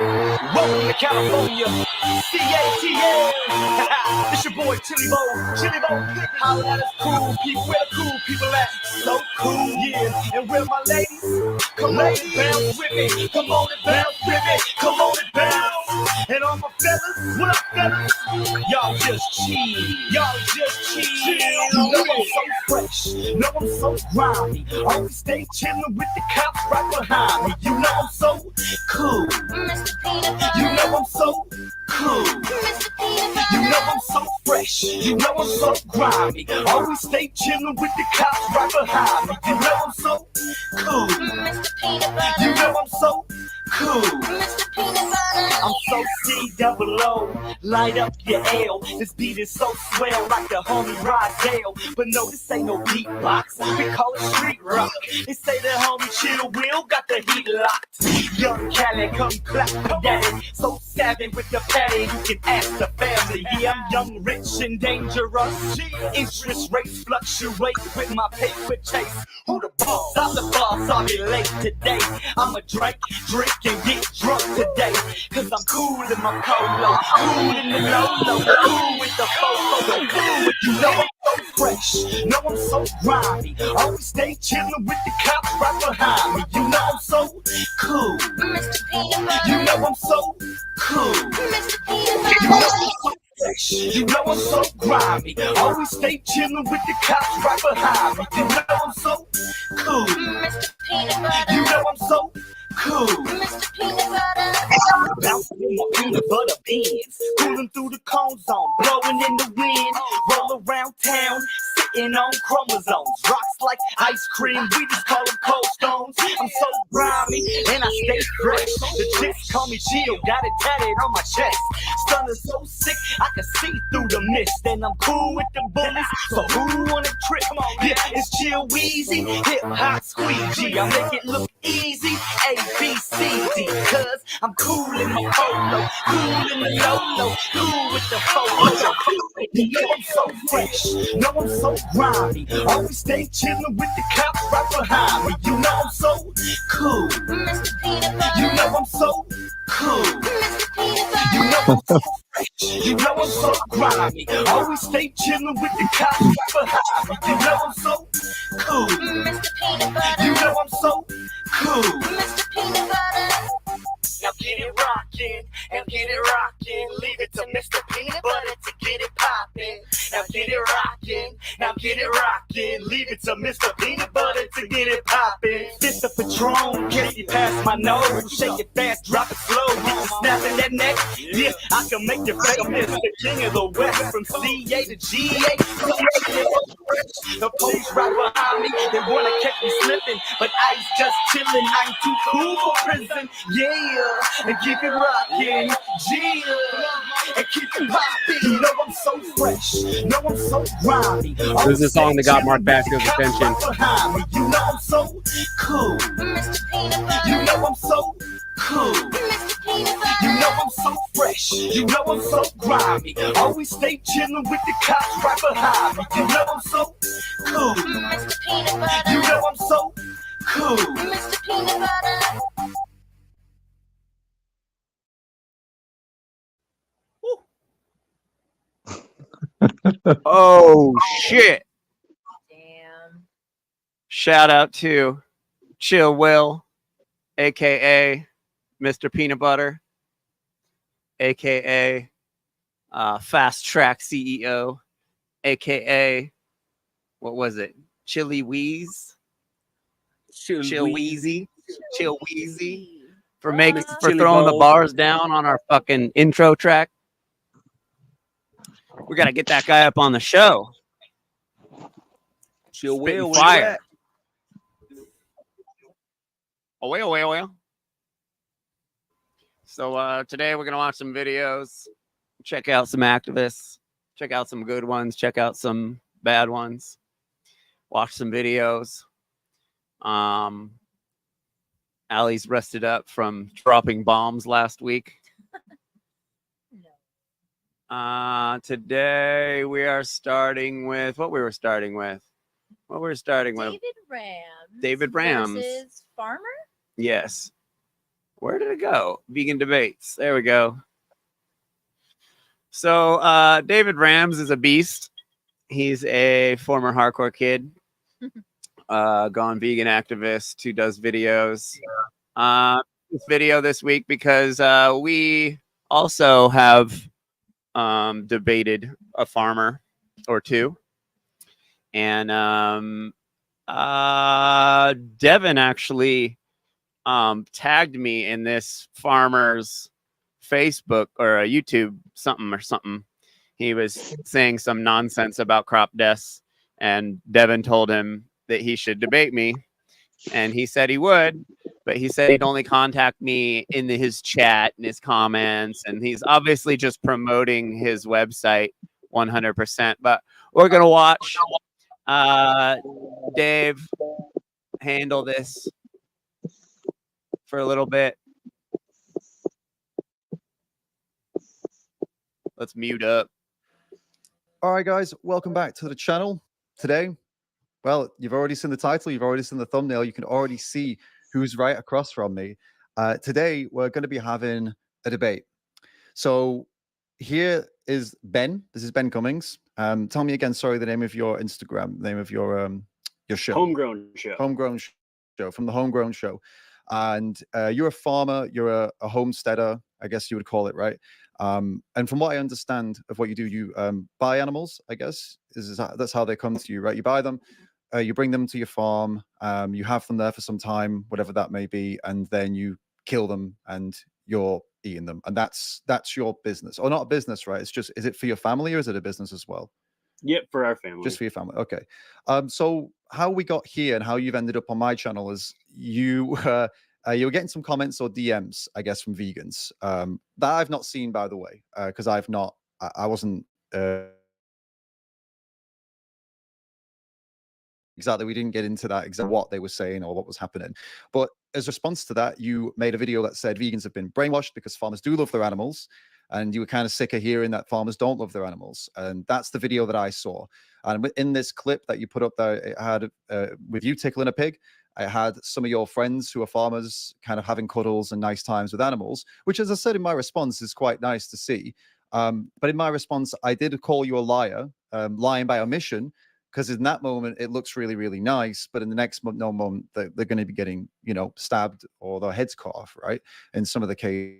Welcome to California, CATL. It's your boy Chili Bo. Holla at us cool people, where the cool people at? So cool, yeah. And where my ladies? Come on and bounce with me. Come on and bounce with me. Come on and bounce. And all my fellas, what up fellas? Y'all just chill. You know I'm so fresh, know I'm so grimy. Always stay chillin' with the cops right behind me. You know I'm so cool. You know I'm so cool. You know I'm so fresh. You know I'm so grimy. Always stay chillin' with the cops right behind me. You know I'm so cool. You know I'm so cool. I'm so C-double-O, light up your L. This beat is so swell like the homie Rydell. But no, this ain't no beatbox, we call it street rock. They say the homie Chill Will got the heat locked. Young Cali, come clap for daddy. So savvy with the patty, you can ask the family. Yeah, I'm young, rich, and dangerous. Interest rates fluctuate with my paper chase. Who the boss? I'm the boss, I'll be late today. I'ma drink, and get drunk today. Cause I'm cool in my polo, cool in the Lolo, cool with the photo, cool with you know I'm so fresh, know I'm so grimy. Always stay chillin' with the cops right behind me. You know I'm so cool. You know I'm so cool. You know I'm so fresh. You know I'm so grimy. Always stay chillin' with the cops right behind me. You know I'm so cool. You know I'm so cool. Bouncing in my peanut butter beans, cooling through the cone zone, blowing in the wind, roll around town, sitting on chromosomes, rocks like ice cream, we just call them cold stones. I'm so grimy and I stay fresh. The chicks call me Chill, got it tatted on my chest. Stunning so sick I can see through the mist, and I'm cool with the bullets. So who on a trip? Yeah, it's Chill Weezy, hip hop squeegee. I make it look easy, A B C D, cause I'm cool in my polo, cool in the Lolo, cool with the photo. You know I'm so fresh, know I'm so grimy. Always stay chillin' with the cops right behind me. You know I'm so cool. You know I'm so cool. You know I'm so fresh. You know I'm so grimy. Always stay chillin' with the cops right behind me. You know I'm so cool. You know I'm so cool. Now get it rockin', and get it rockin'. Leave it to Mr. Peanut Butter to get it poppin'. Now get it rockin', now get it rockin'. Leave it to Mr. Peanut Butter to get it poppin'. Fist of Patron, get it past my nose. Shake it fast, drop it slow. Get you snapping that neck. Yeah, I can make you famous. The king of the West, from CA to GA. The police right behind me, they wanna catch me slipping, but I's just chillin'. I'm too cool for prison. Yeah. And keep it rockin', Jill, and keep it poppin'. You know I'm so fresh, know I'm so grimy. This is a song that got Mark Basco's attention. You know I'm so cool. You know I'm so cool. You know I'm so fresh. You know I'm so grimy. Always stay chillin' with the cops right behind me. You know I'm so cool. You know I'm so cool. Oh shit. Damn. Shout out to Chill Will, aka Mr. Peanut Butter, aka Fast Track CEO, aka what was it? Chili Wheeze? Chill Wheezy for throwing the bars down on our fucking intro track. We got to get that guy up on the show. Chill Will, fire. Oh, well. So today we're going to watch some videos, check out some activists, check out some good ones, check out some bad ones, watch some videos. Allie's rested up from dropping bombs last week. Today we are starting with what we were starting with. David Rams versus Farmer. Yes. Where did it go? Vegan debates. There we go. So David Rams is a beast. He's a former hardcore kid, gone vegan activist who does videos. This video this week because we also have debated a farmer or two, and Devin actually tagged me in this farmer's Facebook or a YouTube something. He was saying some nonsense about crop deaths, and Devin told him that he should debate me, and he said he would, but he said he'd only contact me in his chat and his comments, and he's obviously just promoting his website 100%. But we're gonna watch Dave handle this for a little bit. Let's mute up. All right, guys, welcome back to the channel. Today, well, you've already seen the title, you've already seen the thumbnail, you can already see who's right across from me. Today, we're going to be having a debate. So here is Ben. This is Ben Cummings. Tell me again, sorry, the name of your Instagram, name of your show. Homegrown Show. Homegrown Show, from the Homegrown Show. And you're a farmer, you're a homesteader, I guess you would call it, right? And from what I understand of what you do, you buy animals, I guess, that's how they come to you, right? You buy them, you bring them to your farm, you have them there for some time, whatever that may be, and then you kill them and you're eating them. And that's your business. Or not a business, right? It's just, is it for your family or is it a business as well? Yep, for our family. Just for your family. Okay. So how we got here and how you've ended up on my channel is you were getting some comments or DMs, I guess, from vegans that I've not seen, by the way, because I wasn't exactly. We didn't get into that exactly what they were saying or what was happening. But as a response to that, you made a video that said vegans have been brainwashed because farmers do love their animals. And you were kind of sick of hearing that farmers don't love their animals. And that's the video that I saw. And in this clip that you put up there, it had with you tickling a pig. I had some of your friends who are farmers kind of having cuddles and nice times with animals, which, as I said in my response, is quite nice to see. But in my response, I did call you a liar, lying by omission, because in that moment, it looks really, really nice. But in the next moment, they're going to be getting, stabbed or their heads cut off, right? In some of the cases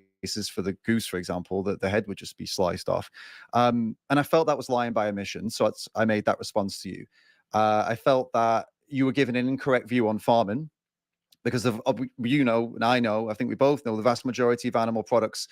for the goose, for example, that the head would just be sliced off. And I felt that was lying by omission. So I made that response to you. I felt that you were given an incorrect view on farming because of and I know, I think we both know the vast majority of animal products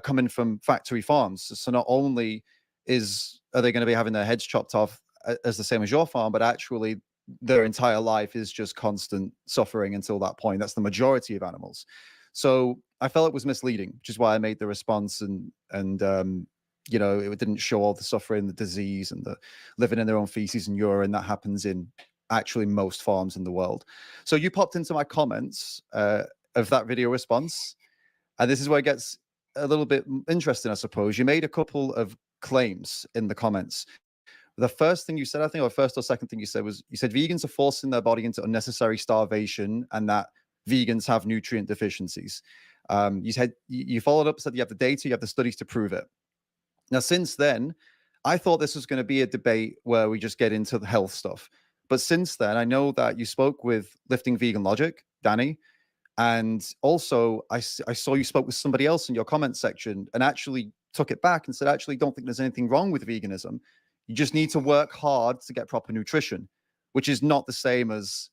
coming from factory farms. So not only are they going to be having their heads chopped off as the same as your farm, but actually their entire life is just constant suffering until that point. That's the majority of animals. So I felt it was misleading, which is why I made the response and it didn't show all the suffering, the disease, and the living in their own feces and urine that happens in actually most farms in the world. So you popped into my comments of that video response, and this is where it gets a little bit interesting, I suppose. You made a couple of claims in the comments. The first thing you said, I think, or first or second thing you said was, you said vegans are forcing their body into unnecessary starvation and that vegans have nutrient deficiencies. You said you followed up, said you have the data, you have the studies to prove it. Now, since then, I thought this was going to be a debate where we just get into the health stuff. But since then, I know that you spoke with Lifting Vegan Logic, Danny, and also I saw you spoke with somebody else in your comment section and actually took it back and said, actually, don't think there's anything wrong with veganism. You just need to work hard to get proper nutrition, which is not the same as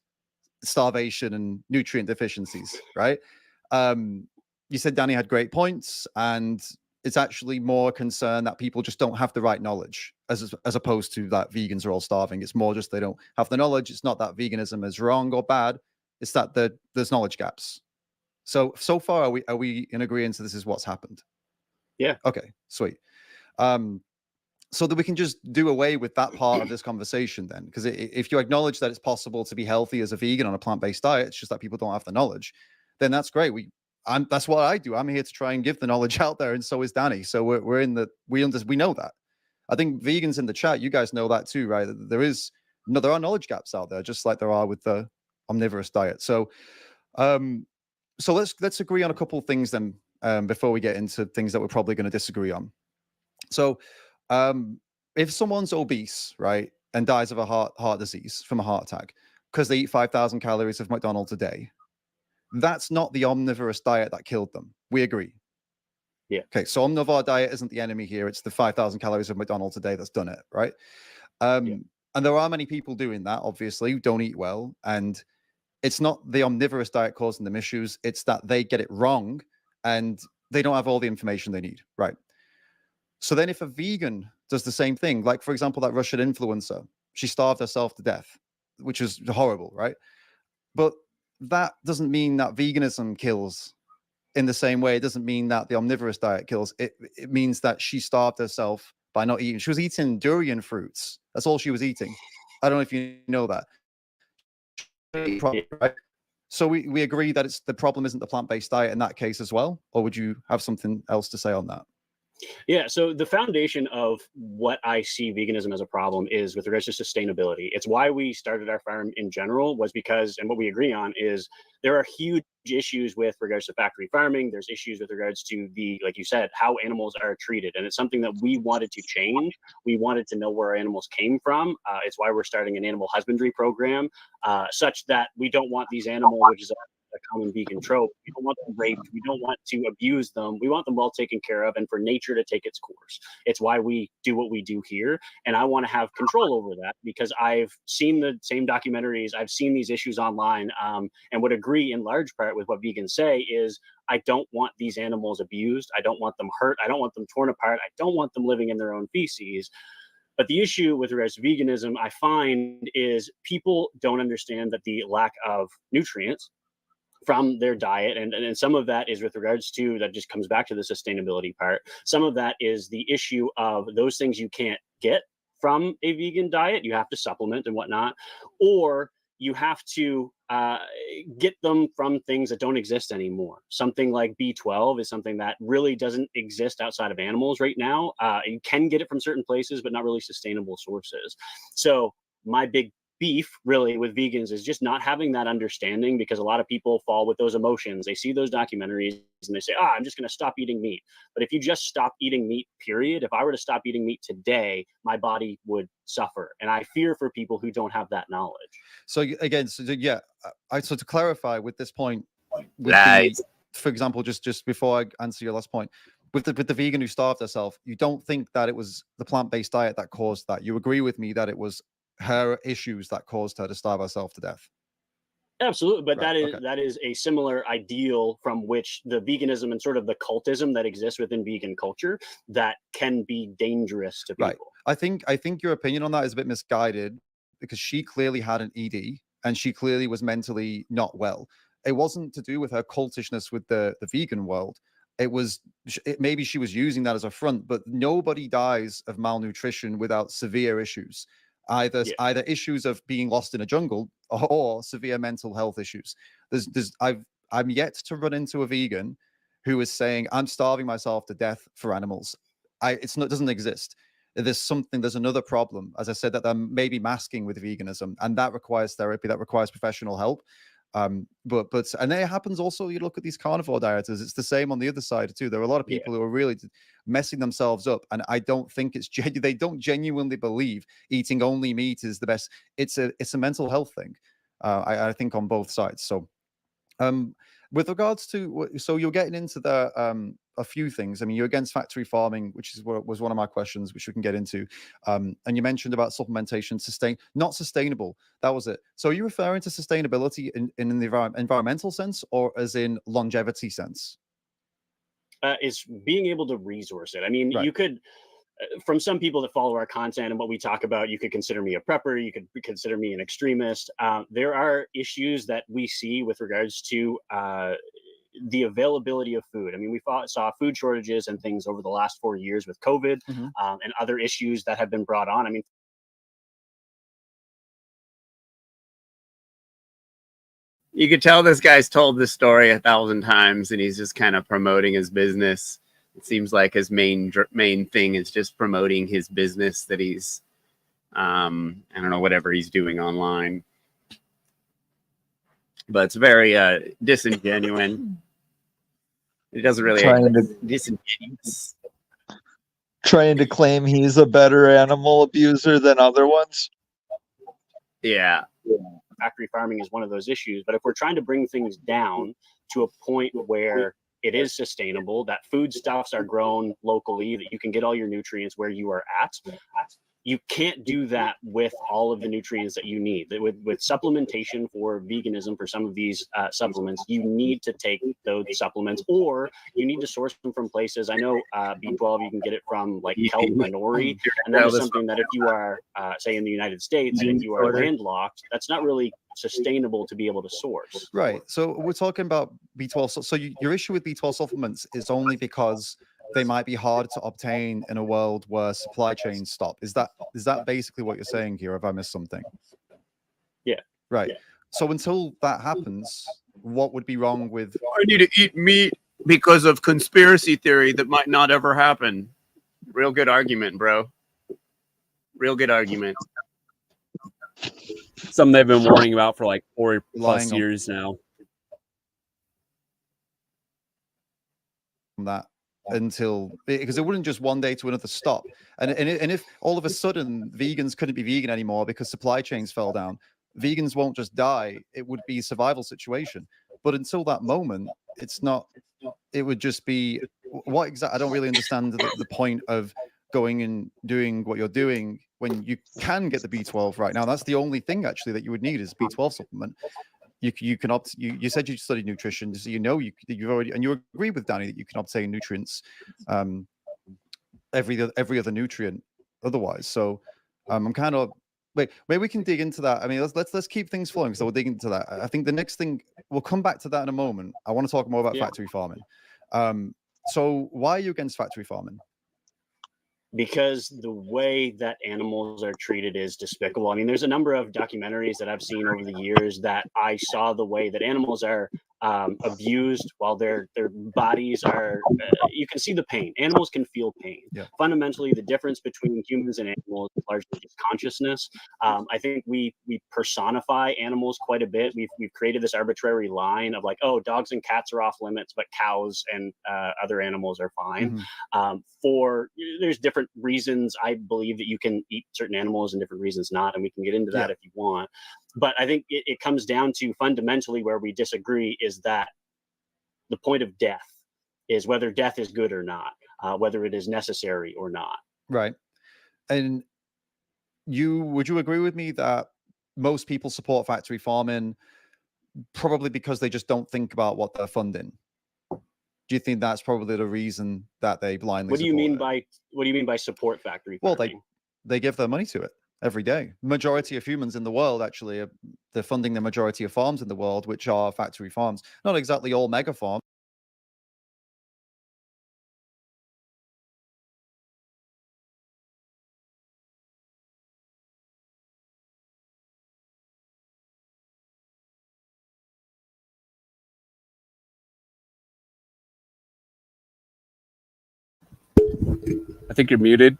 starvation and nutrient deficiencies, right? You said Danny had great points, and it's actually more concern that people just don't have the right knowledge as opposed to that vegans are all starving. It's more just they don't have the knowledge. It's not that veganism is wrong or bad. It's that there's knowledge gaps. So far, are we in agreement? This is what's happened? Yeah. Okay, sweet. So that we can just do away with that part of this conversation then, because if you acknowledge that it's possible to be healthy as a vegan on a plant-based diet, it's just that people don't have the knowledge, then that's great. That's what I do. I'm here to try and give the knowledge out there, and so is Danny. So we know that. I think vegans in the chat, you guys know that too, right? There are knowledge gaps out there, just like there are with the omnivorous diet. So So let's agree on a couple of things then, before we get into things that we're probably going to disagree on. So, if someone's obese, right, and dies of a heart disease from a heart attack because they eat 5,000 calories of McDonald's a day, that's not the omnivorous diet that killed them. We agree. Yeah. Okay. So omnivore diet isn't the enemy here. It's the 5,000 calories of McDonald's a day that's done it, right? Yeah. And there are many people doing that, obviously, who don't eat well. And it's not the omnivorous diet causing them issues. It's that they get it wrong and they don't have all the information they need, right? So then if a vegan does the same thing, like, for example, that Russian influencer, she starved herself to death, which is horrible, right? But that doesn't mean that veganism kills in the same way. It doesn't mean that the omnivorous diet kills. It means that she starved herself by not eating. She was eating durian fruits. That's all she was eating. I don't know if you know that. Right? So we agree that the problem isn't the plant-based diet in that case as well, or would you have something else to say on that? Yeah, so the foundation of what I see veganism as a problem is with regards to sustainability. It's why we started our farm in general, was because, and what we agree on is there are huge issues with regards to factory farming. There's issues with regards to the, like you said, how animals are treated. And it's something that we wanted to change. We wanted to know where our animals came from. It's why we're starting an animal husbandry program, such that we don't want these animals, which is a common vegan trope. We don't want them raped. We don't want to abuse them. We want them well taken care of and for nature to take its course. It's why we do what we do here. And I want to have control over that because I've seen the same documentaries. I've seen these issues online, and would agree in large part with what vegans say is I don't want these animals abused. I don't want them hurt. I don't want them torn apart. I don't want them living in their own feces. But the issue with regards to veganism, I find, is people don't understand that the lack of nutrients from their diet, and some of that is with regards to, that just comes back to the sustainability part. Some of that is the issue of those things you can't get from a vegan diet. You have to supplement and whatnot, or you have to get them from things that don't exist anymore. Something like B12 is something that really doesn't exist outside of animals right now. You can get it from certain places, but not really sustainable sources. So my big beef really with vegans is just not having that understanding, because a lot of people fall with those emotions. They see those documentaries and they say, I'm just going to stop eating meat. But if you just stop eating meat, period, if I were to stop eating meat today, my body would suffer. And I fear for people who don't have that knowledge. So again, so yeah, so to clarify with this point, with Lies. for example, just before I answer your last point, with the vegan who starved herself, you don't think that it was the plant-based diet that caused that? You agree with me that it was her issues that caused her to starve herself to death? Absolutely, but Right, that is a similar ideal from which the veganism and sort of the cultism that exists within vegan culture that can be dangerous to people. Right. I think your opinion on that is a bit misguided, because she clearly had an ED and she clearly was mentally not well. It wasn't to do with her cultishness with the vegan world. Maybe she was using that as a front, but nobody dies of malnutrition without severe issues. Either issues of being lost in a jungle or severe mental health issues. I'm yet to run into a vegan who is saying I'm starving myself to death for animals. It doesn't exist. There's another problem, as I said, that they're maybe masking with veganism, and that requires therapy, that requires professional help. And then it happens also, you look at these carnivore dieters, it's the same on the other side too. There are a lot of people who are really messing themselves up, and I don't think they don't genuinely believe eating only meat is the best. It's a mental health thing, I think, on both sides. So with regards to, so you're getting into a few things. I mean, you're against factory farming, which was one of my questions, which we can get into. And you mentioned about supplementation, not sustainable. That was it. So are you referring to sustainability in the environmental sense, or as in longevity sense? Is being able to resource it. I mean, Right. you could, from some people that follow our content and what we talk about, you could consider me a prepper. You could consider me an extremist. There are issues that we see with regards to the availability of food. I mean, we saw food shortages and things over the last 4 years with COVID, and other issues that have been brought on. I mean, You could tell this guy's told this story 1,000 times, and he's just kind of promoting his business. It seems like his main thing is just promoting his business that he's, I don't know, whatever he's doing online. but it's very disingenuous. It doesn't really disingenuous. Trying to claim he's a better animal abuser than other ones. Yeah. Factory farming is one of those issues. But if we're trying to bring things down to a point where it is sustainable, that foodstuffs are grown locally, that you can get all your nutrients where you are at, you can't do that with all of the nutrients that you need. With supplementation for veganism, for some of these supplements, you need to take those supplements, or you need to source them from places. I know B12, you can get it from like kelp and nori, and that is something that if you are, say, in the United States, and if you are landlocked, that's not really sustainable to be able to source. Right. So we're talking about B12. So your issue with B12 supplements is only because they might be hard to obtain in a world where supply chains stop. Is that basically what you're saying here? Have I missed something? Yeah. Right. So until that happens, what would be wrong with? I need to eat meat because of conspiracy theory that might not ever happen. Real good argument, bro. Real good argument. Something they've been warning about for like 4+ Lying on- years now. That until, because it wouldn't just one day to another stop, and if all of a sudden vegans couldn't be vegan anymore because supply chains fell down, vegans won't just die. It would be a survival situation. But until that moment, it's not. It would just be what exactly? I don't really understand the point of going and doing what you're doing when you can get the B12 right now. That's the only thing actually that you would need is B12 supplement. You can opt. You said you studied nutrition, so you know you've already, and you agree with Danny that you can obtain nutrients, every other nutrient otherwise. So I'm kind of maybe we can dig into that. I mean, let's keep things flowing. So we'll dig into that. I think the next thing, we'll come back to that in a moment. I want to talk more about factory farming. So why are you against factory farming? Because the way that animals are treated is despicable. I mean, there's a number of documentaries that I've seen over the years that I saw the way that animals are abused while their bodies are, you can see the pain. Animals can feel pain. Yeah. Fundamentally, the difference between humans and animals is largely just consciousness. I think we personify animals quite a bit. We've created this arbitrary line of like, oh, dogs and cats are off limits, but cows and other animals are fine. There's different reasons I believe that you can eat certain animals and different reasons not, and we can get into that if you want. But I think it comes down to fundamentally where we disagree is that the point of death is whether death is good or not, whether it is necessary or not. Right. And would you agree with me that most people support factory farming probably because they just don't think about what they're funding? Do you think that's probably the reason that they blindly What do you mean it? by support factory farming? Well, they give their money to it every day. Majority of humans in the world actually they're funding the majority of farms in the world, which are factory farms. Not exactly all mega farms. I think you're muted.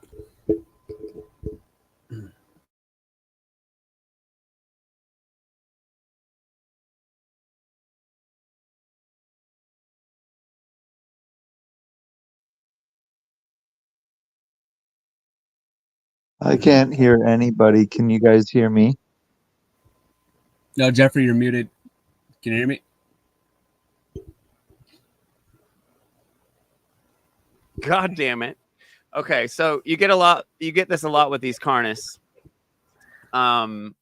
I can't hear anybody. Can you guys hear me? No, Jeffrey, you're muted. Can you hear me? God damn it. Okay, so you get this a lot with these carnists. That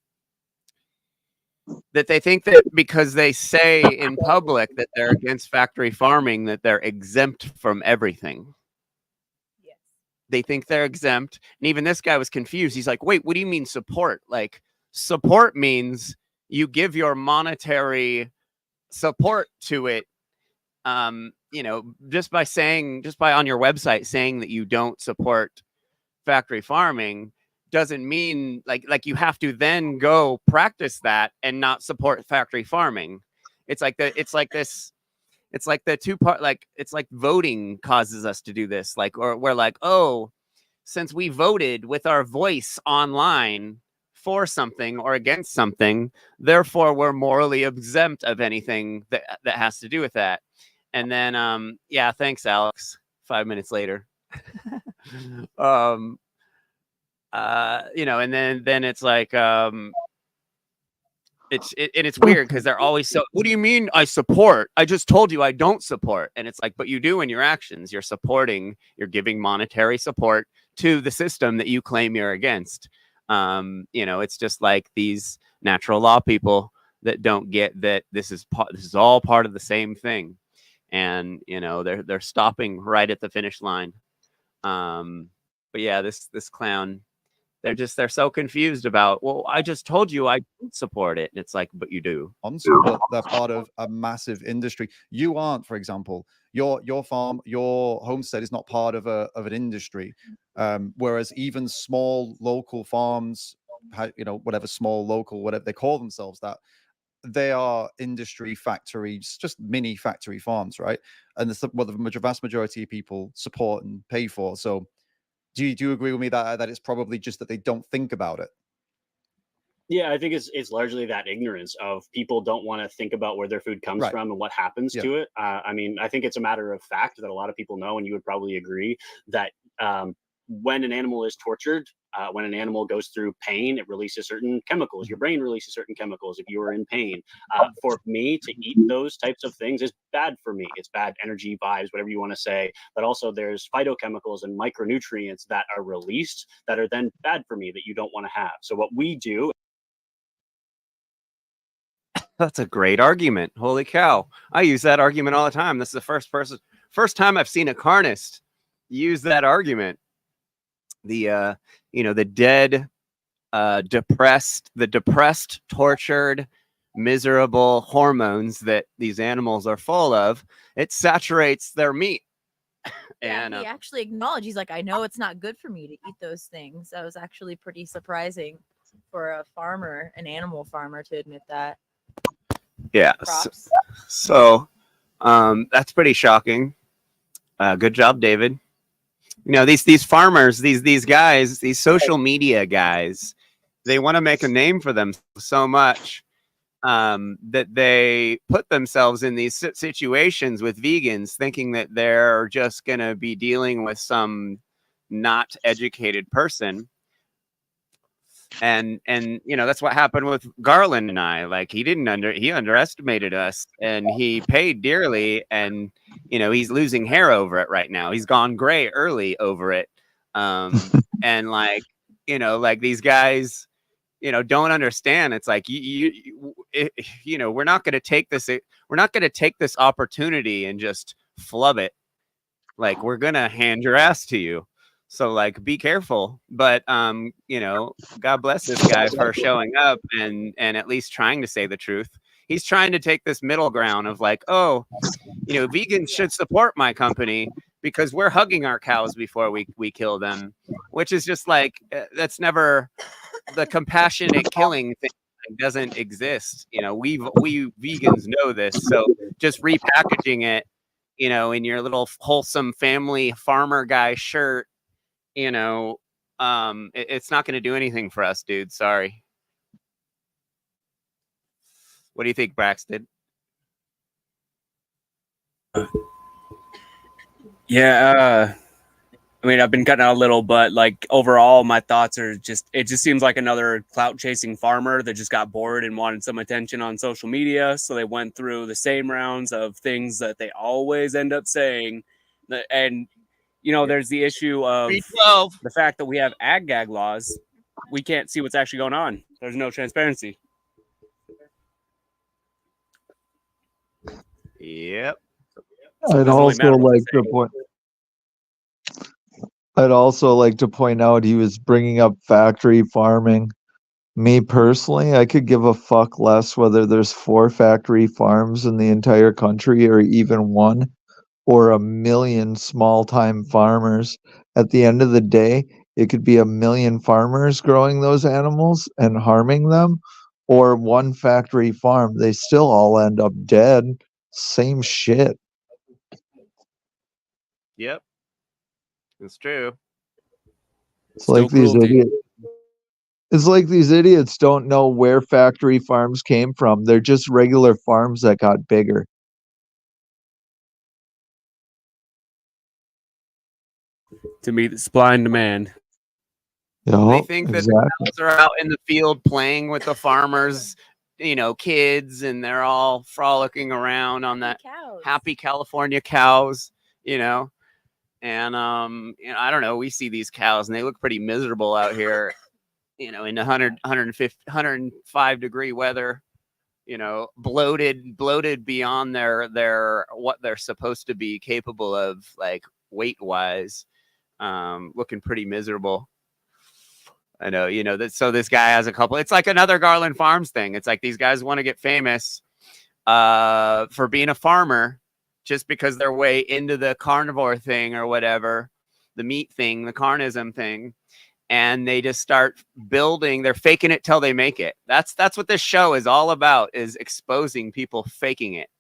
they think that because they say in public that they're against factory farming, that they're exempt from everything. Yes. They think they're exempt. And even this guy was confused. He's like, wait, what do you mean support? Like, support means you give your monetary support to it. Just by on your website saying that you don't support factory farming doesn't mean like you have to then go practice that and not support factory farming. It's like the two part, like it's like voting causes us to do this. Like, or we're like, oh, since we voted with our voice online, for something or against something, therefore we're morally exempt of anything that has to do with that. And then yeah, thanks Alex. 5 minutes later. You know, and then it's like it's weird because they're always so, what do you mean I support? I just told you I don't support. And it's like, but you do in your actions. You're supporting, you're giving monetary support to the system that you claim you're against. You know, it's just like these natural law people that don't get that this is all part of the same thing. And you know, they're stopping right at the finish line. But yeah, this clown, they're so confused about, well, I just told you I don't support it. And it's like, but you do. But they're part of a massive industry. You aren't, for example, your farm, your homestead is not part of an industry. Whereas even small local farms, you know, whatever small local, whatever they call themselves, that they are industry factories, just mini factory farms, right? And what the vast majority of people support and pay for. So do you agree with me that it's probably just that they don't think about it? Yeah, I think it's largely that ignorance of people don't want to think about where their food comes Right. from and what happens to it. I mean, I think it's a matter of fact that a lot of people know, and you would probably agree that when an animal is tortured, when an animal goes through pain, it releases certain chemicals. Your brain releases certain chemicals if you are in pain. For me to eat those types of things is bad for me. It's bad energy, vibes, whatever you want to say. But also there's phytochemicals and micronutrients that are released that are then bad for me that you don't want to have. So what we do. That's a great argument. Holy cow. I use that argument all the time. This is the first time I've seen a carnist use that argument. The you know, the dead, depressed, tortured, miserable hormones that these animals are full of, it saturates their meat. Yeah, And he actually acknowledged, he's like, I know it's not good for me to eat those things. That was actually pretty surprising for a farmer, an animal farmer, to admit that. yeah, Props. so that's pretty shocking. Good job, David. You know, these farmers, these guys, these social media guys, they want to make a name for them so much that they put themselves in these situations with vegans, thinking that they're just going to be dealing with some not educated person. And you know, that's what happened with Garland and I. Like, he underestimated us, and he paid dearly. And you know, he's losing hair over it right now. He's gone gray early over it. And like, you know, like these guys, you know, don't understand. It's like you know, we're not going to take this opportunity and just flub it. Like, we're going to hand your ass to you. So like, be careful. But you know, God bless this guy for showing up and at least trying to say the truth. He's trying to take this middle ground of like, oh, you know, vegans should support my company because we're hugging our cows before we kill them, which is just like, that's never, the compassionate killing thing doesn't exist. You know, we vegans know this. So just repackaging it, you know, in your little wholesome family farmer guy shirt, you know, it's not going to do anything for us, dude. Sorry. What do you think, Braxton? Yeah, I mean, I've been cutting out a little, but like overall, my thoughts are just, it just seems like another clout chasing farmer that just got bored and wanted some attention on social media. So they went through the same rounds of things that they always end up saying. And, you know, there's the issue of B12. the fact that we have ag gag laws. We can't see what's actually going on. There's no transparency. Yep. So I'd also like to point out he was bringing up factory farming. Me personally, I could give a fuck less whether there's 4 factory farms in the entire country or even 1 or 1,000,000 small-time farmers. At the end of the day, it could be 1,000,000 farmers growing those animals and harming them, or 1 factory farm. They still all end up dead. Same shit. Yep. It's true. It's Still like these cruelty. It's like these idiots don't know where factory farms came from. They're just regular farms that got bigger. To meet the supply and demand. They Yeah, think that exactly. the cows are out in the field playing with the farmers, kids, and they're all frolicking around on that Cows. happy California cows, and I don't know, we see these cows and they look pretty miserable out here, in the 105 degree weather, bloated beyond their what they're supposed to be capable of, like weight wise, looking pretty miserable. I know, so this guy has a couple. It's like another Garland Farms thing. It's like these guys want to get famous for being a farmer just because they're way into the carnivore thing or whatever, the meat thing, the carnism thing. And they just start building. They're faking it till they make it. That's what this show is all about, is exposing people faking it.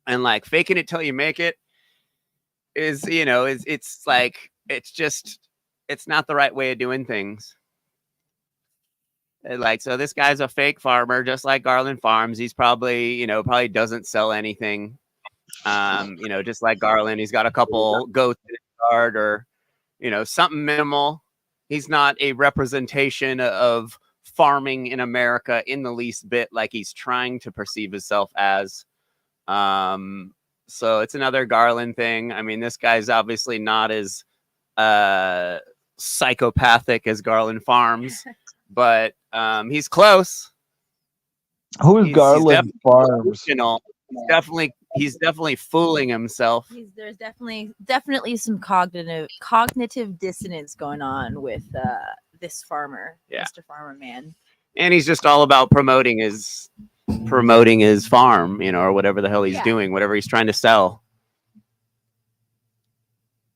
And like faking it till you make it is, it's like, it's not the right way of doing things. Like, so this guy's a fake farmer, just like Garland Farms. He's probably doesn't sell anything. Just like Garland, he's got a couple goats in his yard, or, something minimal. He's not a representation of farming in America in the least bit, like he's trying to perceive himself as. So it's another Garland thing. I mean, this guy's obviously not as psychopathic as Garland Farms, but he's close. Who's Garland Farms? He's definitely fooling himself. There's definitely some cognitive dissonance going on with this farmer, Mr. Farmer Man. And he's just all about promoting his farm, or whatever the hell he's doing, whatever he's trying to sell.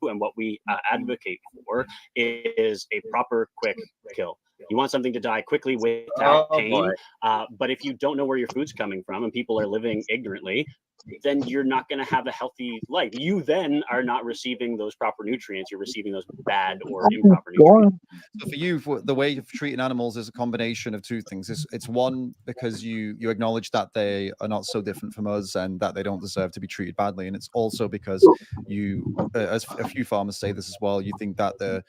And what we advocate for is a proper quick kill. You want something to die quickly without pain, but if you don't know where your food's coming from and people are living ignorantly, then you're not going to have a healthy life. You then are not receiving those proper nutrients. You're receiving those bad or improper nutrients. So for you, the way of treating animals is a combination of two things. It's one, because you acknowledge that they are not so different from us and that they don't deserve to be treated badly. And it's also because you, as a few farmers say this as well, you think that the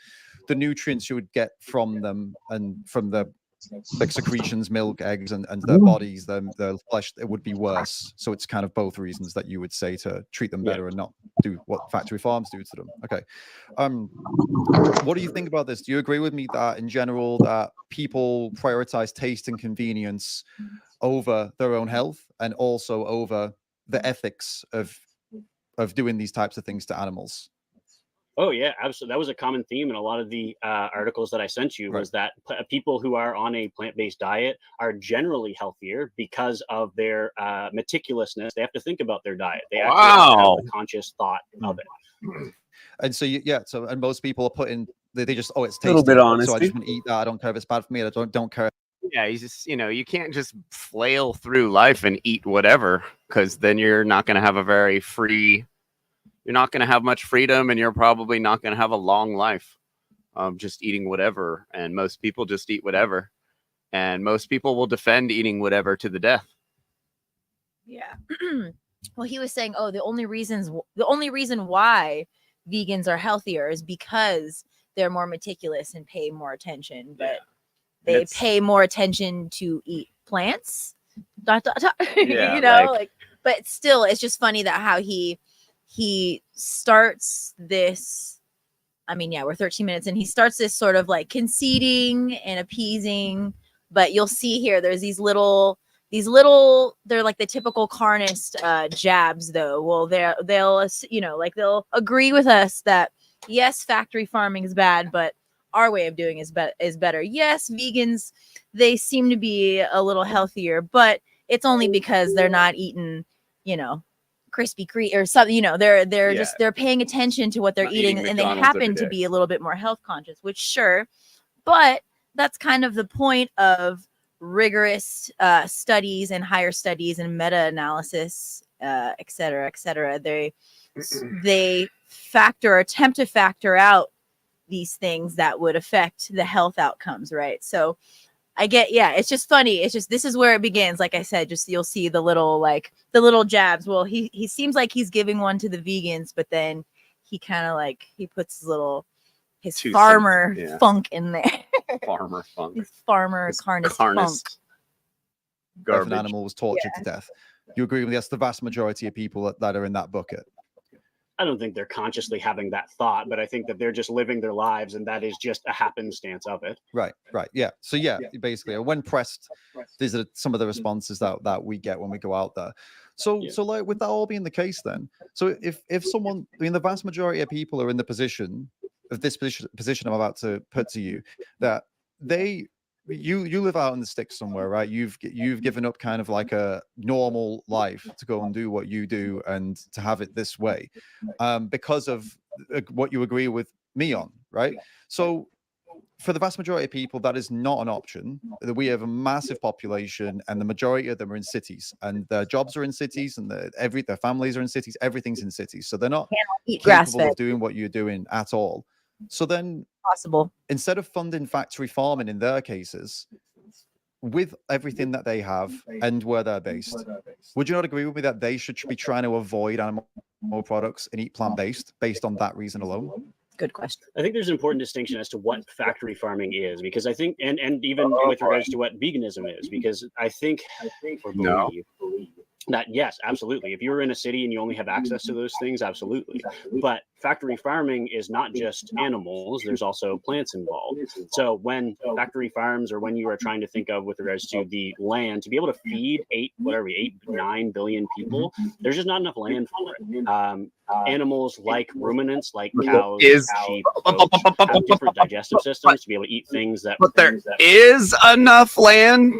nutrients you would get from them and from the secretions, milk, eggs, and their bodies, their flesh, it would be worse. So it's kind of both reasons that you would say to treat them better and not do what factory farms do to them. Okay. What do you think about this? Do you agree with me that in general that people prioritize taste and convenience over their own health and also over the ethics of doing these types of things to animals? Oh yeah, absolutely. That was a common theme in a lot of the articles that I sent you, was that people who are on a plant-based diet are generally healthier because of their meticulousness. They have to think about their diet. They actually have the conscious thought of it. And so and most people are putting they just, it's tasty, a little bit so honesty. I just want to eat that. I don't care if it's bad for me. I don't care. Yeah, you just, you can't just flail through life and eat whatever, because then you're not going to have you're not going to have much freedom, and you're probably not going to have a long life just eating whatever. And most people just eat whatever. And most people will defend eating whatever to the death. Yeah. Well, he was saying, the only reason why vegans are healthier is because they're more meticulous and pay more attention. But they pay more attention to eat plants. ... But still, it's just funny that how he starts this. I mean, we're 13 minutes and he starts this sort of like conceding and appeasing, but you'll see here there's these little they're like the typical carnist jabs though. Well, they'll agree with us that yes, factory farming is bad, but our way of doing is better. Yes, vegans, they seem to be a little healthier, but it's only because they're not eating, Krispy Kreme or something, they're paying attention to what they're eating and they happen to be a little bit more health conscious, which sure, but that's kind of the point of rigorous studies and higher studies and meta-analysis, et cetera, et cetera. They attempt to factor out these things that would affect the health outcomes, right? So I get, yeah, it's just funny. It's just, this is where it begins. Like I said, just you'll see the little jabs. Well, he seems like he's giving one to the vegans, but then he kind of like, he puts his Two farmer cents, yeah. funk in there. Farmer funk. His farmer His carnist carnist funk. If garbage. an animal was tortured to death. You agree with me? That's the vast majority of people that are in that bucket. I don't think they're consciously having that thought, but I think that they're just living their lives, and that is just a happenstance of it. Right. Yeah. So yeah, basically, when pressed, these are some of the responses that we get when we go out there. So like, with that all being the case, then, so if someone, I mean, the vast majority of people are in the position I'm about to put to you, that you live out in the sticks somewhere, right? You've given up kind of like a normal life to go and do what you do and to have it this way, because of what you agree with me on, right? So for the vast majority of people, that is not an option. We have a massive population, and the majority of them are in cities, and their jobs are in cities, and their families are in cities. Everything's in cities, so they're not Eat capable grass-fed. of doing what you're doing at all. So then, Possible. instead of funding factory farming in their cases, with everything that they have and where they're based, would you not agree with me that they should be trying to avoid animal products and eat plant-based based on that reason alone? Good question. I think there's an important distinction as to what factory farming is, because I think, and even with regards to what veganism is, because I think or believe that, yes, absolutely. If you're in a city and you only have access to those things, absolutely. But factory farming is not just animals, there's also plants involved. So when factory farms, or when you are trying to think of with regards to the land, to be able to feed 9 billion people, there's just not enough land for it. Animals like ruminants, like cows, sheep, goats, have different digestive systems to be able to eat things that. But there is enough land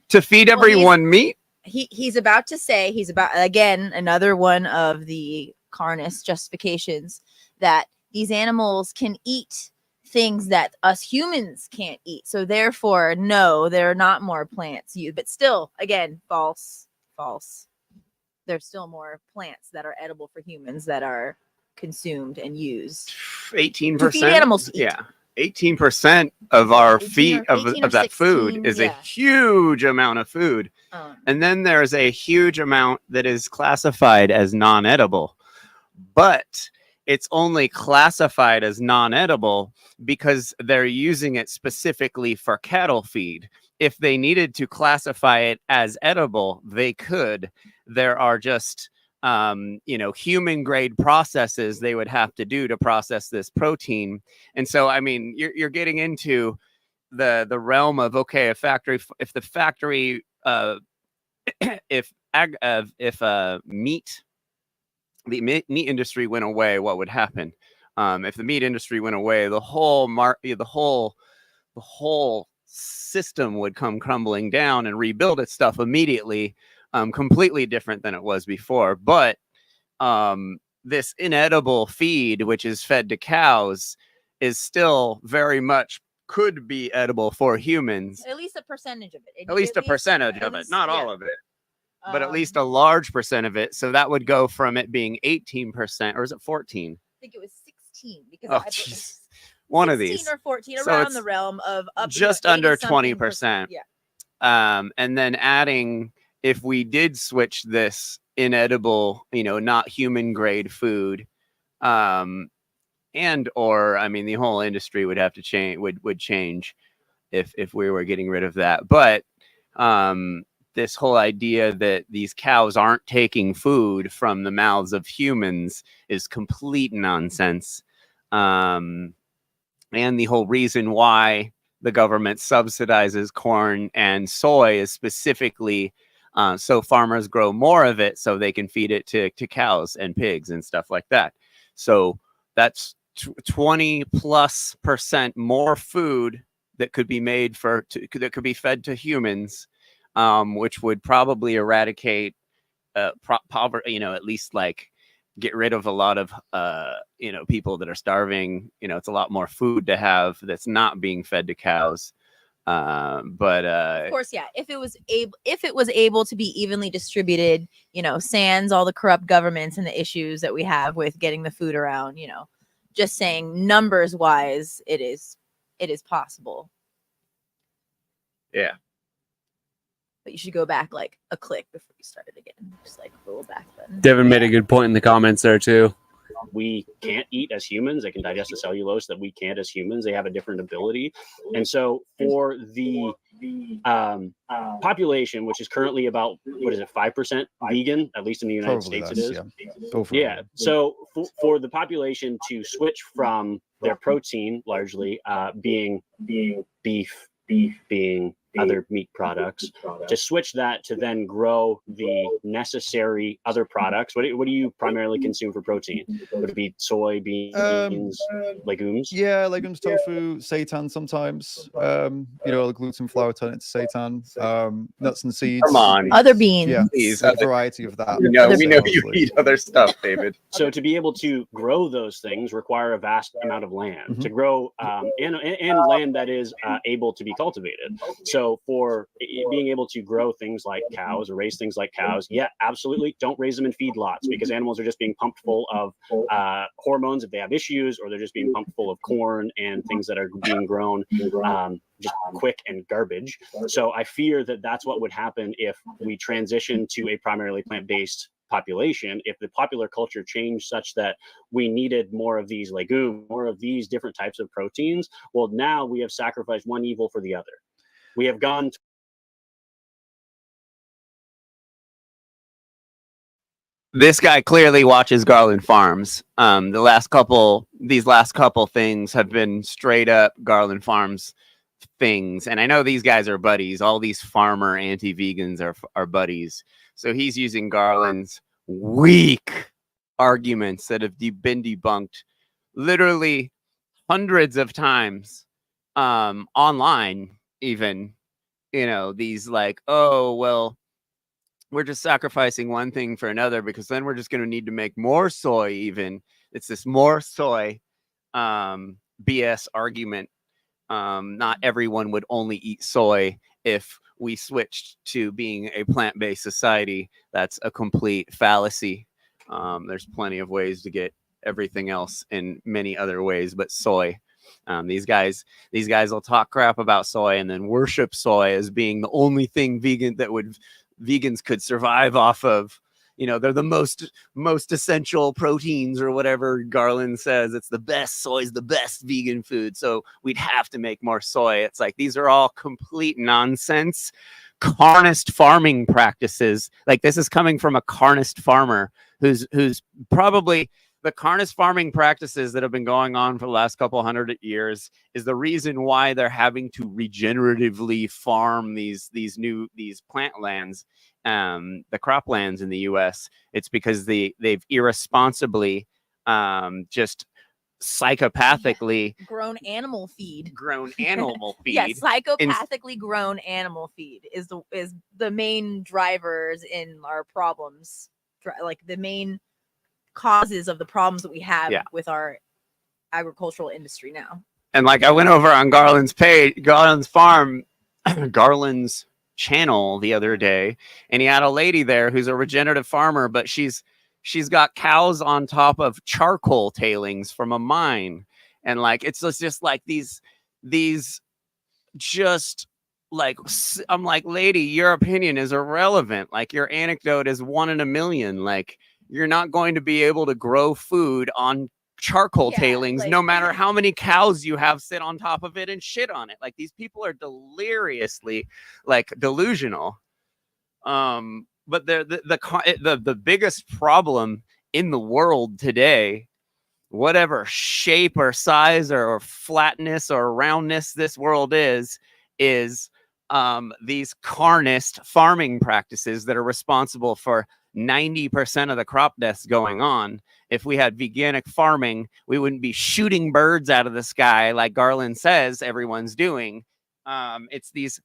to feed everyone meat. He's about to say, again, another one of the carnist justifications that these animals can eat things that us humans can't eat. So therefore, no, there are not more plants used. But still, again, false. There's still more plants that are edible for humans that are consumed and used. 18%. To feed animals to eat. Yeah. 18% of our 18 feet or of that 16, food is a huge amount of food. And then there's a huge amount that is classified as non-edible. But it's only classified as non-edible because they're using it specifically for cattle feed. If they needed to classify it as edible, they could. There are just human grade processes they would have to do to process this protein. And so, I mean, you're getting into the realm of, okay, if the factory the meat industry went away, what would happen? If the meat industry went away, the whole system would come crumbling down and rebuild its stuff immediately, completely different than it was before. But this inedible feed, which is fed to cows, is still very much could be edible for humans. At least a percentage of it. At least a percentage of it, not all of it. But at least a Um, large percent of it. So that would go from it being 18%, or is it 14? I think it was 16 because Oh, jeez. One of 16 these. or 14, So around it's the realm of up to just 80 under something 20%. Yeah. And then adding, if we did switch this inedible, not human grade food, and or I mean, the whole industry would have to change. Would change if we were getting rid of that. But this whole idea that these cows aren't taking food from the mouths of humans is complete nonsense. And the whole reason why the government subsidizes corn and soy is specifically so farmers grow more of it so they can feed it to cows and pigs and stuff like that. So that's 20+% more food that could be made that could be fed to humans, which would probably eradicate poverty, at least like get rid of a lot of people that are starving. It's a lot more food to have that's not being fed to cows. But Of course, yeah. If it was able to be evenly distributed, sans all the corrupt governments and the issues that we have with getting the food around, just saying numbers wise, it is possible. Yeah. But you should go back like a click before you start it again. Just like a little back button. Devin made a good point in the comments there too. We can't eat as humans. They can digest the cellulose that we can't as humans. They have a different ability. And so for the population, which is currently about, 5% vegan, at least in the United Probably States it less, is. yeah. Overall. Yeah. So for the population to switch from their protein, largely being beef, being other meat products, to switch that to then grow the necessary other products. What do you primarily consume for protein? Would it be soy, beans, legumes? Yeah, legumes, tofu, seitan sometimes. The gluten flour turn into seitan. Nuts and seeds. Come on. Other beans. Yeah, Please, like a other- variety of that. We know Other you mostly. eat other stuff, David. So to be able to grow those things require a vast amount of land to grow, and land that is able to be cultivated. So for being able to grow things like cows or raise things like cows, yeah, absolutely, don't raise them in feedlots, because animals are just being pumped full of hormones if they have issues, or they're just being pumped full of corn and things that are being grown just quick and garbage. So I fear that that's what would happen if we transition to a primarily plant-based population. If the popular culture changed such that we needed more of these legumes, more of these different types of proteins, well, now we have sacrificed one evil for the other. We have gone This guy clearly watches Garland Farms. These last couple things have been straight up Garland Farms things, and I know these guys are buddies. All these farmer anti-vegans are buddies. So he's using Garland's weak arguments that have been debunked literally hundreds of times online. Even these like, oh well, we're just sacrificing one thing for another because then we're just going to need to make more soy. Even it's this more soy BS argument. Not everyone would only eat soy if we switched to being a plant-based society. That's a complete fallacy. There's plenty of ways to get everything else in many other ways, but soy. These guys will talk crap about soy and then worship soy as being the only thing vegans could survive off of. They're the most essential proteins or whatever Garland says. It's the best. Soy's the best vegan food. So we'd have to make more soy. It's like, these are all complete nonsense. Carnist farming practices. Like, this is coming from a carnist farmer who's probably the carnist farming practices that have been going on for the last couple hundred years is the reason why they're having to regeneratively farm these plant lands, the crop lands in the U.S. It's because they've irresponsibly just psychopathically grown animal feed. Yeah, psychopathically grown animal feed is the main drivers in our problems, like the main causes of the problems that we have with our agricultural industry now. And like, I went over on Garland's farm, Garland's channel the other day, and he had a lady there who's a regenerative farmer, but she's got cows on top of charcoal tailings from a mine. And like, it's just like these just like, I'm like, lady, your opinion is irrelevant. Like, your anecdote is 1 in a million. Like, you're not going to be able to grow food on charcoal tailings, no matter how many cows you have sit on top of it and shit on it. Like, these people are deliriously delusional. But the biggest problem in the world today, whatever shape or size or flatness or roundness this world is these carnist farming practices that are responsible for 90% of the crop deaths going on. If we had veganic farming, we wouldn't be shooting birds out of the sky like Garland says everyone's doing. It's these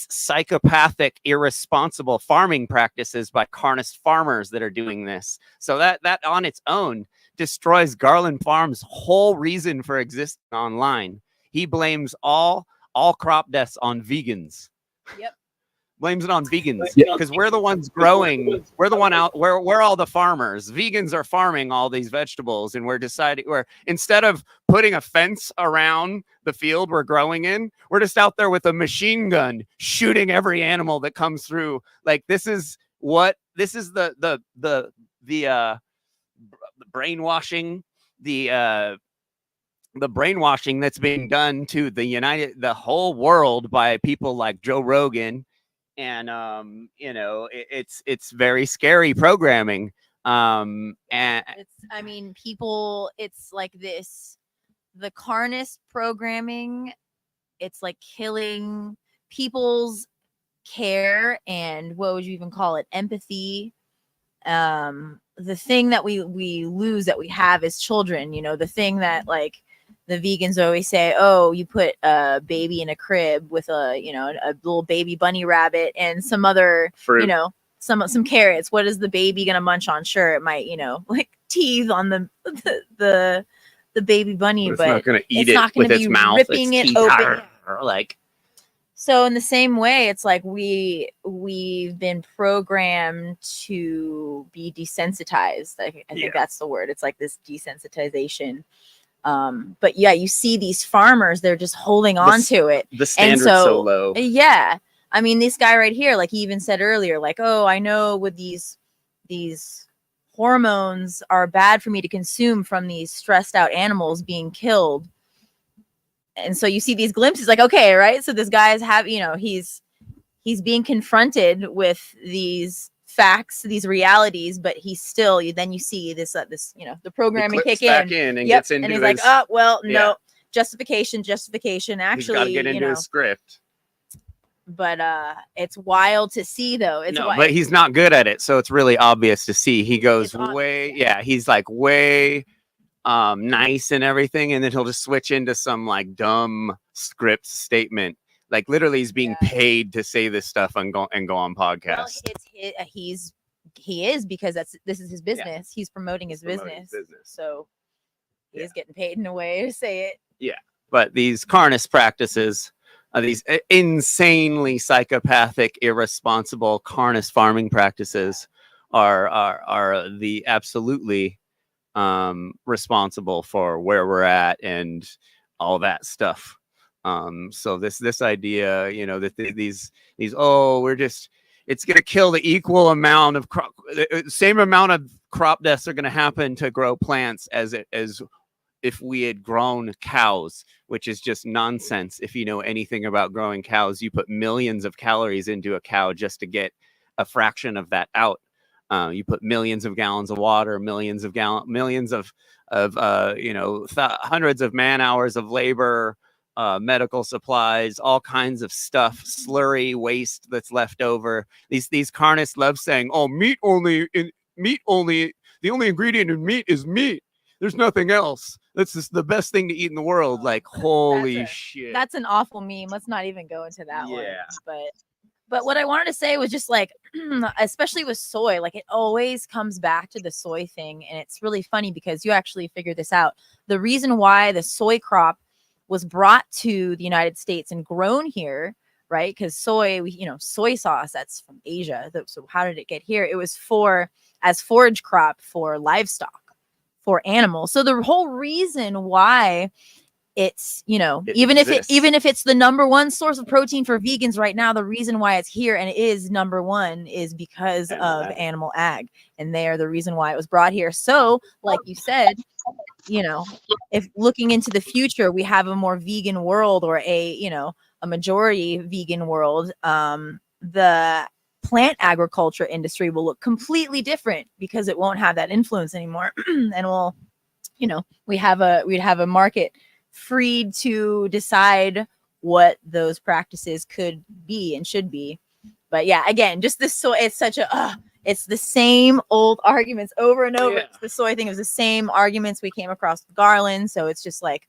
psychopathic, irresponsible farming practices by carnist farmers that are doing this. So that on its own destroys Garland Farms' whole reason for existing online. He blames all crop deaths on vegans. Yep. Blames it on vegans Yeah. because we're the ones growing. We're the one out. We're all the farmers. Vegans are farming all these vegetables, and we're deciding. We're instead of putting a fence around the field we're growing in, we're just out there with a machine gun shooting every animal that comes through. Like this is the brainwashing, the brainwashing that's being done to the whole world by people like Joe Rogan. And it's very scary programming. And It's, I mean, people, it's like this, the carnist programming, it's like killing people's care and what would you even call it? Empathy. The thing that we lose that we have as children, the thing that like the vegans always say, oh, you put a baby in a crib with a little baby bunny rabbit and some other fruit. Some carrots. What is the baby gonna munch on? Sure, it might like teeth on the baby bunny, It's not gonna eat it's it not gonna with its be mouth. ripping its it teeth open. are like So in the same way, it's like we've been programmed to be desensitized. I think that's the word. It's like this desensitization. But yeah, you see these farmers, they're just holding on to it. The standard's so low. Yeah. I mean, this guy right here, like he even said earlier, like, oh, I know with these hormones are bad for me to consume from these stressed out animals being killed. And so you see these glimpses like, okay, right. So this guy is he's being confronted with these facts, these realities, but he's still, then you see this, the programming kick back in and yep. gets into and he's like, oh, well, no, Yeah. justification. He's Actually, got to get into his script. But it's wild to see though. But he's not good at it. So it's really obvious to see. He goes he's like way nice and everything. And then he'll just switch into some like dumb script statement. Like literally he's being paid to say this stuff and go on podcasts. Well, he is because this is his business. Yeah. He's promoting his business. So he is getting paid in a way to say it. Yeah. But these carnist practices, these insanely psychopathic, irresponsible carnist farming practices are the absolutely responsible for where we're at and all that stuff. So this idea, that these it's going to kill the equal amount of same amount of crop deaths are going to happen to grow plants as if we had grown cows, which is just nonsense. If you know anything about growing cows, you put millions of calories into a cow just to get a fraction of that out. You put millions of gallons of water, millions of hundreds of man hours of labor, medical supplies, all kinds of stuff, slurry waste that's left over. These carnists love saying, "Oh, the only ingredient in meat is meat. There's nothing else. That's just the best thing to eat in the world." Like, holy shit. That's an awful meme. Let's not even go into that one. But what I wanted to say was just like, especially with soy, like it always comes back to the soy thing. And it's really funny because you actually figured this out. The reason why the soy crop was brought to the United States and grown here, right? Because soy sauce, that's from Asia. So how did it get here? It was as forage crop for livestock, for animals. So the whole reason why it's, even if it's the number one source of protein for vegans right now, the reason why it's here and it is number one is because of animal ag. And they are the reason why it was brought here. So like you said, if looking into the future, we have a more vegan world or a majority vegan world, the plant agriculture industry will look completely different because it won't have that influence anymore. And we'd have a market freed to decide what those practices could be and should be. But yeah, again, just this soy, it's such it's the same old arguments over and over. It's the soy thing. It was the same arguments we came across with Garland. So it's just like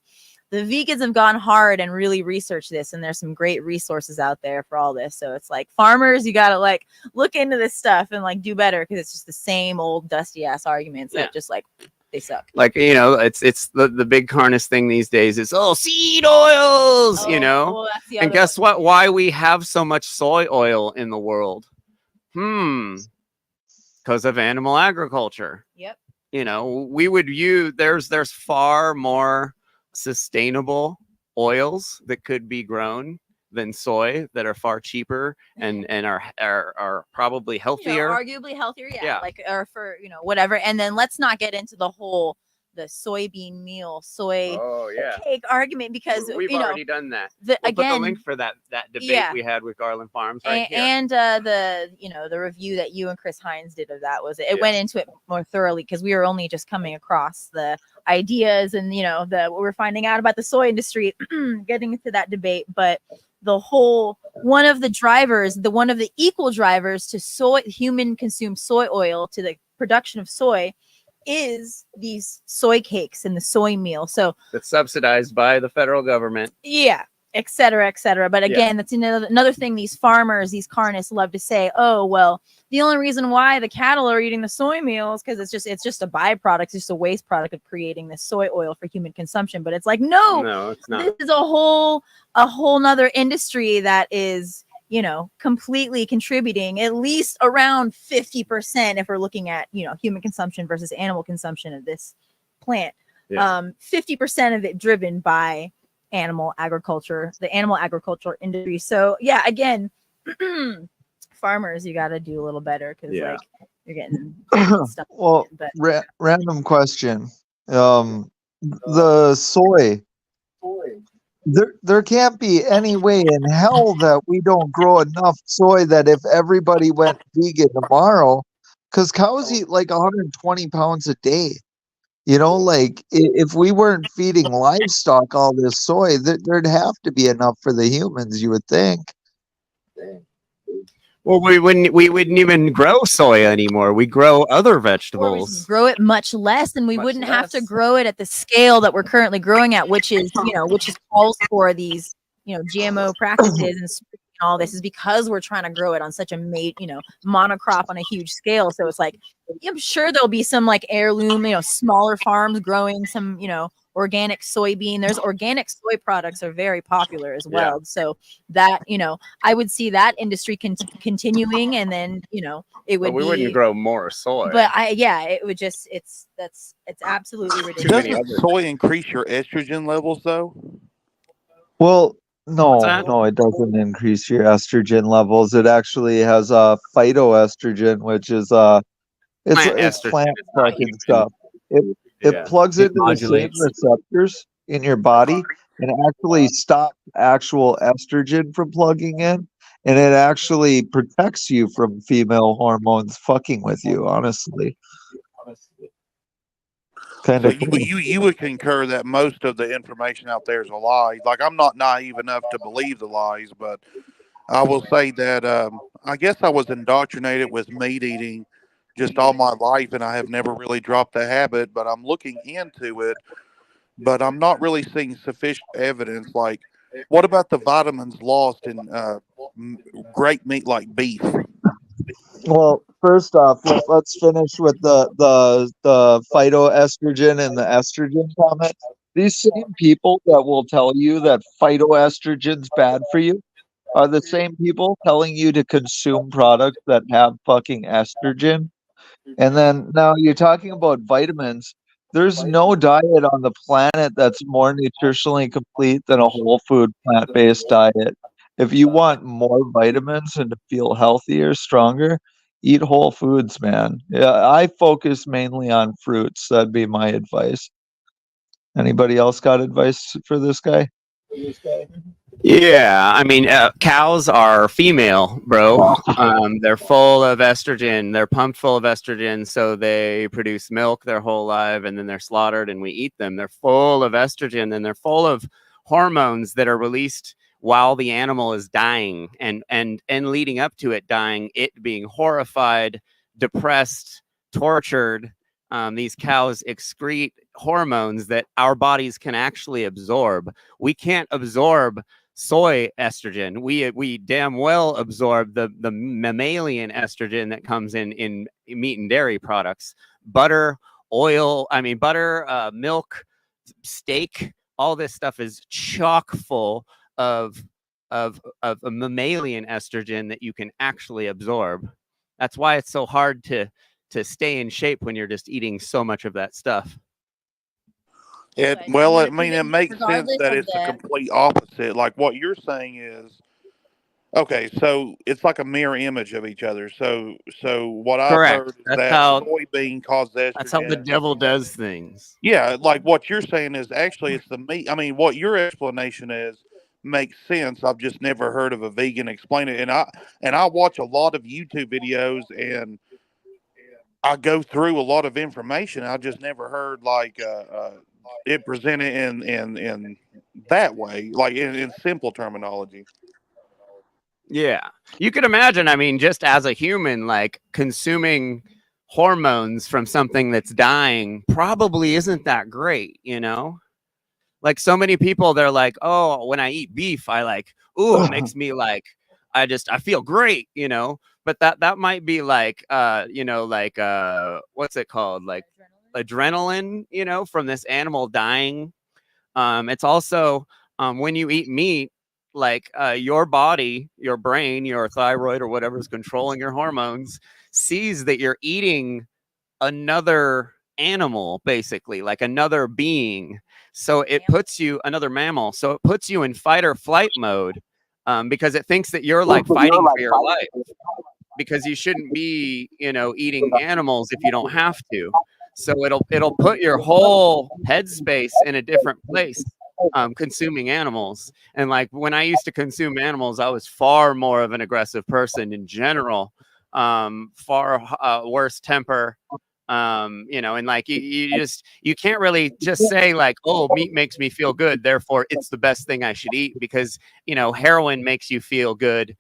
the vegans have gone hard and really researched this, and there's some great resources out there for all this. So it's like farmers, you got to like look into this stuff and like do better because it's just the same old dusty ass arguments that just like They suck. Like, it's the big harness thing these days is seed oils, Oh, that's the and other guess one. what? Why we have so much soy oil in the world? Because of animal agriculture. Yep. We would use there's far more sustainable oils that could be grown than soy that are far cheaper and are probably healthier. Arguably healthier, Yeah. like, or for whatever. And then let's not get into the soybean meal, soy cake argument, because we've already done that. We'll put the again, link for that debate yeah. we had with Garland Farms right here. And the review that you and Chris Hines did of that it went into it more thoroughly, because we were only just coming across the ideas and what we're finding out about the soy industry, getting into that debate. But one of the equal drivers to human consumed soy oil, to the production of soy, is these soy cakes and the soy meal. So that's subsidized by the federal government. Yeah, et cetera, et cetera. But again, that's another thing these farmers, these carnists love to say, oh, well, the only reason why the cattle are eating the soy meal is because it's just a byproduct, it's just a waste product of creating this soy oil for human consumption. But it's like, no, it's not. This is a whole nother industry that is completely contributing at least around 50%, if we're looking at human consumption versus animal consumption of this plant. 50% of it driven by animal agriculture, the animal agriculture industry. So yeah, again, farmers, you got to do a little better, because like you're getting stuff. Well, random question. The soy. There can't be any way in hell that we don't grow enough soy that if everybody went vegan tomorrow, because cows eat like 120 pounds a day. Like if we weren't feeding livestock all this soy, there'd have to be enough for the humans, you would think. Well, we wouldn't even grow soy anymore. We grow other vegetables. Grow it much less, and we wouldn't have to grow it at the scale that we're currently growing at, which is calls for these GMO practices and all this, is because we're trying to grow it on such a monocrop on a huge scale. So it's like, I'm sure there'll be some like heirloom, smaller farms growing some organic soybean. There's organic soy products are very popular as well. So that I would see that industry continuing, and then it would. But we wouldn't grow more soy. But it would just it's absolutely ridiculous. Doesn't soy increase your estrogen levels though? Well, no, it doesn't increase your estrogen levels. It actually has a phytoestrogen, which is it's plant fucking stuff. It plugs into the same receptors in your body and actually stops actual estrogen from plugging in, and it actually protects you from female hormones fucking with you. Honestly, kind of. So you would concur that most of the information out there is a lie. Like, I'm not naive enough to believe the lies, but I will say that I guess I was indoctrinated with meat eating just all my life, and I have never really dropped the habit, but I'm looking into it, but I'm not really seeing sufficient evidence. Like, what about the vitamins lost in great meat like beef? Well, first off, let's finish with the phytoestrogen and the estrogen comment. These same people that will tell you that phytoestrogen's bad for you are the same people telling you to consume products that have fucking estrogen. And then now you're talking about vitamins. There's no diet on the planet that's more nutritionally complete than a whole food plant-based diet. If you want more vitamins and to feel healthier, stronger, eat whole foods, man. Yeah, I focus mainly on fruits. That'd be my advice. Anybody else got advice for this guy? Yeah, I mean, cows are female, bro. They're full of estrogen. They're pumped full of estrogen, so they produce milk their whole life, and then they're slaughtered, and we eat them. They're full of estrogen, and they're full of hormones that are released while the animal is dying, and leading up to it dying, it being horrified, depressed, tortured. These cows excrete hormones that our bodies can actually absorb. We can't absorb soy estrogen. We damn well absorb the mammalian estrogen that comes in meat and dairy products. Butter, oil, butter, milk, steak, all this stuff is chock full of a mammalian estrogen that you can actually absorb. That's why it's so hard to stay in shape when you're just eating so much of that stuff. It But well, you I know, mean, it even makes sense regardless that of it's the the complete opposite. Like what you're saying is okay, so it's like a mirror image of each other. So what I've Correct. heard is That's that how soybean causes the estrogen. devil does things. Yeah, like what you're saying is actually it's the meat. I mean, what your explanation is makes sense. I've just never heard of a vegan explain it, and I watch a lot of YouTube videos and I go through a lot of information. I just never heard like it presented in that way, like in simple terminology. Yeah. You could imagine, just as a human, like consuming hormones from something that's dying probably isn't that great, Like so many people, they're like, oh, when I eat beef, I like, ooh, it makes me like, I feel great, But that might be like, what's it called? Like adrenaline, from this animal dying. It's also when you eat meat, like your body, your brain, your thyroid or whatever is controlling your hormones sees that you're eating another animal, basically, like another being. So it puts you another mammal. So it puts you in fight or flight mode because it thinks that you're like fighting for your life because you shouldn't be, eating animals if you don't have to. So it'll put your whole headspace in a different place, consuming animals. And like when I used to consume animals, I was far more of an aggressive person in general, far worse temper. And like you can't really just say like, oh, meat makes me feel good, therefore it's the best thing I should eat, because heroin makes you feel good.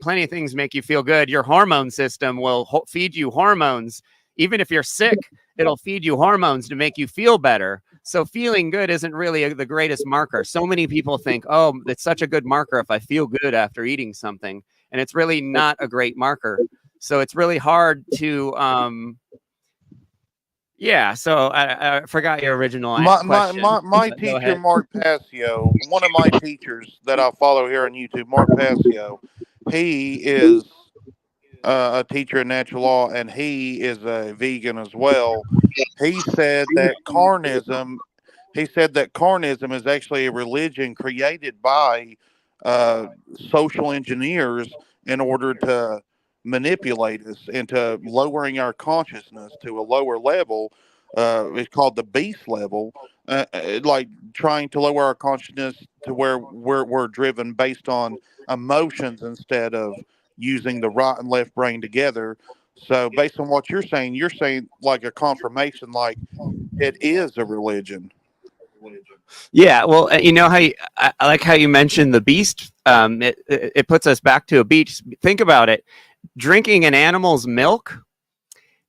Plenty of things make you feel good. Your hormone system will feed you hormones. Even if you're sick, it'll feed you hormones to make you feel better. So feeling good isn't really the greatest marker. So many people think, oh, it's such a good marker if I feel good after eating something. And it's really not a great marker. So it's really hard to, yeah. So I forgot your original question. My Go teacher, ahead. Mark Passio, one of my teachers that I follow here on YouTube, Mark Passio, he is a teacher in natural law, and he is a vegan as well. He said that carnism. He said that carnism is actually a religion created by uh, social engineers in order to manipulate us into lowering our consciousness to a lower level. It's called the beast level, like trying to lower our consciousness to where we're driven based on emotions instead of using the right and left brain together. So, based on what you're saying like a confirmation, like it is a religion. Yeah, well, how I like how you mentioned the beast. It puts us back to a beach. Think about it. Drinking an animal's milk,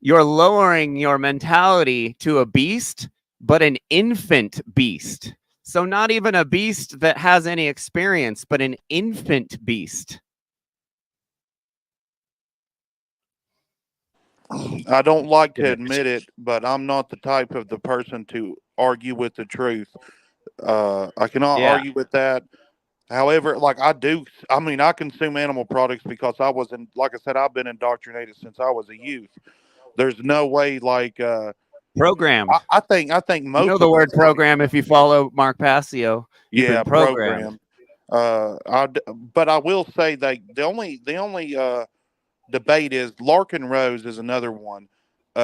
you're lowering your mentality to a beast, but an infant beast. So not even a beast that has any experience, but an infant beast. I don't like to admit it, but I'm not the type of the person to argue with the truth. I cannot Yeah. argue with that. However, like I do, I mean, I consume animal products because I was in, like I said, I've been indoctrinated since I was a youth. There's no way, like, Programmed. I think You know most the of word us, like, program if you follow Mark Passio. You've yeah, been programmed. programmed. But I will say that the only debate is Larkin Rose is another one.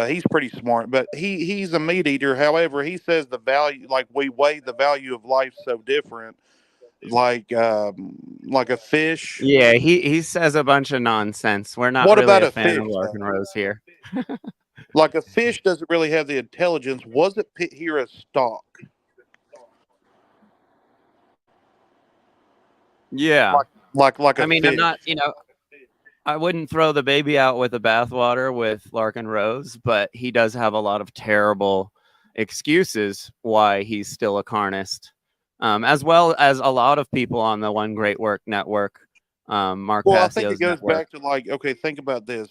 He's pretty smart, but he's a meat eater. However, he says the value, like we weigh the value of life so different, like a fish. Yeah, he says a bunch of nonsense. We're not What really about a a fan fish of Larkin though? Rose here. Like a fish doesn't really have the intelligence. Was it pit here as stock? Yeah. Like a I'm fish. not, I wouldn't throw the baby out with the bathwater with Larkin Rose, but he does have a lot of terrible excuses why he's still a carnist, as well as a lot of people on the One Great Work Network, Mark Well, I think it Passio's goes network. back to like, okay, think about this.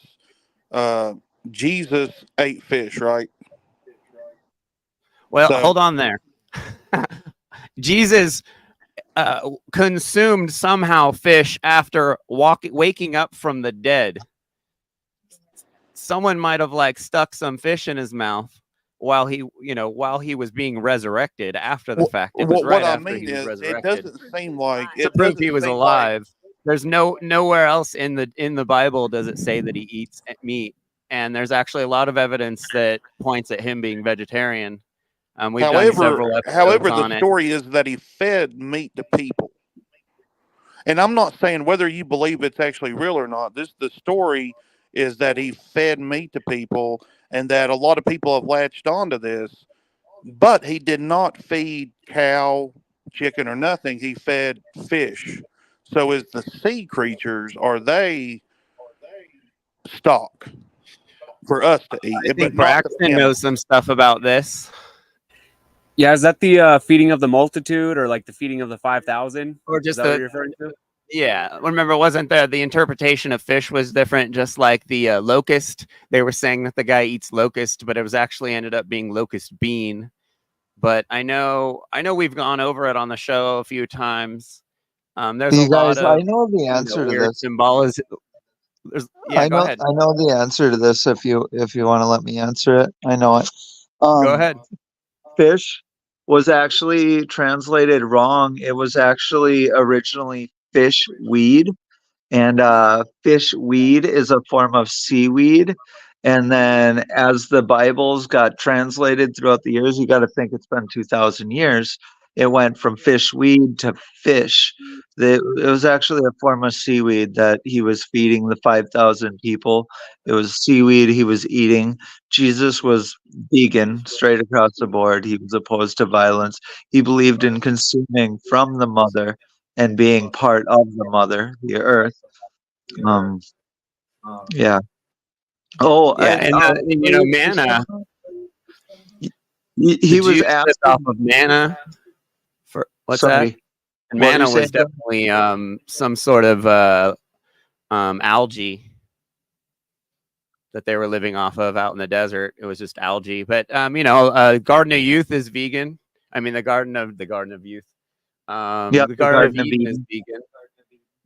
Uh, Jesus ate fish, right? Well, So- hold on there. Jesus consumed somehow fish after waking up from the dead. Someone might have like stuck some fish in his mouth while he was being resurrected after the fact. It was what right I after mean he was is, it resurrected doesn't seem like to it prove doesn't he was seem like alive. There's nowhere else in the Bible does it say that he eats meat, and there's actually a lot of evidence that points at him being vegetarian. We've done several episodes on the it. story is that he fed meat to people. And I'm not saying whether you believe it's actually real or not. The story is that he fed meat to people, and that a lot of people have latched onto this. But he did not feed cow, chicken, or nothing. He fed fish. So is the sea creatures, are they stock for us to eat? I But think not the Braxton animals. knows some stuff about this. Yeah, is that the feeding of the multitude, or like the feeding of the 5,000? Or Is just that what you're referring to? Yeah, remember, wasn't there the interpretation of fish was different, just like the locust? They were saying that the guy eats locust, but it was actually ended up being locust bean. But I know we've gone over it on the show a few times. There's a You lot guys, I of know the answer to weird this. symbolism. Yeah, go ahead. I know the answer to this if you want to let me answer it. I know it. Go ahead. Fish was actually translated wrong. It was actually originally fish weed. And fish weed is a form of seaweed. And then as the Bibles got translated throughout the years, you got to think it's been 2,000 years. It went from fish weed to fish. It was actually a form of seaweed that he was feeding the 5,000 people. It was seaweed he was eating. Jesus was vegan straight across the board. He was opposed to violence. He believed in consuming from the mother and being part of the mother, the earth. Yeah. Oh, Yeah, and manna. he was Jews lived asking. off of manna. For what's that? Sorry. And What were you manna was saying, John? definitely some sort of algae that they were living off of out in the desert. It was just algae. But Garden of Youth is vegan. I mean, the Garden of Youth. Yep, The Garden of Eden is vegan.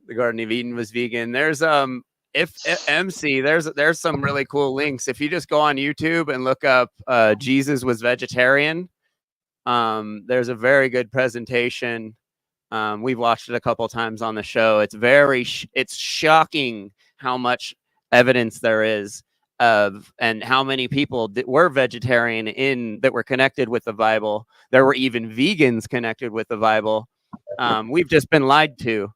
The Garden of Eden was vegan. There's MC, there's some really cool links. If you just go on YouTube and look up Jesus was vegetarian, there's a very good presentation. We've watched it a couple times on the show. It's it's shocking how much evidence there is of, and how many people were vegetarian that were connected with the Bible. There were even vegans connected with the Bible. We've just been lied to.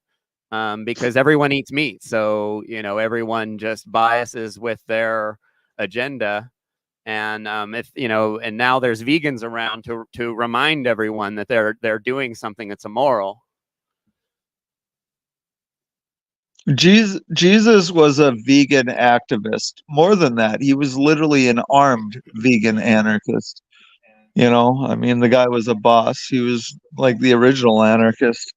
Because everyone eats meat. So, everyone just biases with their agenda. And and now there's vegans around to remind everyone that they're doing something that's immoral. Jesus was a vegan activist. More than that, he was literally an armed vegan anarchist. I mean, the guy was a boss. He was like the original anarchist.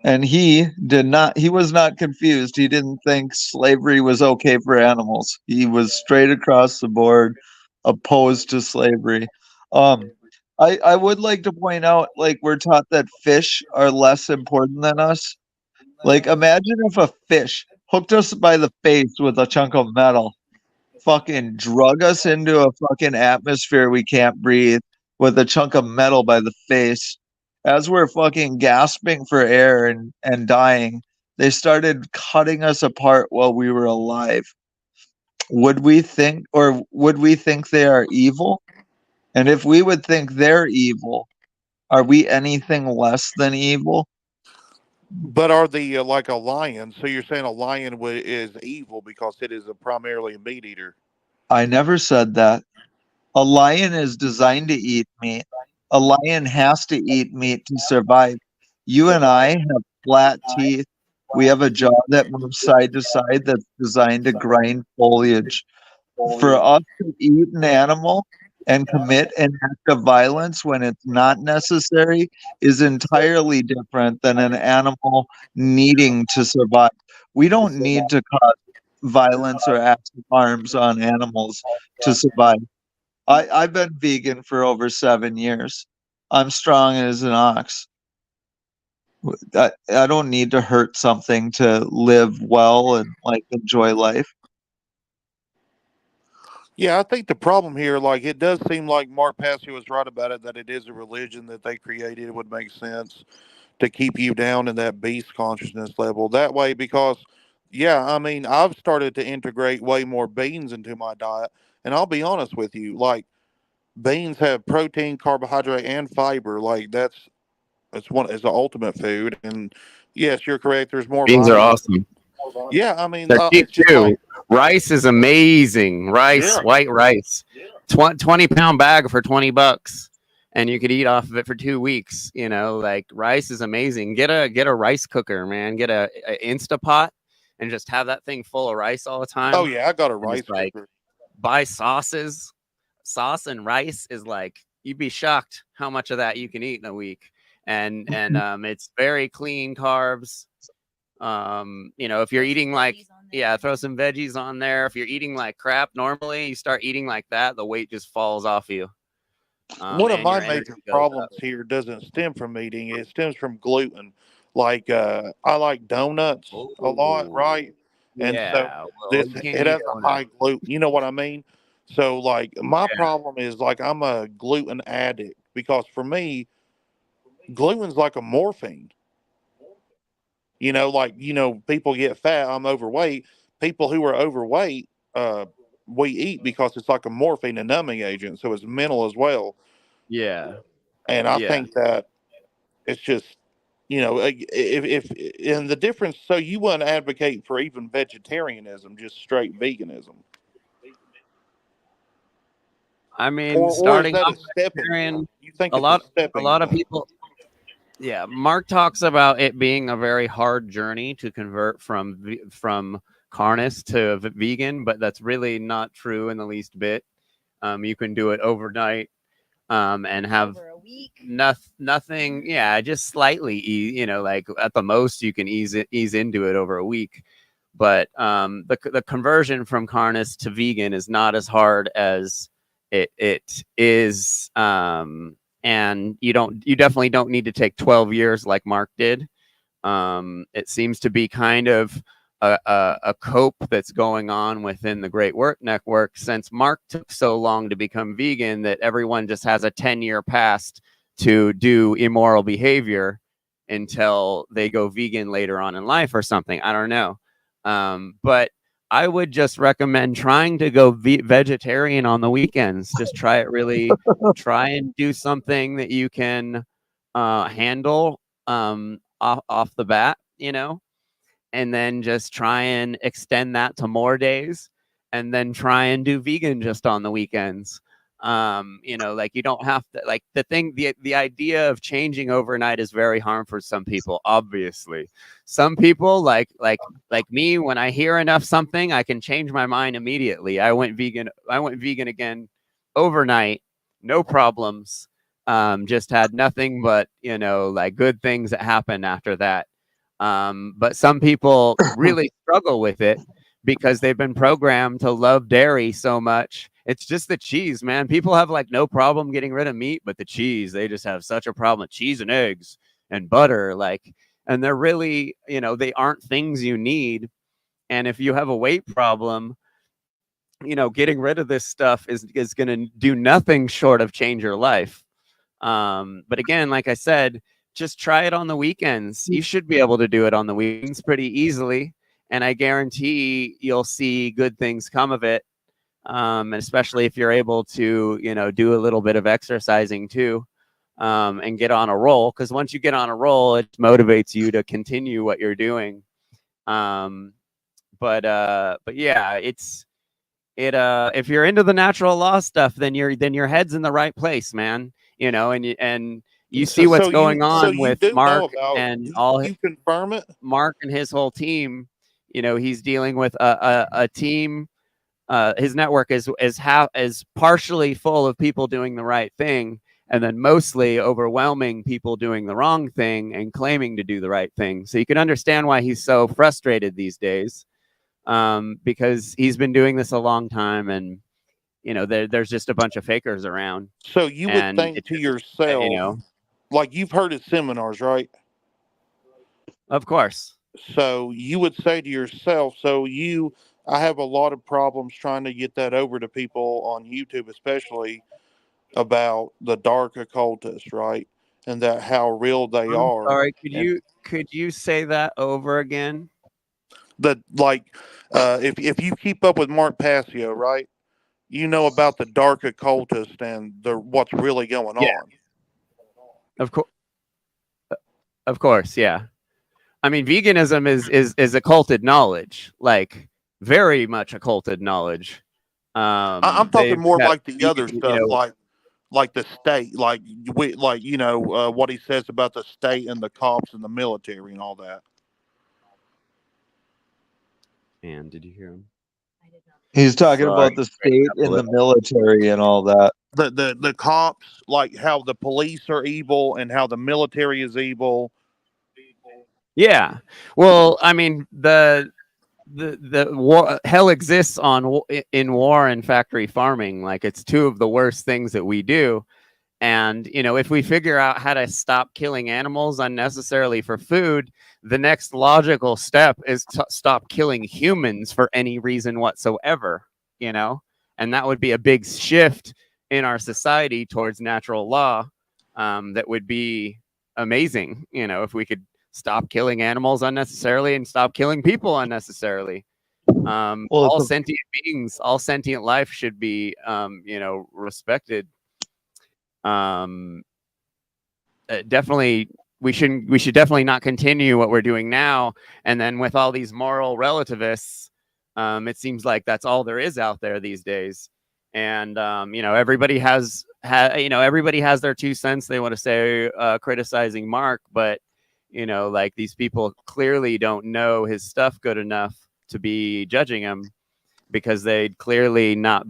And he was not confused. He didn't think slavery was okay for animals. He was straight across the board opposed to slavery. I would like to point out, like, we're taught that fish are less important than us. Like, imagine if a fish hooked us by the face with a chunk of metal, fucking drug us into a fucking atmosphere we can't breathe with a chunk of metal by the face. As we're fucking gasping for air and dying, they started cutting us apart while we were alive. Would we think they are evil? And if we would think they're evil, are we anything less than evil? But are the like a lion? So you're saying a lion is evil because it is primarily a meat eater? I never said that. A lion is designed to eat meat. A lion has to eat meat to survive. You and I have flat teeth. We have a jaw that moves side to side that's designed to grind foliage. For us to eat an animal and commit an act of violence when it's not necessary is entirely different than an animal needing to survive. We don't need to cause violence or acts of harms on animals to survive. I've been vegan for over 7 years. I'm strong as an ox. I don't need to hurt something to live well and like enjoy life. Yeah, I think the problem here, like, it does seem like Mark Passio was right about it, that it is a religion that they created. It would make sense to keep you down in that beast consciousness level that way, because, yeah, I mean, I've started to integrate way more beans into my diet. And I'll be honest with you, like, beans have protein, carbohydrate, and fiber. Like, it's the ultimate food. And yes, you're correct. There's more Beans are vitamins. awesome. Yeah, I mean, They're cheap it's just too. like, Rice is amazing. Rice, Yeah. white rice, 20-pound bag for $20, and you could eat off of it for 2 weeks. You know, like rice is amazing. Get a rice cooker, man. Get a Instapot and just have that thing full of rice all the time. oh yeah, I got a And rice just like cooker. buy sauces. Sauce and rice is like, you'd be shocked how much of that you can eat in a week. And it's very clean carbs. You know, if you're eating like, yeah, throw some veggies on there. If you're eating like crap normally, you start eating like that, the weight just falls off you. One of And my your energy major goes problems up. here doesn't stem from eating; it stems from gluten. Like, I like donuts a lot, Oh, right? And so yeah. Well, this you can't it eat has a donuts. high gluten. You know what I mean? So, like, my Yeah. problem is, like, I'm a gluten addict, because for me, gluten's like a morphine. You know, like, people get fat. I'm overweight. People who are overweight, we eat because it's like a morphine, a numbing agent, so it's mental as well. Yeah. And I Yeah. think that it's just, if and the difference. So you wouldn't advocate for even vegetarianism, just straight veganism, I mean, or is starting that off a stepping vegetarian, stone? You think a it's a lot a stepping lot of stone? people, yeah, Mark talks about it being a very hard journey to convert from carnist to vegan, but that's really not true in the least bit. You can do it overnight, and have Over a week. nothing. Yeah, just slightly, like at the most you can ease into it over a week. But the conversion from carnist to vegan is not as hard as it is. And you definitely don't need to take 12 years like Mark did. It seems to be kind of a cope that's going on within the Great Work Network, since Mark took so long to become vegan that everyone just has a 10-year past to do immoral behavior until they go vegan later on in life or something. I don't know. But I would just recommend trying to go vegetarian on the weekends. Just try it really. Try and do something that you can handle off the bat, and then just try and extend that to more days, and then try and do vegan just on the weekends. Like, you don't have to, like, the idea of changing overnight is very harmful for some people. Obviously, some people like me, when I hear enough something, I can change my mind immediately. I went vegan again overnight, no problems. Just had nothing but, like, good things that happened after that. But some people really struggle with it because they've been programmed to love dairy so much. It's just the cheese, man. People have like no problem getting rid of meat, but the cheese, they just have such a problem with cheese and eggs and butter. Like, and they're really, they aren't things you need. And if you have a weight problem, getting rid of this stuff is going to do nothing short of change your life. But again, like I said, just try it on the weekends. You should be able to do it on the weekends pretty easily, and I guarantee you'll see good things come of it. And especially if you're able to, do a little bit of exercising too, and get on a roll. Because once you get on a roll, it motivates you to continue what you're doing. But yeah, if you're into the natural law stuff, then your head's in the right place, man. And you see what's going on you with do know Mark about, and all you confirm it? Mark and his whole team. He's dealing with a team. His network is partially full of people doing the right thing, and then mostly overwhelming people doing the wrong thing and claiming to do the right thing. So you can understand why he's so frustrated these days, because he's been doing this a long time, and there's just a bunch of fakers around. So you would And think it to just, yourself, like you've heard of seminars, right? of course. So you would say to yourself, I have a lot of problems trying to get that over to people on YouTube, especially about the dark occultists, right? And that how real they I'm are. sorry, And could you say that over again? that, like, if you keep up with Mark Passio, right? You know about the dark occultist and what's really going Yeah. on. Of course, yeah. I mean, veganism is occulted knowledge, like very much occulted knowledge. I'm They've talking more got like the other stuff, like the state, like what he says about the state and the cops and the military and all that. And did you hear him? He's talking Sorry. about the state and the military and all that. The cops, like how the police are evil and how the military is evil. Yeah. Well, I mean, the war, hell exists in war and factory farming. Like, it's two of the worst things that we do. And, if we figure out how to stop killing animals unnecessarily for food, the next logical step is to stop killing humans for any reason whatsoever, and that would be a big shift in our society towards natural law. That would be amazing, if we could stop killing animals unnecessarily and stop killing people unnecessarily. All sentient beings, all sentient life should be, respected. Definitely we should definitely not continue what we're doing now. And then with all these moral relativists, it seems like that's all there is out there these days. And everybody has their 2 cents they want to say, criticizing Mark, but like, these people clearly don't know his stuff good enough to be judging him, because they'd clearly not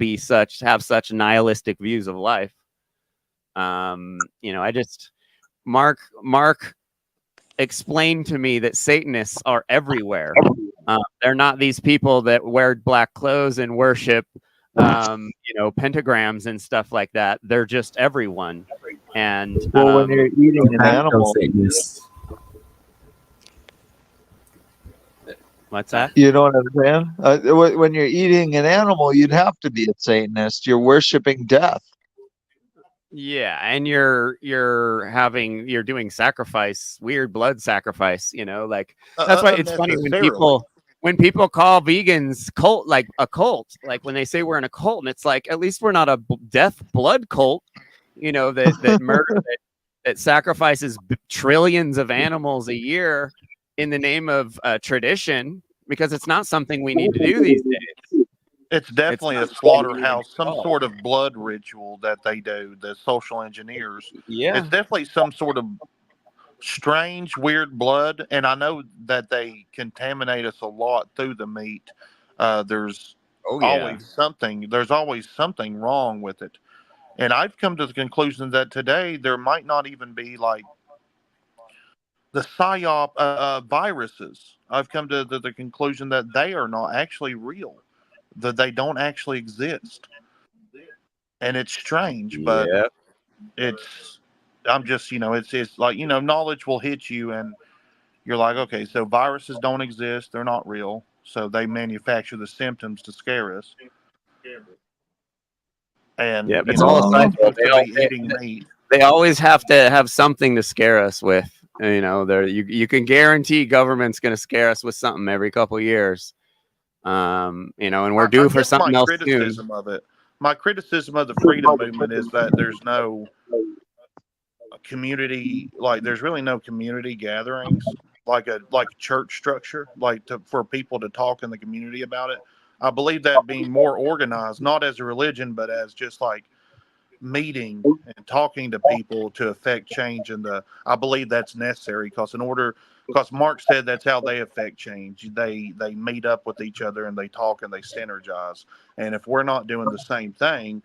have such nihilistic views of life. Mark explained to me that Satanists are everywhere. They're not these people that wear black clothes and worship, pentagrams and stuff like that. They're just everyone. And when you're eating an animal, what's that? You know what I'm saying? When you're eating an animal, you'd have to be a Satanist. You're worshiping death. Yeah, and you're doing sacrifice, weird blood sacrifice, like, that's why it's funny when people call vegans cult, like a cult, like when they say we're in a cult, and it's like, at least we're not a death blood cult, that murder that sacrifices trillions of animals a year in the name of tradition, because it's not something we need to do these days. It's definitely a slaughterhouse, some sort of blood ritual that they do, the social engineers. Yeah. It's definitely some sort of strange, weird blood. And I know that they contaminate us a lot through the meat. There's always something wrong with it. And I've come to the conclusion that today there might not even be like the PSYOP viruses. I've come to the conclusion that they are not actually real, that they don't actually exist. And it's strange, but I'm just, it's like, knowledge will hit you and you're like, okay, so viruses don't exist. They're not real. So they manufacture the symptoms to scare us. And, it's all a cycle. supposed to be eating meat. They always have to have something to scare us with. You can guarantee government's going to scare us with something every couple of years. And we're due for something else soon. My criticism of the freedom movement is that there's no community, like there's really no community gatherings, like a church structure, for people to talk in the community about it. I believe that being more organized, not as a religion, but as just like meeting and talking to people to affect change. I believe that's necessary because Mark said that's how they affect change. They meet up with each other and they talk and they synergize. And if we're not doing the same thing,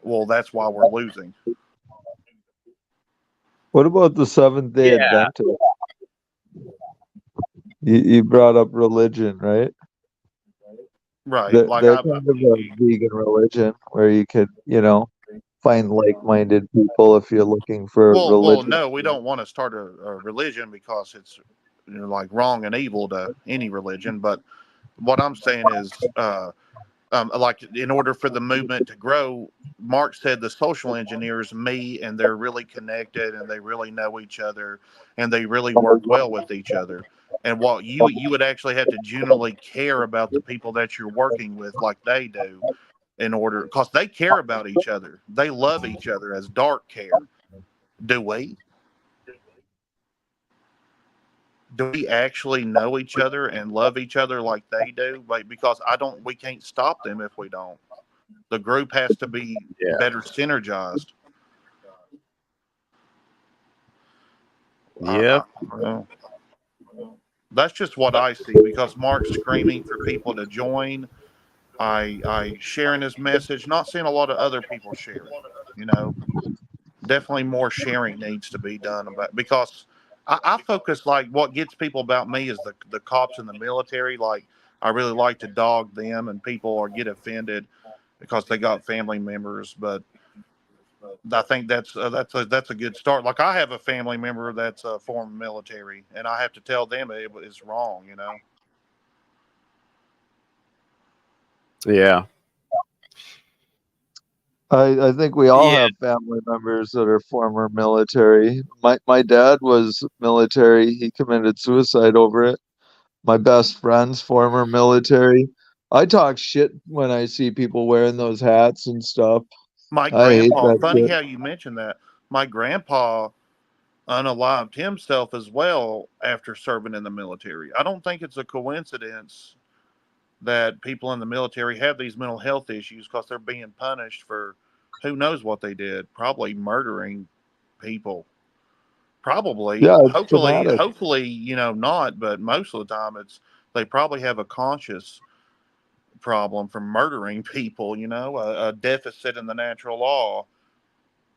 well, that's why we're losing. What about the Seventh-day Adventists? You brought up religion, right? Right. They're, Like they're kind of a vegan religion where you could, find like-minded people if you're looking for well, religion. no, we don't want to start a religion because it's like wrong and evil to any religion. But what I'm saying is, like in order for the movement to grow, Mark said the social engineers meet and they're really connected and they really know each other and they really work well with each other. And what you would actually have to genuinely care about the people that you're working with like they do in order because they care about each other. They love each other as Dark care. Do we? Do we actually know each other and love each other like they do? Like because we can't stop them if we don't. The group has to be better synergized. Yep. I don't know. That's just what I see because Mark's screaming for people to join. I sharing his message, not seeing a lot of other people share it. You know, definitely more sharing needs to be done about because I focus like what gets people about me is the cops in the military. Like I really like to dog them and people or get offended because they got family members, but I think that's a good start. Like I have a family member that's a former military, and I have to tell them it's wrong. You know. Yeah. I think we all Yeah. have family members that are former military. My dad was military. He committed suicide over it. My best friend's former military. I talk shit when I see people wearing those hats and stuff. My I hate grandpa. that Funny shit. how you mentioned that. My grandpa unalived himself as well after serving in the military. I don't think it's a coincidence that people in the military have these mental health issues because they're being punished for who knows what they did, probably murdering people. Probably, Yeah, it's hopefully, traumatic. not, but most of the time they probably have a conscious problem from murdering people, a deficit in the natural law.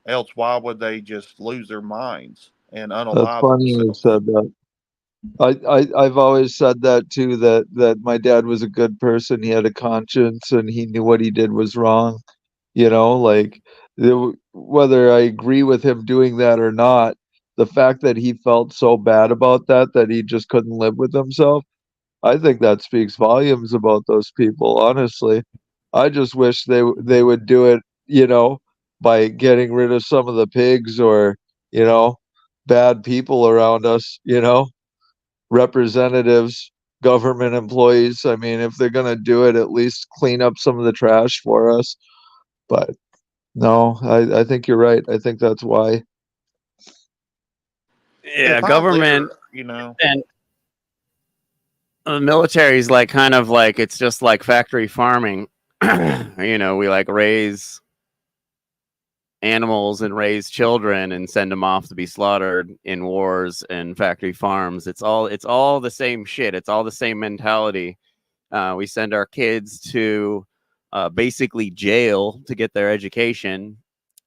Else, why would they just lose their minds and That's unalive funny you themselves? said that. I've always said that too, that my dad was a good person. He had a conscience and he knew what he did was wrong. Like whether I agree with him doing that or not, the fact that he felt so bad about that he just couldn't live with himself, I think that speaks volumes about those people, honestly. I just wish they would do it, by getting rid of some of the pigs or, you know, bad people around us, representatives, government employees. I mean, if they're gonna do it, at least clean up some of the trash for us. But no, I think you're right. I think that's why. Yeah. If I Government litter, and the military is like kind of like it's just like factory farming. We like raise animals and raise children and send them off to be slaughtered in wars and factory farms. It's all the same shit. It's all the same mentality. We send our kids to basically jail to get their education,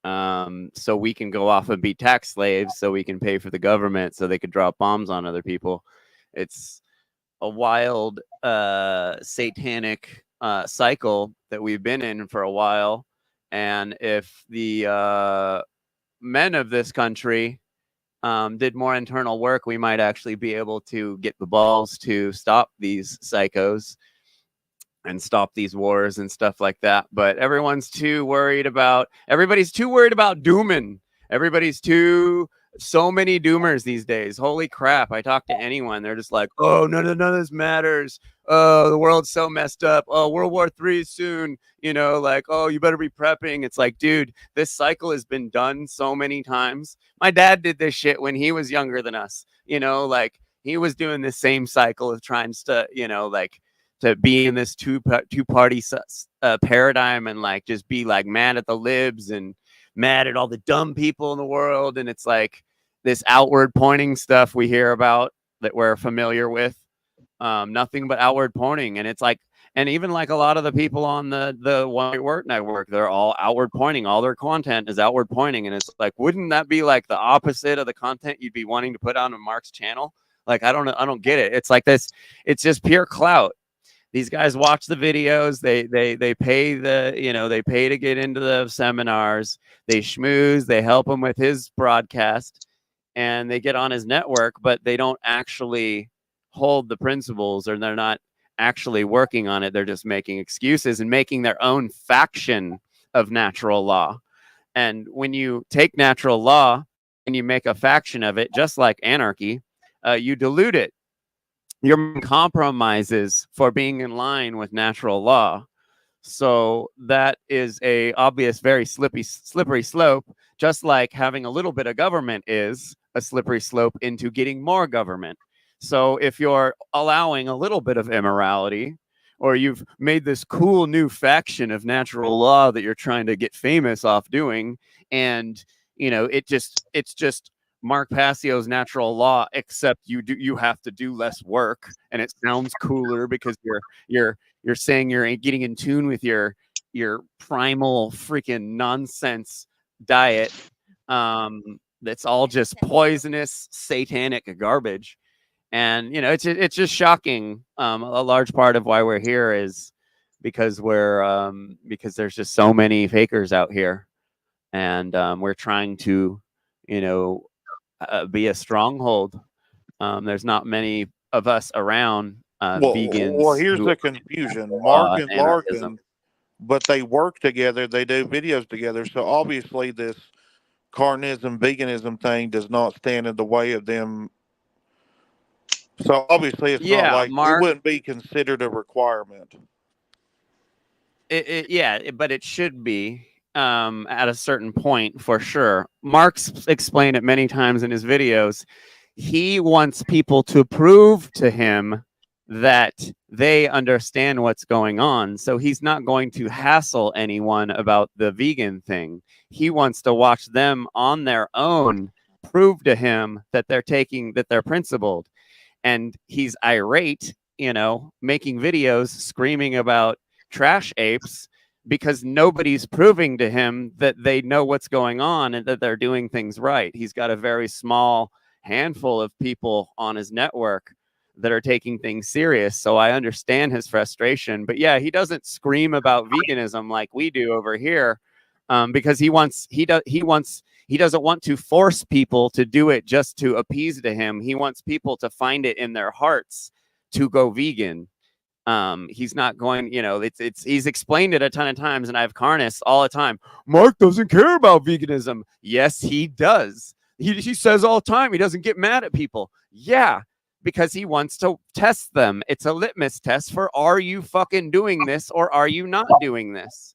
so we can go off and be tax slaves, so we can pay for the government, so they could drop bombs on other people. It's a wild satanic cycle that we've been in for a while. And if the men of this country did more internal work, we might actually be able to get the balls to stop these psychos and stop these wars and stuff like that. But everybody's too worried about dooming. So many doomers these days. Holy crap. I talk to anyone. They're just like, oh, none of this matters. Oh, the world's so messed up. Oh, World War III is soon. Like, oh, you better be prepping. It's like, dude, this cycle has been done so many times. My dad did this shit when he was younger than us. Like he was doing the same cycle of trying to, like, to be in this two-party paradigm and like just be like mad at the libs and mad at all the dumb people in the world. And it's like this outward pointing stuff we hear about that we're familiar with, nothing but outward pointing. And it's like, and even like a lot of the people on the White Work Network, they're all outward pointing. All their content is outward pointing. And it's like, wouldn't that be like the opposite of the content you'd be wanting to put on Mark's channel? Like, I don't get it. It's like this, it's just pure clout. these guys watch the videos. They pay they pay to get into the seminars. They schmooze. They help him with his broadcast, and they get on his network. But they don't actually hold the principles, or they're not actually working on it. They're just making excuses and making their own faction of natural law. And when you take natural law and you make a faction of it, just like anarchy, you dilute it. Your compromises for being in line with natural law. So that is a obvious, very slippery slope, just like having a little bit of government is a slippery slope into getting more government. So if you're allowing a little bit of immorality, or you've made this cool new faction of natural law that you're trying to get famous off doing, and it's just Mark Passio's natural law, except you have to do less work, and it sounds cooler because you're saying you're getting in tune with your primal freaking nonsense diet. That's all just poisonous, satanic garbage. And it's just shocking. A large part of why we're here is because because there's just so many fakers out here, and we're trying to be a stronghold. There's not many of us around vegans. Well, here's who the confusion. Mark and anarchism. Larkin, but they work together. They do videos together. So obviously, this carnism, veganism thing does not stand in the way of them. So obviously, it's not Yeah, like it Mark. wouldn't be considered a requirement. But it should be at a certain point for sure. Mark's explained it many times in his videos. He wants people to prove to him that they understand what's going on. So he's not going to hassle anyone about the vegan thing. He wants to watch them on their own prove to him that they're principled. And he's irate, making videos screaming about trash apes because nobody's proving to him that they know what's going on and that they're doing things right. He's got a very small handful of people on his network that are taking things serious. So I understand his frustration. But yeah, he doesn't scream about veganism like we do over here, because he doesn't want to force people to do it just to appease to him. He wants people to find it in their hearts to go vegan. He's not going, he's explained it a ton of times, and I have Carnus all the time. Mark doesn't care about veganism. Yes, he does. He says all the time he doesn't get mad at people. Yeah, because he wants to test them. It's a litmus test for, are you fucking doing this or are you not doing this?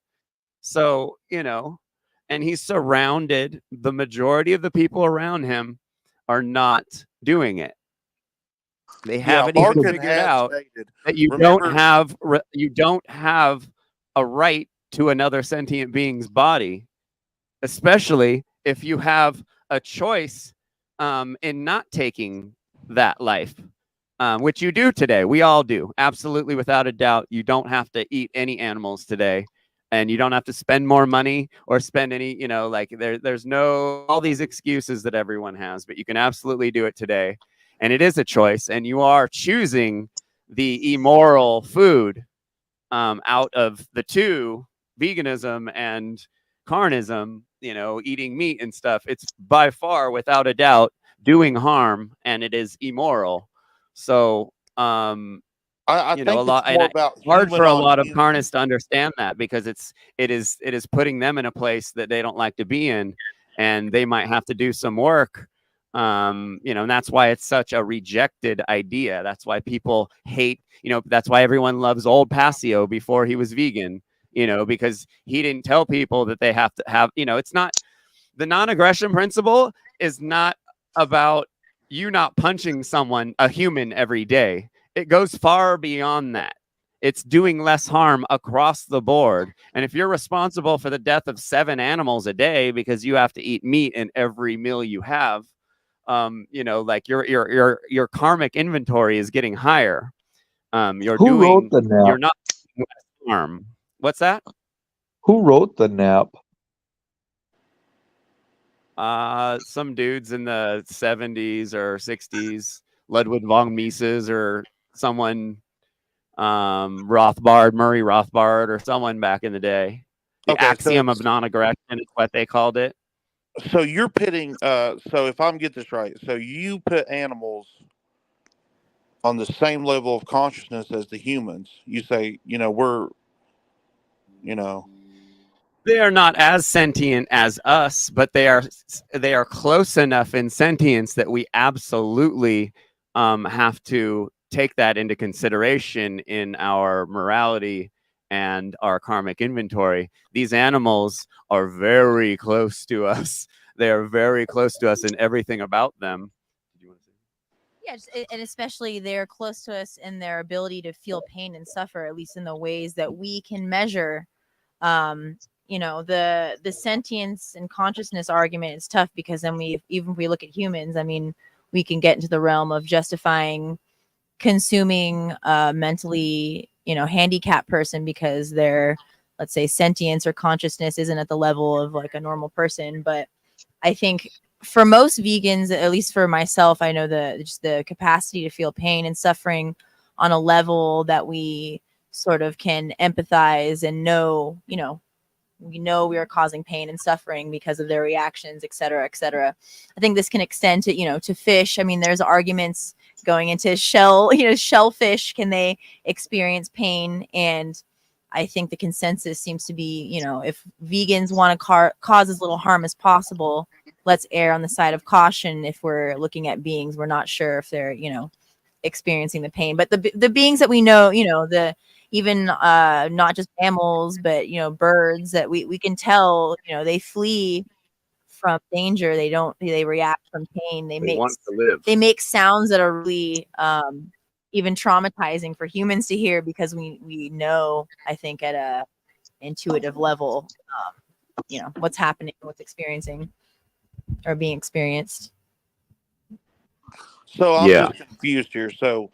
So, and he's surrounded, the majority of the people around him are not doing it. They haven't even Larkin figured has out stated, that you don't have a right to another sentient being's body, especially if you have a choice in not taking that life, which you do today. We all do, absolutely, without a doubt. You don't have to eat any animals today, and you don't have to spend more money or spend any, there's no all these excuses that everyone has, but you can absolutely do it today. And it is a choice, and you are choosing the immoral food out of the two, veganism and carnism, eating meat and stuff. It's by far, without a doubt, doing harm, and it is immoral. So, I think a lot, it's more and about hard human for a on lot of human. carnists to understand that, because it is putting them in a place that they don't like to be in, and they might have to do some work. And that's why it's such a rejected idea. That's why people hate, that's why everyone loves old Passio before he was vegan, because he didn't tell people that they have to have, it's not, the non-aggression principle is not about you not punching someone, a human, every day. It goes far beyond that. It's doing less harm across the board. And if you're responsible for the death of 7 animals a day because you have to eat meat in every meal you have, like your karmic inventory is getting higher. Who wrote the nap? You're not doing less harm. What's that? Who wrote the nap? Some dudes in the 70s or 60s, Ludwig von Mises or someone. Murray Rothbard, or someone back in the day. The Okay, so axiom of non-aggression is what they called it. so you're pitting. So if I'm get this right, so you put animals on the same level of consciousness as the humans. You say, we're, you know, They are not as sentient as us, but they are close enough in sentience that we absolutely have to take that into consideration in our morality and our karmic inventory. These animals are very close to us. They are very close to us in everything about them. Yeah, and especially they're close to us in their ability to feel pain and suffer, at least in the ways that we can measure. The sentience and consciousness argument is tough, because then even if we look at humans, I mean, we can get into the realm of justifying consuming a mentally, handicapped person because their, let's say, sentience or consciousness isn't at the level of like a normal person. But I think for most vegans, at least for myself, I know just the capacity to feel pain and suffering on a level that we sort of can empathize and know, we know we are causing pain and suffering because of their reactions, et cetera, et cetera. I think this can extend to, to fish. I mean, there's arguments going into shellfish, can they experience pain? And I think the consensus seems to be, if vegans want to cause as little harm as possible, let's err on the side of caution. If we're looking at beings, we're not sure if they're, experiencing the pain. But the beings that we know, even not just mammals, but birds, that we can tell, they flee from danger. They react from pain. They want to live. They make sounds that are really even traumatizing for humans to hear, because we know, I think, at a intuitive level, what's happening, what's experiencing or being experienced. so I'm just confused here. So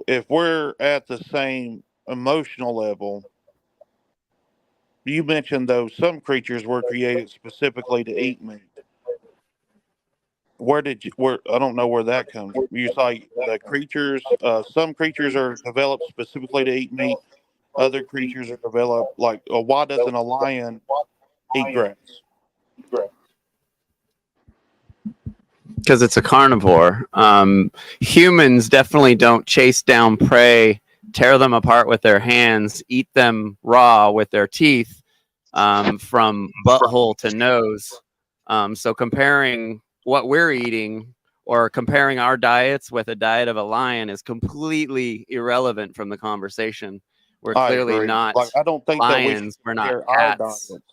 if we're at the same emotional level, you mentioned though some creatures were created specifically to eat meat. Where I don't know where that comes from. You say the creatures, some creatures are developed specifically to eat meat. Other creatures are developed like, why doesn't a lion eat grass? Because it's a carnivore. Humans definitely don't chase down prey, tear them apart with their hands, eat them raw with their teeth, from butthole to nose. So comparing what we're eating or comparing our diets with a diet of a lion is completely irrelevant from the conversation. We're clearly not I don't think lions. that we should We're not compare our cats. diets.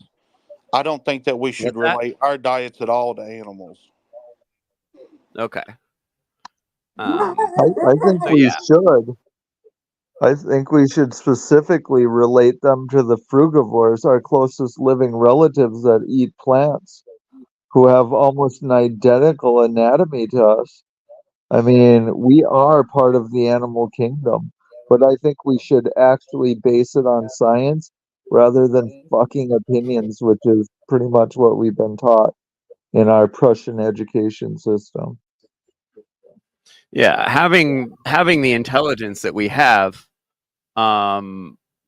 I don't think that we should What's that? relate our diets at all to animals. Okay. I think So we yeah. should. I think we should specifically relate them to the frugivores, our closest living relatives that eat plants, who have almost an identical anatomy to us. I mean, we are part of the animal kingdom, but I think we should actually base it on science rather than fucking opinions, which is pretty much what we've been taught in our Prussian education system. Yeah, having the intelligence that we have,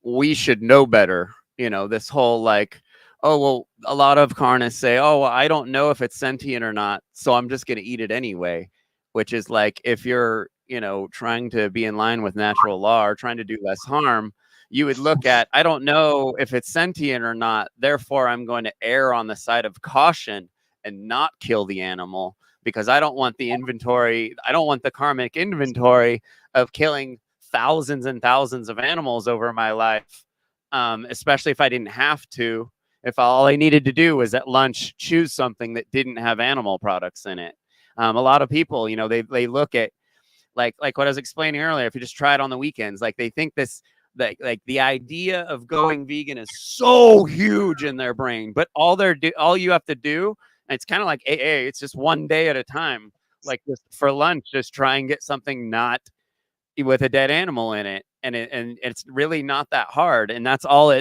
we should know better. This whole like, oh well, a lot of carnists say, oh well, I don't know if it's sentient or not, so I'm just going to eat it anyway, which is like, if you're trying to be in line with natural law or trying to do less harm, you would look at, I don't know if it's sentient or not, therefore I'm going to err on the side of caution and not kill the animal, because I don't want the karmic inventory of killing thousands and thousands of animals over my life, especially if I didn't have to. If all I needed to do was at lunch choose something that didn't have animal products in it. A lot of people, they look at like what I was explaining earlier. If you just try it on the weekends, like they think like the idea of going vegan is so huge in their brain, but all you have to do, and it's kind of like AA, it's just one day at a time. Like just for lunch, just try and get something not with a dead animal in it, and it's really not that hard. And that's all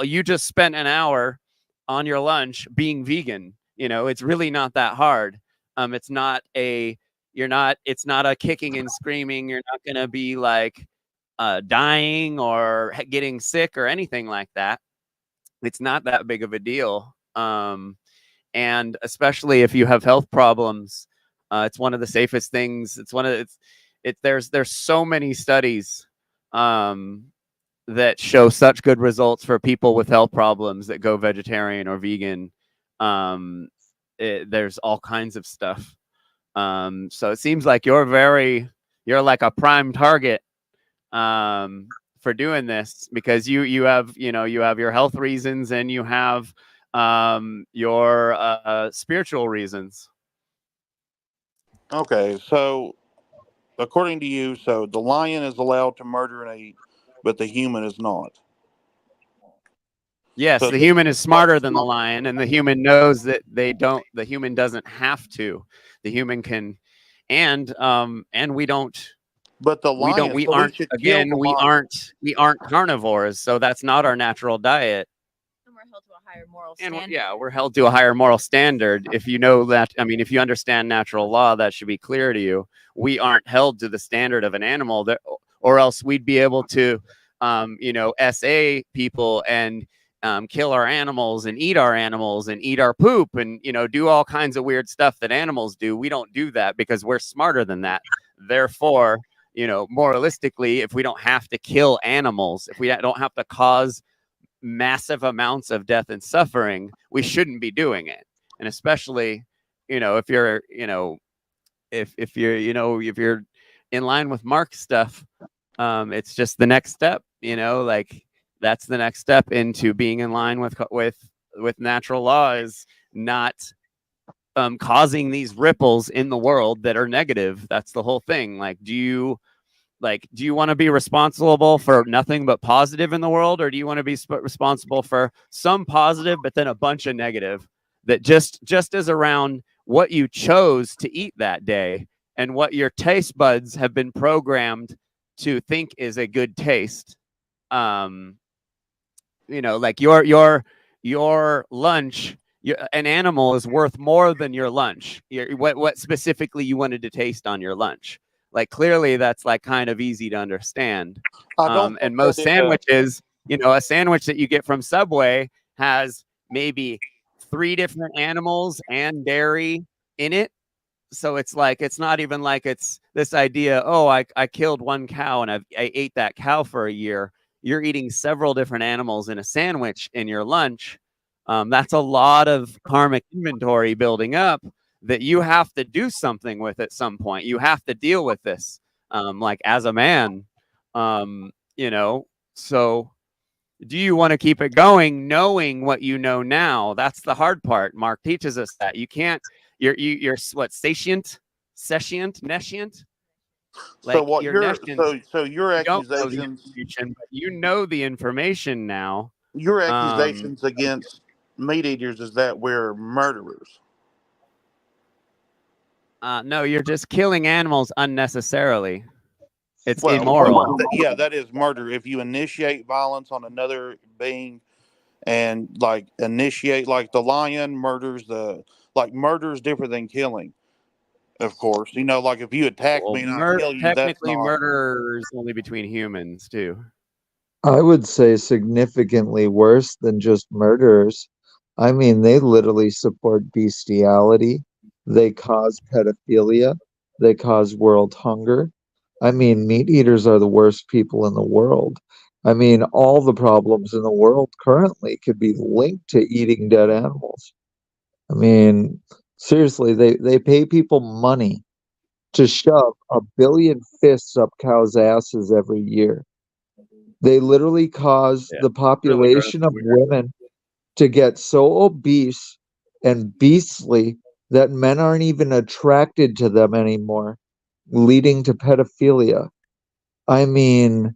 you just spent an hour on your lunch being vegan. It's really not that hard. It's not a kicking and screaming. You're not going to be like dying or getting sick or anything like that. It's not that big of a deal. And especially if you have health problems, it's one of the safest things. It's one of there's so many studies that show such good results for people with health problems that go vegetarian or vegan. There's all kinds of stuff. So it seems like you're like a prime target for doing this, because you have your health reasons and you have your spiritual reasons. Okay, so according to you, so the lion is allowed to murder and eat, but the human is not. Yes, So the human is smarter than the lion, and the human knows that the human doesn't have to. The human can, and we don't. But the lion, We so aren't, we should kill again, the lion. we aren't carnivores, so that's not our natural diet. And we're held to a higher moral And standard. yeah, we're held to a higher moral standard. If you know that, I mean, if you understand natural law, that should be clear to you. We aren't held to the standard of an animal, or else we'd be able to, SA people and kill our animals and eat our poop and do all kinds of weird stuff that animals do. We don't do that because we're smarter than that. Therefore, moralistically, if we don't have to kill animals, if we don't have to cause massive amounts of death and suffering, we shouldn't be doing it. And especially, if you're, if you're in line with Mark's stuff, it's just the next step, like that's the next step into being in line with natural law, is not causing these ripples in the world that are negative. That's the whole thing. Do you want to be responsible for nothing but positive in the world, or do you want to be responsible for some positive but then a bunch of negative that just is around what you chose to eat that day and what your taste buds have been programmed to think is a good taste? Like your lunch, an animal is worth more than your lunch. What specifically you wanted to taste on your lunch. Like, clearly that's like kind of easy to understand. I don't And think most that sandwiches, a sandwich that you get from Subway has maybe 3 different animals and dairy in it. So it's not even like it's this idea, oh, I killed one cow and I ate that cow for a year. You're eating several different animals in a sandwich in your lunch. That's a lot of karmic inventory building up that you have to do something with at some point. You have to deal with this, like as a man, so do you want to keep it going knowing what you know now? That's the hard part. Mark teaches us that you can't, you're what, nescient? Like, so what you're your nescient. so your You don't know the accusations information, but you know the information now. your accusations against meat eaters is that we're murderers. No, you're just killing animals unnecessarily. It's Well, immoral. yeah, that is murder. If you initiate violence on another being and like initiate, like the lion murders murder is different than killing, of course. Like if you attack Well, me and I kill you, that's technically, not. murder is only between humans too. I would say significantly worse than just murderers. I mean, they literally support bestiality. They cause pedophilia. They cause world hunger. I mean, meat eaters are the worst people in the world. I mean, all the problems in the world currently could be linked to eating dead animals. I mean, seriously, they pay people money to shove 1 billion fists up cows' asses every year. They literally cause Yeah, the really gross population and of weird. women to get so obese and beastly that men aren't even attracted to them anymore, leading to pedophilia. I mean,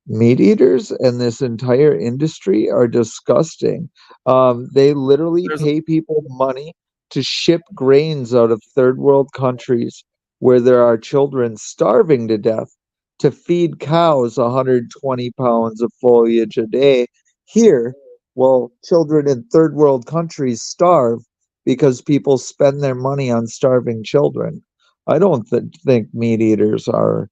meat eaters and this entire industry are disgusting. They literally There's pay people money to ship grains out of third world countries where there are children starving to death to feed cows 120 pounds of foliage a day. Here, well, children in third world countries starve because people spend their money on starving children. I don't think meat eaters are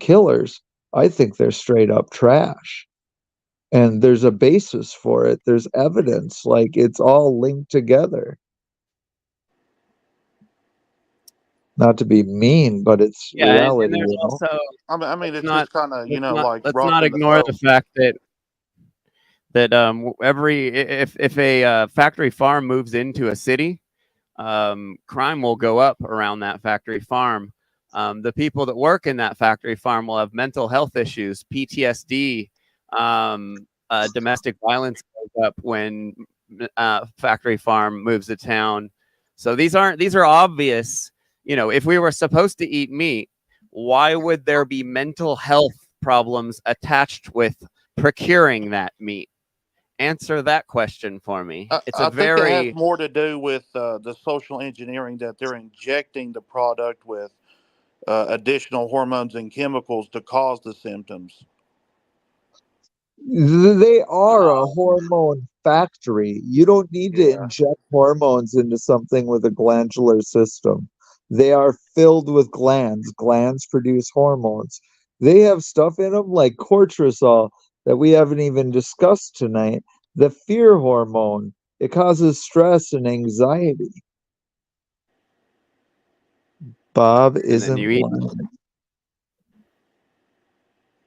killers. I think they're straight up trash. And there's a basis for it. There's evidence. Like, it's all linked together. Not to be mean, but it's Yeah, and reality, there's you know? also I mean, it's not just kind of, you know, like let's not rocking the ignore the boat. fact that every if a factory farm moves into a city, crime will go up around that factory farm. The people that work in that factory farm will have mental health issues, PTSD, domestic violence goes up when factory farm moves to town. So these are obvious. You know, if we were supposed to eat meat, why would there be mental health problems attached with procuring that meat? Answer that question for me. It's a I think it has very more to do with the social engineering that they're injecting the product with additional hormones and chemicals to cause the symptoms. They are a hormone factory. You don't need to Yeah. inject hormones into something with a glandular system. They are filled with glands. Glands produce hormones. They have stuff in them like cortisol that we haven't even discussed tonight. The fear hormone. It causes stress and anxiety. Bob and then isn't you eat. blind.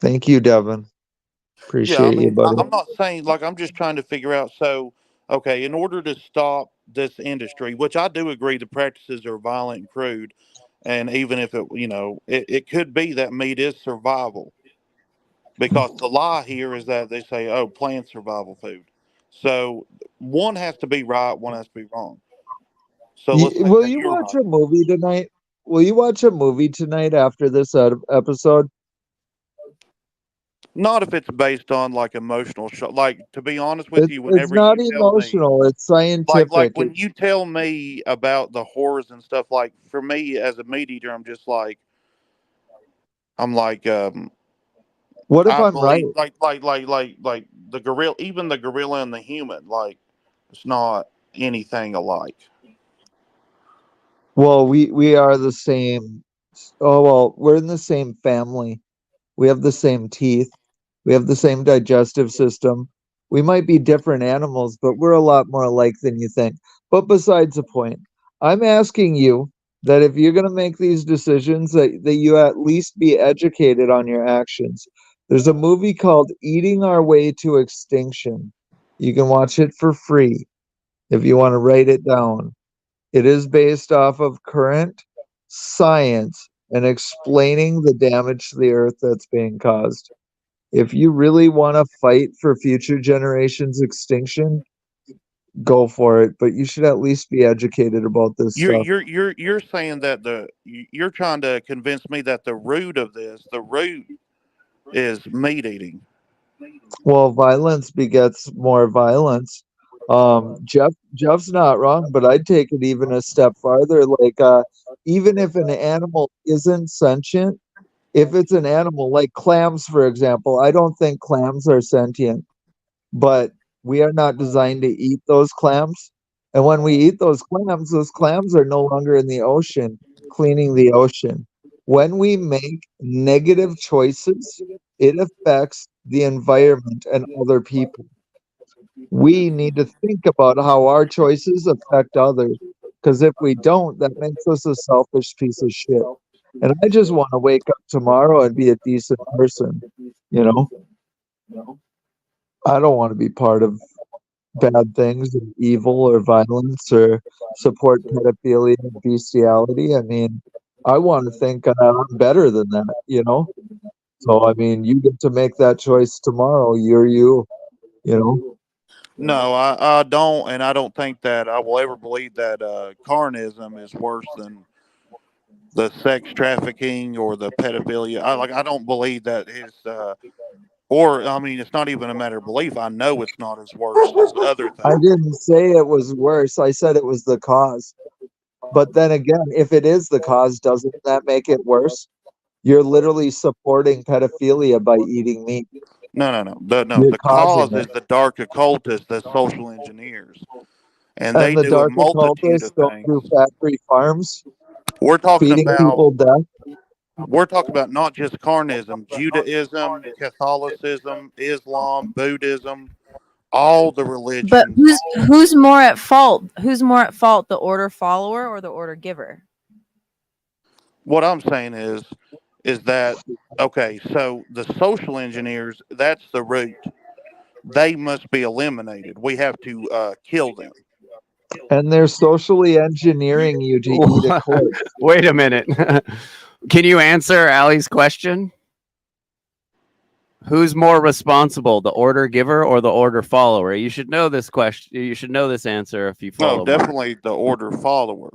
Thank you, Devin. Yeah, I Appreciate you, mean, buddy. I'm not saying like I'm just trying to figure out. So, okay, in order to stop this industry, which I do agree the practices are violent and crude, and even if it, you know, it could be that meat is survival because the lie here is that they say, oh, plant survival food. So one has to be right, one has to be wrong. So let's say Will that you you're watch right. a movie tonight? Will you watch a movie tonight after this episode? Not if it's based on like emotional shock. Like to be honest with you, It's whenever not you tell me emotional. It's like scientific. when you tell me about the horrors and stuff, like for me as a meat eater, I'm just like I'm like What if I I'm right? believe like the gorilla, even the gorilla and the human, like it's not anything alike. Well, we are the same. Oh well, we're in the same family. We have the same teeth. We have the same digestive system. We might be different animals, but we're a lot more alike than you think. But besides the point, I'm asking you that if you're going to make these decisions, that you at least be educated on your actions. There's a movie called Eating Our Way to Extinction. You can watch it for free if you want to write it down. It is based off of current science and explaining the damage to the earth that's being caused. If you really want to fight for future generations' extinction, go for it. But you should at least be educated about this You're stuff. you're you're you're saying that you're trying to convince me that the root is meat eating. Well, violence begets more violence. Jeff's not wrong, but I'd take it even a step farther. Like, even if an animal isn't sentient, if it's an animal like clams, for example, I don't think clams are sentient, but we are not designed to eat those clams. And when we eat those clams are no longer in the ocean, cleaning the ocean. When we make negative choices, it affects the environment and other people. We need to think about how our choices affect others. Because if we don't, that makes us a selfish piece of shit. And I just want to wake up tomorrow and be a decent person. You know, I don't want to be part of bad things and evil or violence or support pedophilia and bestiality. I mean, I want to think I'm better than that, you know? So, I mean, you get to make that choice tomorrow. You're you, you know? No, I don't, and I don't think that I will ever believe that carnism is worse than the sex trafficking or the pedophilia. I don't believe that is, or I mean, it's not even a matter of belief. I know it's not as worse as other I things. didn't say it was worse. I said it was the cause. But then again, if it is the cause, doesn't that make it worse? You're literally supporting pedophilia by eating meat. No. You're The causing cause it. is the dark occultists, the social engineers, and And they the do a dark multitude occultists of don't things. do factory farms We're talking feeding about people death. We're talking about not just carnism, Judaism, Catholicism, Islam, Buddhism, all the But religions. who's more at fault? Who's more at fault, the order follower or the order giver? What I'm saying is that okay? So the social engineers, that's the root. They must be eliminated. We have to kill them. And they're socially engineering you to eat a corpse. Wait a minute. Can you answer Allie's question? Who's more responsible, the order giver or the order follower? You should know this question. You should know this answer if you follow. No, definitely the order follower.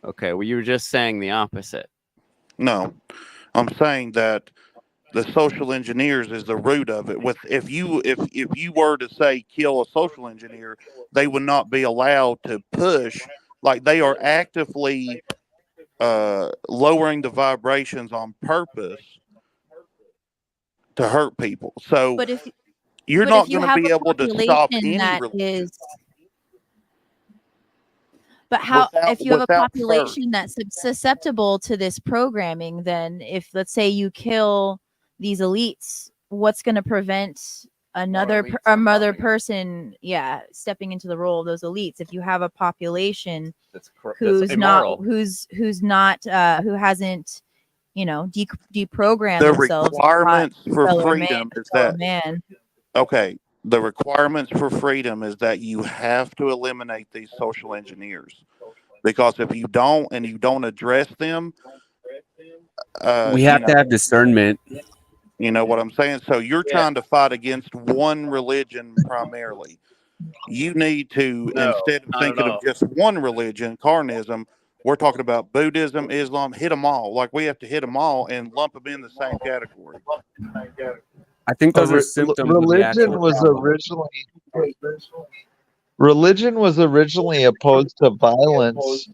Okay, well, you were just saying the opposite. No, I'm saying that the social engineers is the root of it. With if you were to say kill a social engineer, they would not be allowed to push. Like they are actively lowering the vibrations on purpose to hurt people. So But if you're but not if you going to have be a able to stop population any that religion is, but how if you have a without first. population that's susceptible to this programming, then if let's say you kill these elites, what's going to prevent another person, stepping into the role of those elites? If you have a population who's not who hasn't deprogrammed The themselves, requirements for fellow freedom is fellow that man. okay. The requirements for freedom is that you have to eliminate these social engineers because if you don't and you don't address them, We have to have discernment. you know what I'm saying? So you're trying to fight against one religion primarily. You need to, instead of not at thinking of all. just one religion, carnism, we're talking about Buddhism, Islam, hit them all. Like we have to hit them all and lump them in the same category. I think those are symptoms of the actual problem. Religion was originally opposed to violence.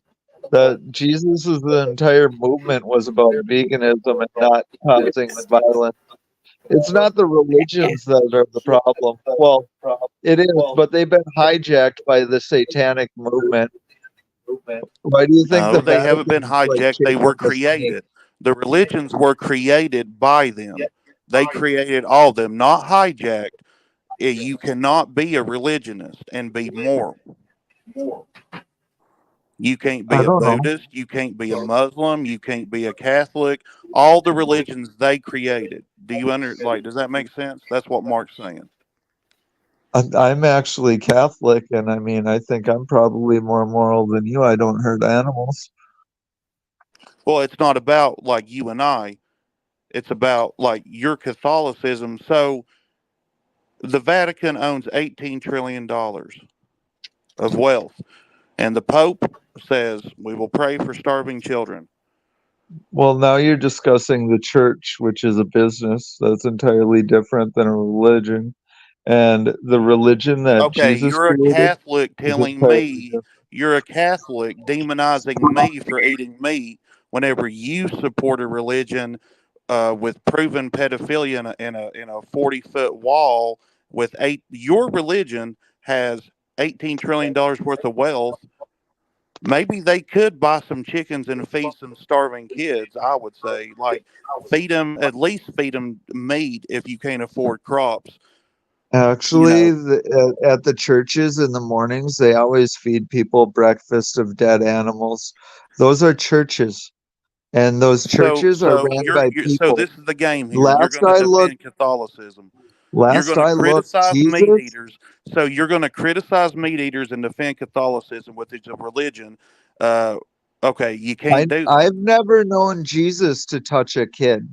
That Jesus' entire movement was about veganism and not causing violence. It's not the religions that are the problem. Well, it is, but they've been hijacked by the satanic movement. Why do you think No, the they haven't been Vatican is like hijacked. They were chasing the snake? created. The religions were created by them. They created all of them, not hijacked. You cannot be a religionist and be moral. You can't I be a don't know. Buddhist. You can't be a Muslim. You can't be a Catholic. All the religions they created. Do you does that make sense? That's what Mark's saying. I'm actually Catholic, and I mean, I think I'm probably more moral than you. I don't hurt animals. Well, it's not about like you and I. It's about like your Catholicism. So the Vatican owns $18 trillion of wealth. And the Pope says, we will pray for starving children. Well, now you're discussing the church, which is a business that's entirely different than a religion. And the religion that Okay, Jesus you're a created Catholic is telling entirely me, different. you're a Catholic demonizing me for eating meat whenever you support a religion with proven pedophilia in a 40-foot wall with your religion has $18 trillion worth of wealth. Maybe they could buy some chickens and feed some starving kids. I would say, like, at least feed them meat if you can't afford crops. Actually, at the churches in the mornings, they always feed people breakfast of dead animals. Those are churches, and those churches are ran by So people. this is the game here. You're Last going to I looked, defend Catholicism. You're last going to I looked, criticize meat Jesus. eaters. So you're going to criticize meat eaters and defend Catholicism, which is a religion. Okay, you can't do that. I've never known Jesus to touch a kid.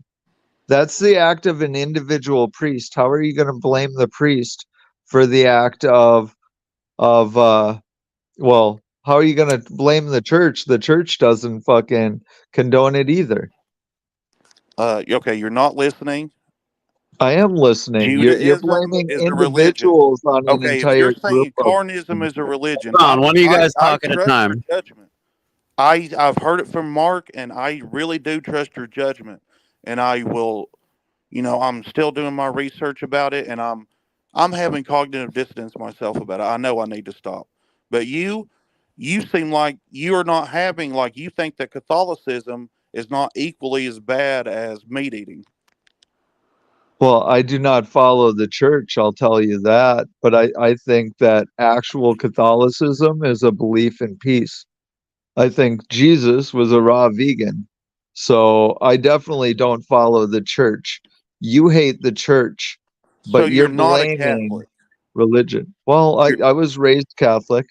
That's the act of an individual priest. How are you going to blame the priest for the act of well, how are you going to blame the church? The church doesn't fucking condone it either. Okay, you're not listening. I am listening. You're Judaism blaming is a religion. individuals on an Okay, if you're entire group saying of. carnism is a religion, Hold on, one of you guys I talk at a trust your time. judgment. I've heard it from Mark, and I really do trust your judgment. And I will, I'm still doing my research about it, and I'm having cognitive dissonance myself about it. I know I need to stop, but you seem like you are not having, like, you think that Catholicism is not equally as bad as meat eating. Well, I do not follow the church, I'll tell you that. But I think that actual Catholicism is a belief in peace. I think Jesus was a raw vegan. So I definitely don't follow the church. You hate the church, So but you're you're not a blaming Catholic. religion. Well, I was raised Catholic.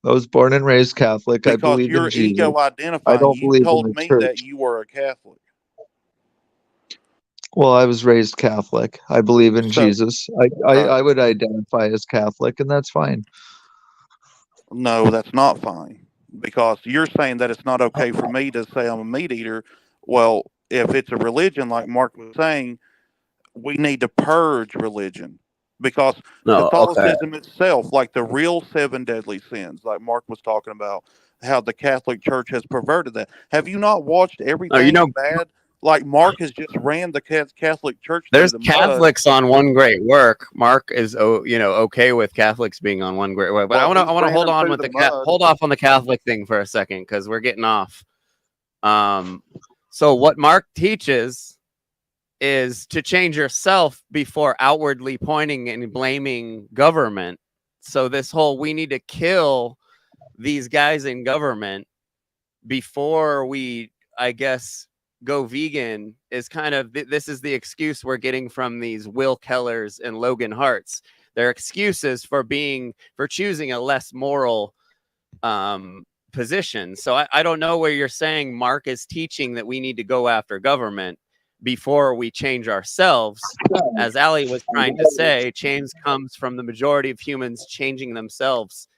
I was born and raised Catholic. I Because believe in you're Jesus. ego I identifying. don't You believe in told the me church. that you were a Catholic. Well, I was raised Catholic. I believe in So Jesus. I would identify as Catholic, and that's fine. no, that's not fine. Because you're saying that it's not okay for me to say I'm a meat eater. Well, if it's a religion, like Mark was saying, we need to purge religion. Because No, okay. Catholicism itself, like the real seven deadly sins, like Mark was talking about, how the Catholic Church has perverted that. Have you not watched No, you everything know, bad? Like Mark has just ran the Catholic Church through There's the mud. Catholics on one great work. Mark is, okay with Catholics being on one great work, but Well, I he's want to ran hold them on through with the the mud. hold off on the Catholic thing for a second because we're getting off. So what Mark teaches is to change yourself before outwardly pointing and blaming government. So this whole we need to kill these guys in government before we, I guess, go vegan is kind of this is the excuse we're getting from these Will Kellers and Logan Harts. They're excuses for choosing a less moral position. So I don't know where you're saying Mark is teaching that we need to go after government before we change ourselves. As Ali was trying to say, change comes from the majority of humans changing themselves.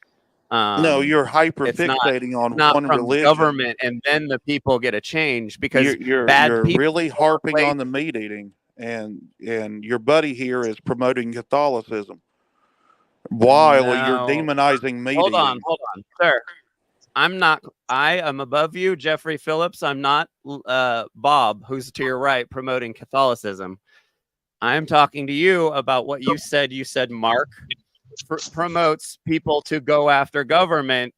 No, you're hyper It's not fixating on not one from religion. government and then the people get a change because You're bad people really harping replace- on the meat eating, and your buddy here is promoting Catholicism while you're No. demonizing meat Hold eating. on, sir. I am above you, Jeffrey Phillips. I'm not Bob, who's to your right, promoting Catholicism. I'm talking to you about what you said. You said Mark promotes people to go after government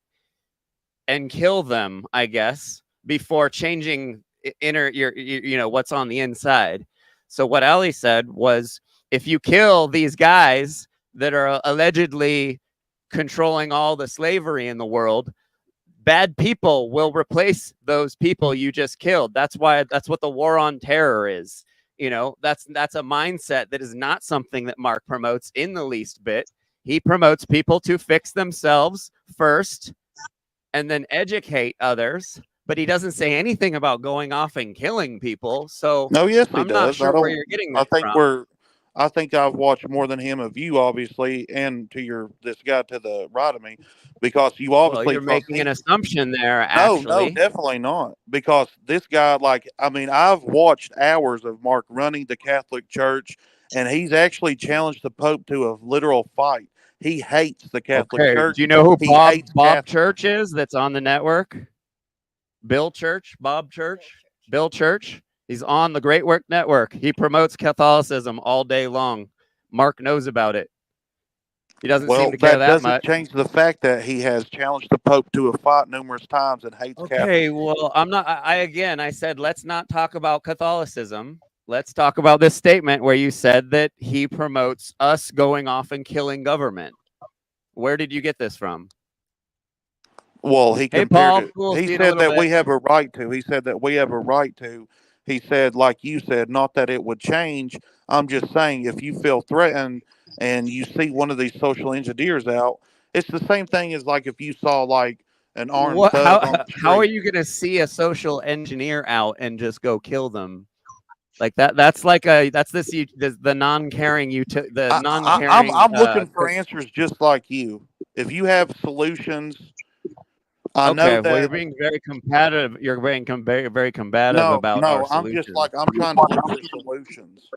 and kill them, I guess, before changing what's on the inside. So what Ali said was, if you kill these guys that are allegedly controlling all the slavery in the world, bad people will replace those people you just killed. That's what the war on terror is. That's a mindset that is not something that Mark promotes in the least bit. He promotes people to fix themselves first and then educate others, but he doesn't say anything about going off and killing people. So No, yes, he I'm not does. sure where you're getting I that think from. I think I've watched more than him of you, obviously, and to this guy to the right of me, because you Well, obviously. you're making an assumption there, No, actually. definitely not. Because this guy, I've watched hours of Mark running the Catholic Church, and he's actually challenged the Pope to a literal fight. He hates the Catholic Okay. Church. Do you know who He Bob hates Bob Catholics. Church is that's on the network? Bill Church, Bob Church, Bill Church. He's on the Great Work Network. He promotes Catholicism all day long. Mark knows about it. He doesn't seem to care that that doesn't much. change the fact that he has challenged the Pope to a fight numerous times and hates Catholics. Okay, well, I'm not. I said let's not talk about Catholicism. Let's talk about this statement where you said that he promotes us going off and killing government. Where did you get this from? Well, he Hey, compared Paul. it. Cool. He See you in a said little that we bit. have a right to. He said that we have a right to. He said, like you said, not that it would change. I'm just saying, if you feel threatened and you see one of these social engineers out, it's the same thing as like if you saw like an armed What? thug on the street. How are you going to see a social engineer out and just go kill them? Like that. That's like the non-caring non-caring. I'm looking for answers just like you. If you have solutions, I know Okay, well, you're that. being very combative. You're being very combative about our I'm just solutions. I'm trying to look for solutions.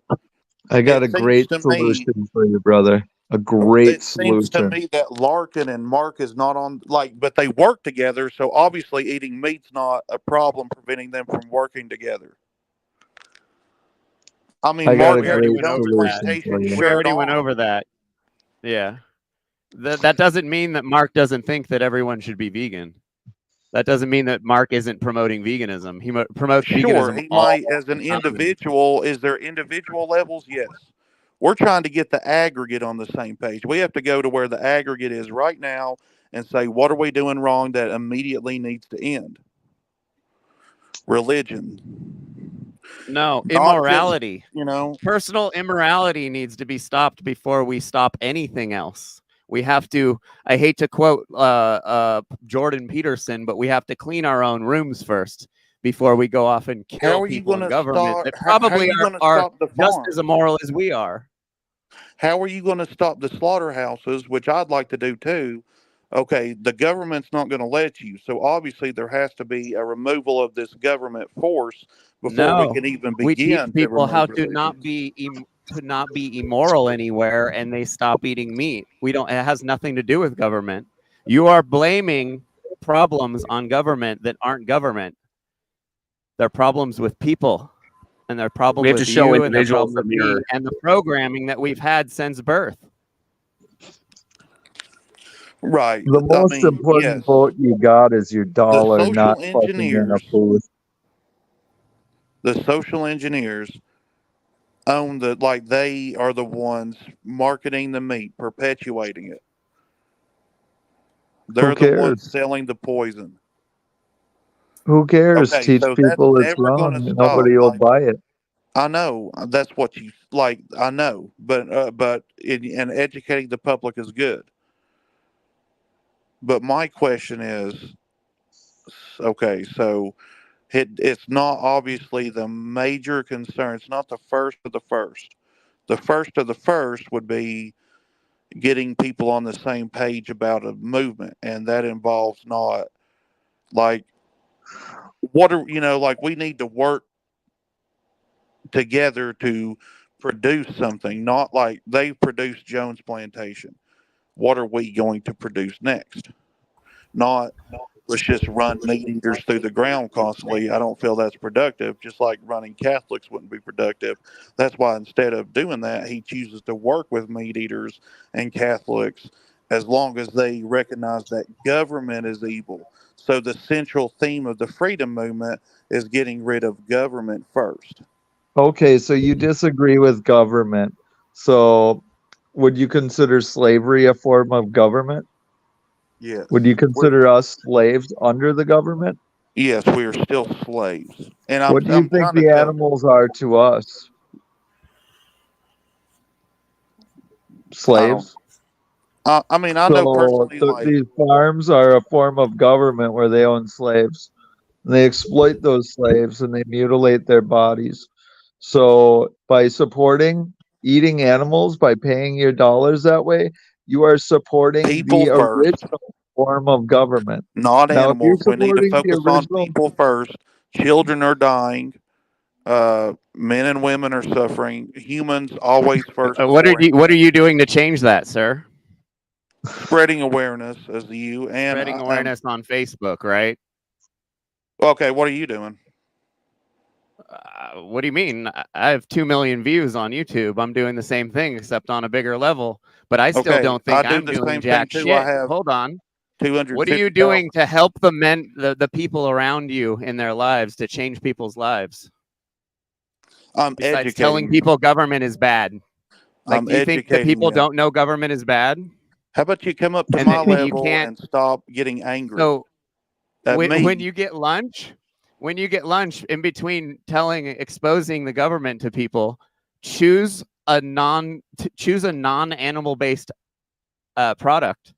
I got It a seems great to me solution for you, brother. A great it seems to solution. me that Larkin and Mark is not on but they work together, so obviously eating meat's not a problem preventing them from working together. I mean, I got Mark a We has already great went his own over that. solution for PlayStation you. We shirt already went on. over that. Yeah. That doesn't mean that Mark doesn't think that everyone should be vegan. That doesn't mean that Mark isn't promoting veganism. He promotes Sure, veganism he all might as an the time. individual. Is there individual levels? Yes. We're trying to get the aggregate on the same page. We have to go to where the aggregate is right now and say, what are we doing wrong that immediately needs to end? Religion. No, Not just, immorality. you know, Personal immorality needs to be stopped before we stop anything else. We have to, I hate to quote Jordan Peterson, but we have to clean our own rooms first before we go off and how kill are you people going in to government stop? that How are probably you going to are stop the just farm? as immoral as we are. How are you going to stop the slaughterhouses, which I'd like to do too? Okay, the government's not going to let you. So obviously there has to be a removal of this government force before we No, can even we teach begin to people how remove to not be immoral anywhere, and they stop eating meat. We don't. It has nothing to do with government. You are blaming problems on government that aren't government. They're problems with people, and they're problem We have to with show you, and they're individuals problem with from your me, and the programming that we've had since birth. Right. The I most mean, important yes. vote you got is your The dollar, not social fucking in a engineers, booth. the social engineers own the, like, they are the ones marketing the meat, perpetuating it. Who They're the ones cares? selling the poison. Who cares? Okay, Teach so that's people it's never going wrong to and stop. nobody will Like, buy it. I know that's what you like. I know, but and educating the public is good. But my question is, okay, so it's not obviously the major concern. It's not the first of the first. The first of the first would be getting people on the same page about a movement, and that involves not like what are like we need to work together to produce something, not like they produced Jones Plantation. What are we going to produce next? Not let's just run meat eaters through the ground constantly. I don't feel that's productive, just like running Catholics wouldn't be productive. That's why instead of doing that, he chooses to work with meat eaters and Catholics as long as they recognize that government is evil. So the central theme of the freedom movement is getting rid of government first. Okay, so you disagree with government. So would you consider slavery a form of government? Yes. Would you We're, consider us slaves under the government? yes, we are still slaves. And What do you I'm think trying to the tell, animals are to us? I don't, Slaves? I mean, I know So personally, like, these farms are a form of government where they own slaves. They exploit those slaves and they mutilate their bodies. So by supporting eating animals, by paying your dollars that way, you are supporting people the first, original form of government. not Now, if you're animals. We need to supporting the focus on original, people first. Children are dying. Men and women are suffering. Humans always first before What are you doing to change that, sir? spreading awareness as you and Spreading awareness on Facebook, right? okay. What are you doing? What do you mean? I have 2 million views on YouTube. I'm doing the same thing, except on a bigger level. But I still Okay, don't I think do I'm the doing same thing jack too. I shit. have Hold on. What are you 250,000. doing to help the people around you in their lives, to change people's lives? I'm Besides telling educating people government is bad. Like, I'm do you think that educating people them. don't know government is bad? How about you come up to And my that you level can't. and stop getting angry So at when me? you get lunch, in between exposing the government to people, choose a non-animal based product.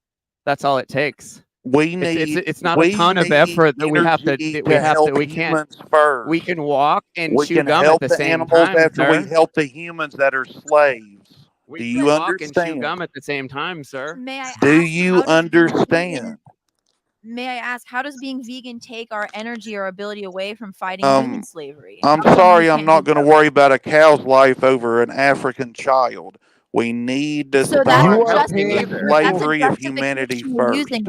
That's all it takes. It's not a ton of effort that we have to energy to help we can't. humans first. We can walk and We chew can gum at help the the same animals time, after we sir. help the humans that are slaves. We Do can you walk and chew understand? gum at the same time, sir. May I Do ask, you how does being understand? vegan, may I ask, how does being vegan take our energy or ability away from fighting human slavery? I'm How come we sorry, I'm can't not do going to worry about a cow's life over an African child. We need to so? It's That's not you start are helping paying justification. either. That's a slavery of justification humanity you're first. using.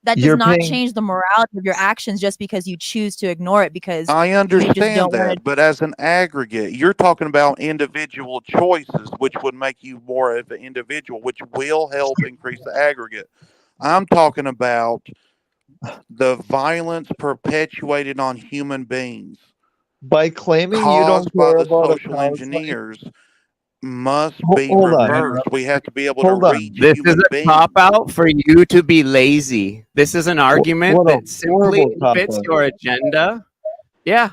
That does you're not paying change the morality of your actions just because you choose to ignore it because I you just understand don't want to. that, but as an aggregate, you're talking about individual choices, which would make you more of an individual, which will help increase the aggregate. I'm talking about the violence perpetuated on human beings By claiming you don't caused by care the about a social cause like, engineers must be hold on, reversed. We have to be able to hold on. reach This is human a beings. cop out for you to be lazy. This is an argument What a that simply horrible cop fits out. your agenda. Yeah,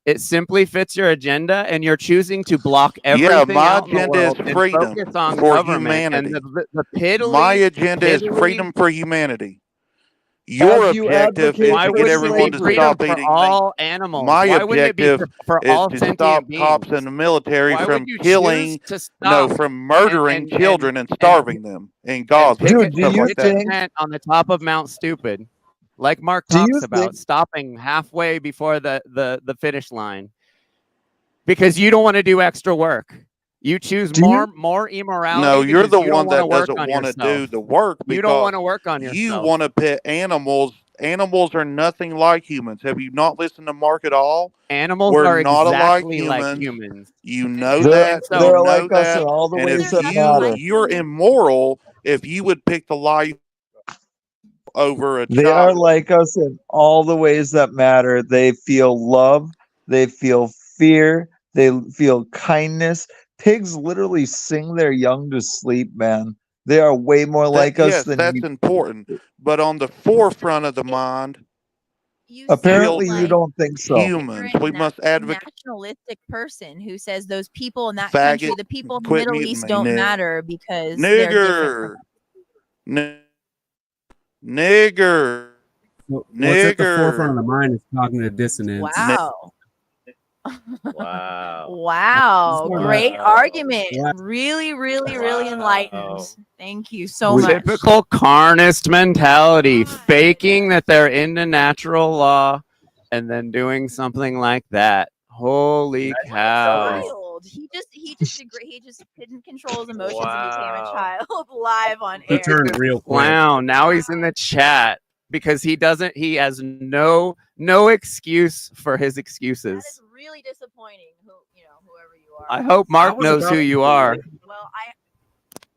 it simply fits your agenda, and you're choosing to block everything my out in the agenda is world and freedom focus on for government and humanity. the piddly. My agenda is piddly- freedom for humanity. Your Have you objective is advocated Why to for get wouldn't it everyone be to slavery? freedom stop for eating meat. all animals? My Why wouldn't it be objective for is all to sentient stop beings? cops in the military Why from would you killing, choose to no, stop from murdering and children and and starving them in and Gaza pick and Dude, it do stuff and you like pitch a that. think, tent on the top of Mount Stupid, like Mark do you talks think, about, stopping halfway before the finish line because you don't want to do extra work. You choose do you, more No, immorality you're because the you don't one want to that work doesn't on want to do yourself. the work You don't want because to work on you yourself. want to pit animals. Animals are nothing like humans. Have you not listened to Mark at all? Animals We're are not alike exactly like humans. humans. You know they're, that. so- You they're know like us in that. all the And ways if that nothing matter. like you're humans. immoral, if you would pick the life over a They are child. like us in all the ways that matter. They feel love. They feel fear. They feel kindness. Pigs literally sing their young to sleep, man. They are way more like us Yes, than that's you. important. But on the forefront of the mind, You Apparently, sound you like don't think so. humans. We must advocate. nationalistic person who says those people in that country, Faggot. the people in the Quit Middle muting East me, don't nigger. matter because they're different. Nigger. Nigger. What's at the forefront of Nigger. the mind is cognitive dissonance. Wow. Wow. Wow. Wow. Great argument. Wow. Really, really, really Wow. enlightened. Thank you so We- much. Typical carnist mentality, faking that they're into natural law and then doing something like that. Holy cow. Child. He just didn't control his emotions and became a Wow. child live on He air. turned real quick. Wow. Now he's in the chat because he has no excuse for his That excuses. is really disappointing. Whoever you are. I hope Mark was knows about who to you say, are. Well,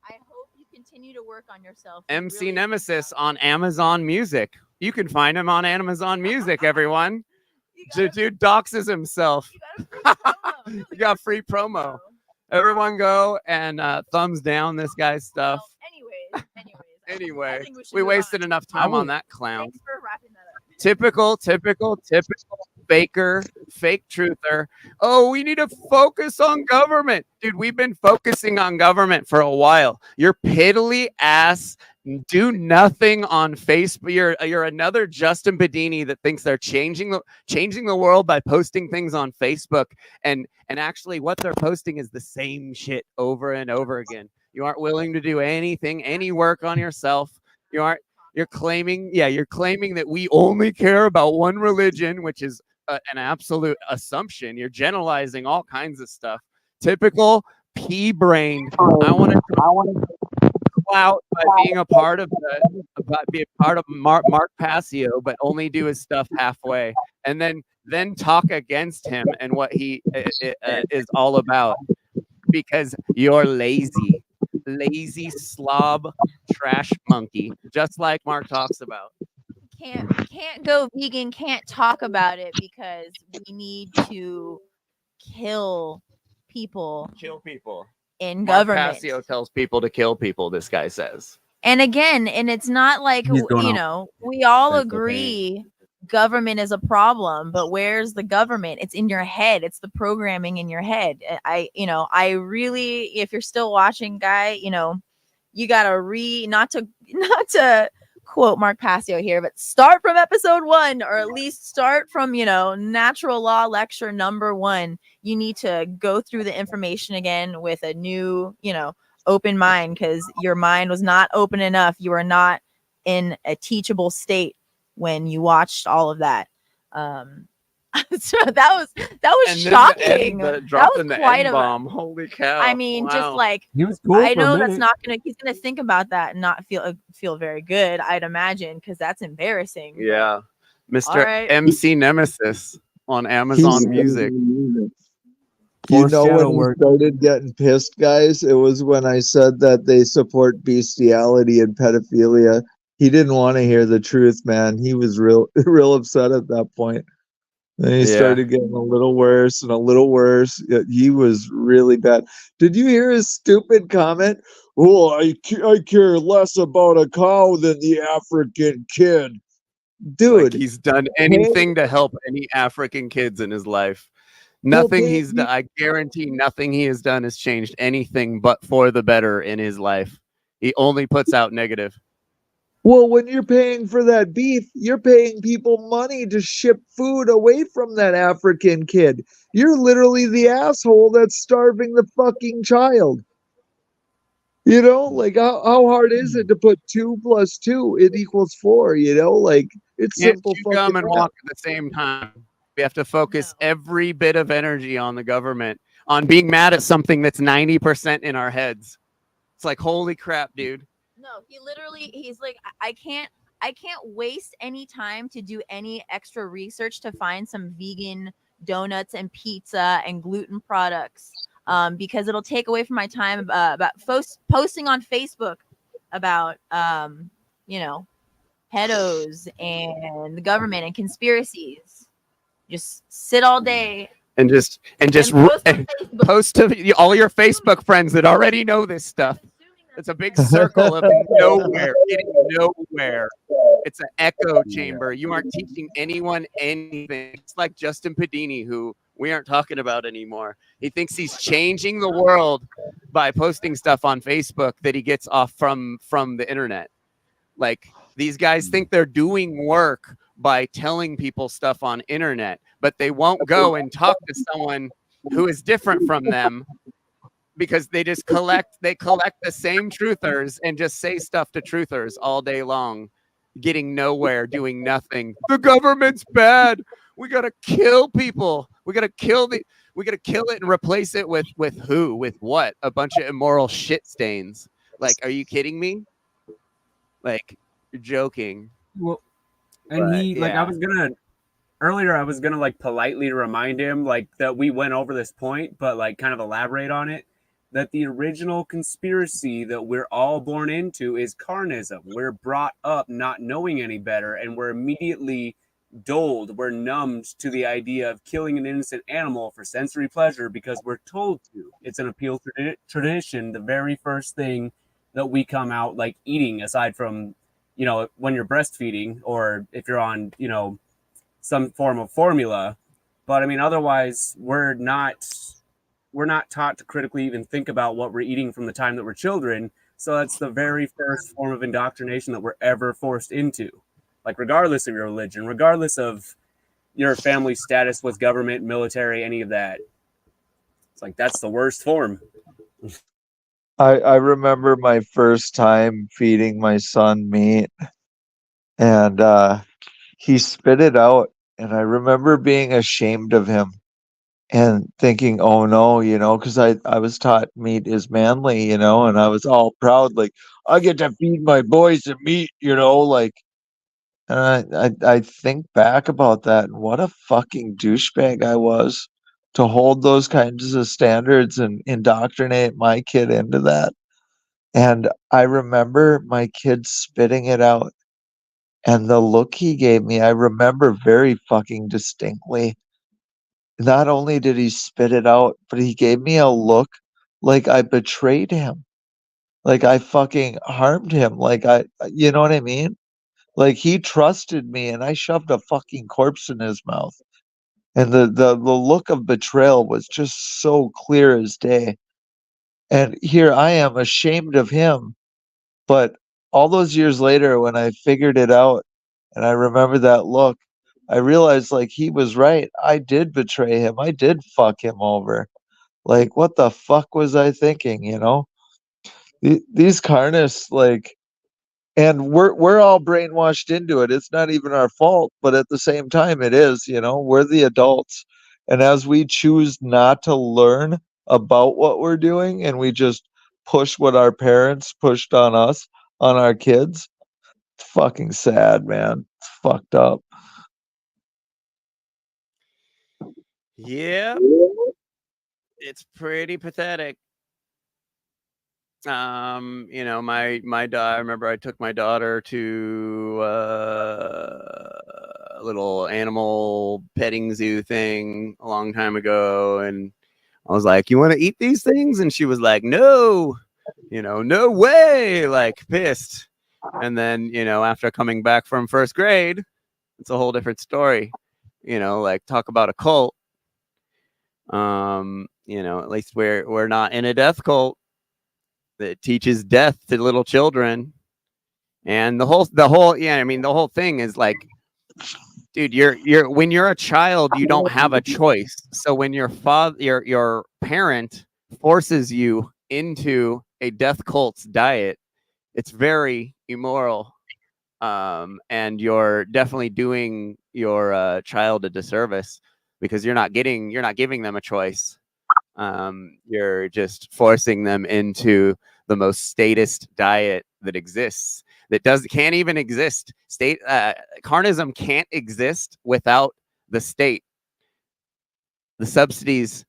I hope you continue to work on yourself. You MC really- Nemesis on Amazon Music. You can find him on Amazon Music, everyone. You got Dude doxes himself. you got a free promo. You got free promo. Everyone go and thumbs down this guy's stuff. Well, anyways. I Anyway, think should we move wasted on. enough time on that clown. Thanks for wrapping that up. Typical faker, fake truther. Oh, we need to focus on government. Dude, we've been focusing on government for a while. You're piddly ass. Do nothing on Facebook. You're another Justin Bedini that thinks they're changing the world by posting things on Facebook, and actually what they're posting is the same shit over and over again. You aren't willing to do anything, any work on yourself. You're claiming that we only care about one religion, which is an absolute assumption. You're generalizing all kinds of stuff. Typical pea-brained. I want to clout by being a part of Mark Passio, but only do his stuff halfway, and then talk against him and what he is all about, because you're lazy slob trash monkey, just like Mark talks about. Can't go vegan, can't talk about it because we need to kill people in Mark government. Passio tells people to kill people, this guy says. And again, and it's not like, He's going off. we all That's agree government is a problem, but where's the government? It's in your head. It's the programming in your head. I really, if you're still watching, guy, you gotta not to quote Mark Passio here, but start from episode 1, or at least start from, natural law lecture number 1. You need to go through the information again with a new, open mind, because your mind was not open enough. You are not in a teachable state when you watched all of that. So that was shocking. That was quite a bomb. Holy cow. I mean, Wow. just like, He was cool. I for a know that's minute. not gonna. He's gonna think about that and not feel very good. I'd imagine, because that's embarrassing. Yeah. Mr. All right. MC Nemesis on Amazon He's- Music. You Forced know, shadow when he work. started getting pissed, guys, it was when I said that they support bestiality and pedophilia. he didn't want to hear the truth, man. He was real upset at that point. Then he Yeah. started getting a little worse and a little worse. He was really bad. Did you hear his stupid comment? Oh, I care less about a cow than the African kid. Like Dude, he's done anything to help any African kids in his life. well, Nothing he's done, I guarantee nothing he has done has changed anything but for the better in his life. He only puts out negative. well, when you're paying for that beef, you're paying people money to ship food away from that African kid. You're literally the asshole that's starving the fucking child. You know, like how hard is it to put 2 plus 2 it equals 4? You know, like it's Can't simple chew fucking gum and math. walk at the same time. We have to focus No. every bit of energy on the government, on being mad at something that's 90% in our heads. It's like, holy crap, dude. No, he's like, I can't waste any time to do any extra research to find some vegan donuts and pizza and gluten products, because it'll take away from my time about posting on Facebook about you know, pedos and the government and conspiracies. Just sit all day And just and post on Facebook. post to all your Facebook friends that already know this stuff. It's a big circle of nowhere, getting nowhere. It's an echo chamber. You aren't teaching anyone anything. It's like Justin Padini, who we aren't talking about anymore. He thinks he's changing the world by posting stuff on Facebook that he gets off from the internet. Like these guys think they're doing work by telling people stuff on internet, but they won't go and talk to someone who is different from them because they collect the same truthers and just say stuff to truthers all day long, getting nowhere, doing nothing. The government's bad. We gotta kill people. We gotta kill it and replace it with who? With what? A bunch of immoral shit stains. Like, are you kidding me? Like, you're joking. Well, and But, he like yeah. I was gonna like politely remind him like that we went over this point, but like kind of elaborate on it. That the original conspiracy that we're all born into is carnism. We're brought up not knowing any better, and we're immediately dulled, we're numbed to the idea of killing an innocent animal for sensory pleasure because we're told to. It's an appeal to tradition. The very first thing that we come out like eating, aside from, you know, when you're breastfeeding or if you're on, you know, some form of formula. But I mean, otherwise, we're not taught to critically even think about what we're eating from the time that we're children. So that's the very first form of indoctrination that we're ever forced into. Like, regardless of your religion, regardless of your family status with government, military, any of that. It's like that's the worst form. I remember my first time feeding my son meat, and he spit it out, and I remember being ashamed of him and thinking, oh no, you know, because I was taught meat is manly, you know, and I was all proud, like I get to feed my boys the meat, you know, like. And I think back about that, and what a fucking douchebag I was to hold those kinds of standards and indoctrinate my kid into that. And I remember my kid spitting it out, and the look he gave me, I remember very fucking distinctly. Not only did he spit it out, but he gave me a look like I betrayed him. Like I fucking harmed him. Like you know what I mean? Like he trusted me and I shoved a fucking corpse in his mouth. And the look of betrayal was just so clear as day. And here I am ashamed of him. But all those years later, when I figured it out and I remember that look, I realized like he was right. I did betray him. I did fuck him over. Like, what the fuck was I thinking, you know? These carnists, like, and we're all brainwashed into it. It's not even our fault, but at the same time, it is, you know, we're the adults. And as we choose not to learn about what we're doing and we just push what our parents pushed on us, on our kids, it's fucking sad, man. It's fucked up. Yeah, it's pretty pathetic. You know, I remember I took my daughter to a little animal petting zoo thing a long time ago, and I was like, "You want to eat these things?" And she was like, "No, you know, no way!" Like pissed. And then, you know, after coming back from first grade, it's a whole different story. You know, like talk about a cult. You know, at least we're not in a death cult that teaches death to little children. And the whole yeah, I mean the whole thing is like, dude, you're when you're a child, you don't have a choice. So when your your parent forces you into a death cult's diet, it's very immoral. And you're definitely doing your child a disservice because you're not giving them a choice. You're just forcing them into the most statist diet that exists, that can't even exist. Carnism can't exist without the state. The subsidies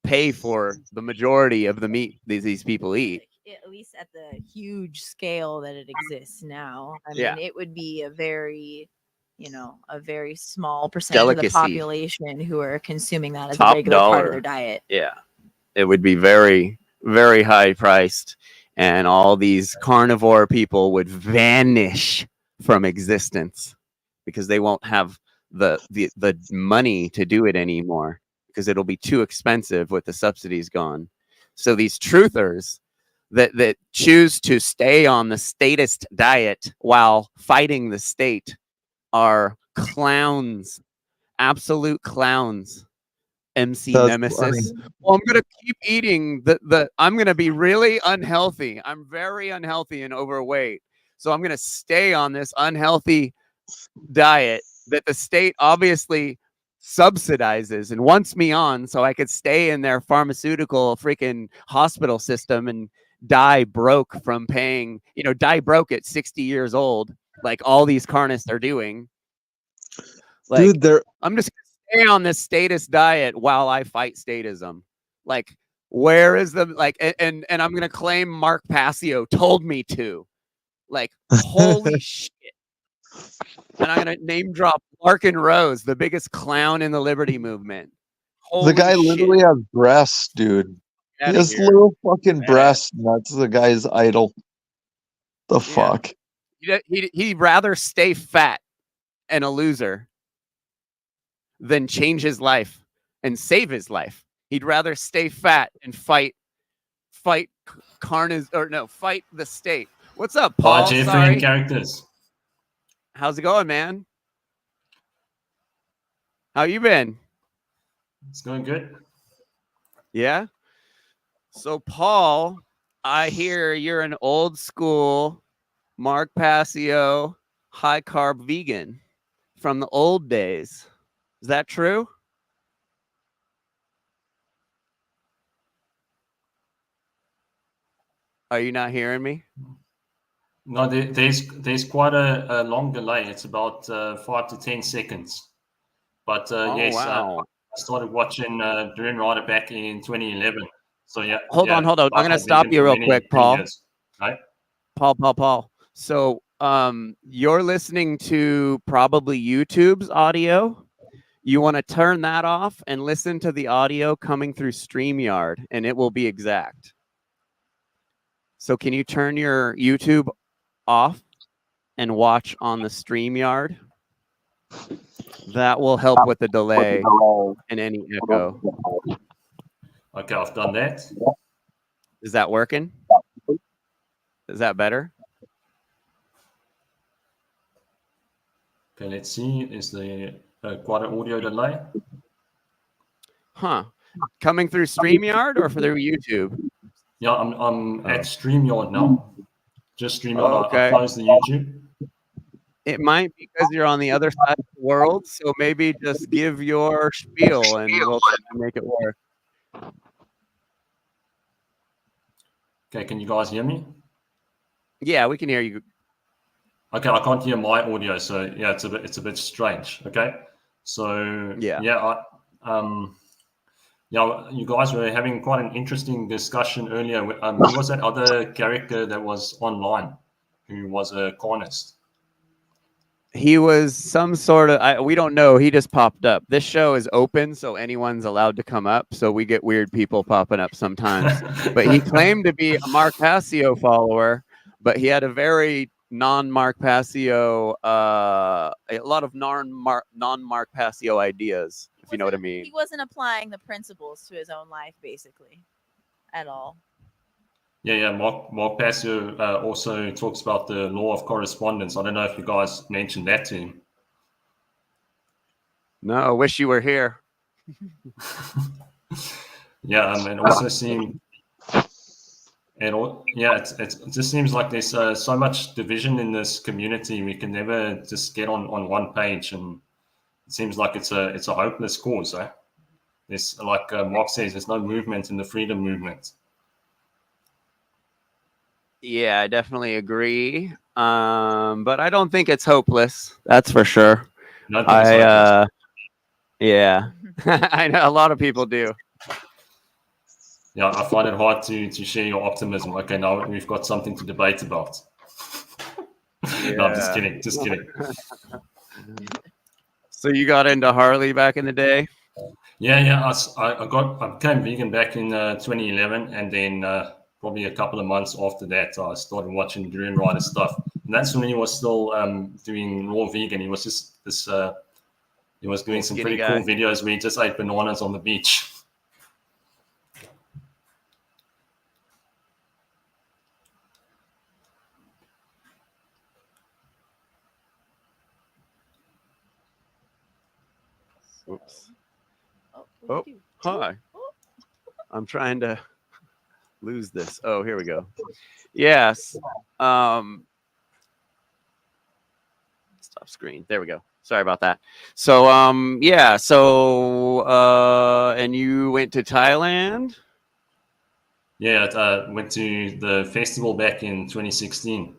pay for the majority of the meat these people eat. At least at the huge scale that it exists now. I Yeah. mean, it would be a very, you know, a very small percentage of the Delicacy. population who are consuming that as a Top regular part dollar. of their diet. Yeah, it would be very, very high priced, and all these carnivore people would vanish from existence because they won't have the money to do it anymore because it'll be too expensive with the subsidies gone. So these truthers that choose to stay on the statist diet while fighting the state are clowns, absolute clowns. MC That's Nemesis. funny. Well, I'm gonna keep eating the I'm gonna be really unhealthy. I'm very unhealthy and overweight. So I'm gonna stay on this unhealthy diet that the state obviously subsidizes and wants me on so I could stay in their pharmaceutical freaking hospital system and die broke from paying, you know, die broke at 60 years old, like all these carnists are doing. Like, Dude, they're I'm just gonna stay on this status diet while I fight statism. Like, where is the like? And I'm gonna claim Mark Passio told me to. Like, holy shit! And I'm gonna name drop Larkin Rose, the biggest clown in the liberty movement. Holy the guy shit! literally has breasts, dude. He Outta has here. little fucking Badass. breasts, and that's the guy's idol. The Yeah. fuck? He'd rather stay fat and a loser than change his life and save his life. He'd rather stay fat and fight fight the state. What's up, Paul? Hi, Jeffrey Sorry. and characters. How's it going, man? How you been? It's going good. Yeah. So, Paul, I hear you're an old school Mark Passio high carb vegan from the old days. Is that true? Are you not hearing me? No, there's quite a long delay. It's about 5 to 10 seconds. But yes, wow. I started watching Dream Rider back in 2011. So yeah. Hold on. I'm I've gonna been stop vegan you for real many, quick, many Paul. years, right? Paul. So, you're listening to probably YouTube's audio. You want to turn that off and listen to the audio coming through StreamYard, and it will be exact. So, can you turn your YouTube off and watch on the StreamYard? That will help with the delay and any echo. Okay, I've done that. Is that working? Is that better? Okay, let's see. Is there quite an audio delay? Huh. Coming through StreamYard or through YouTube? Yeah, I'm at StreamYard now. Just StreamYard. Okay. I closed the YouTube. It might be because you're on the other side of the world, so maybe just give your spiel and we'll try to make it work. Okay, can you guys hear me? Yeah, we can hear you. Okay, I can't hear my audio, so yeah, it's a bit strange. Okay, so Yeah. Yeah, you guys were having quite an interesting discussion earlier. Who was that other character that was online who was a cornist? He was some sort of, we don't know. He just popped up. This show is open, so anyone's allowed to come up. So we get weird people popping up sometimes. But he claimed to be a Mark Passio follower, but he had a very non-Mark Passio, a lot of non-Mark Passio ideas, if you know what I mean. He wasn't applying the principles to his own life, basically, at all. Yeah. Mark Passio also talks about the law of correspondence. I don't know if you guys mentioned that to him. No, I wish you were here. Yeah, and also seeing, it just seems like there's so much division in this community. We can never just get on one page, and it seems like it's a hopeless cause. Eh? There's, like Mark says, there's no movement in the freedom movement. Yeah, I definitely agree. But I don't think it's hopeless. That's for sure. I think it's hopeless. Yeah, I know a lot of people do. Yeah, I find it hard to share your optimism. Okay, now we've got something to debate about. No, I'm just kidding. Just kidding. So you got into Harley back in the day? Yeah. I became vegan back in 2011, and then probably a couple of months after that, I started watching Dream Rider stuff. And that's when he was still doing raw vegan. He was just this. He was doing some pretty cool videos where he just ate bananas on the beach. Oops. Oh, Hi. I'm trying to lose this. Oh, here we go. Yes. Stop screen. There we go. Sorry about that. So, yeah. So, and you went to Thailand? Yeah, I went to the festival back in 2016,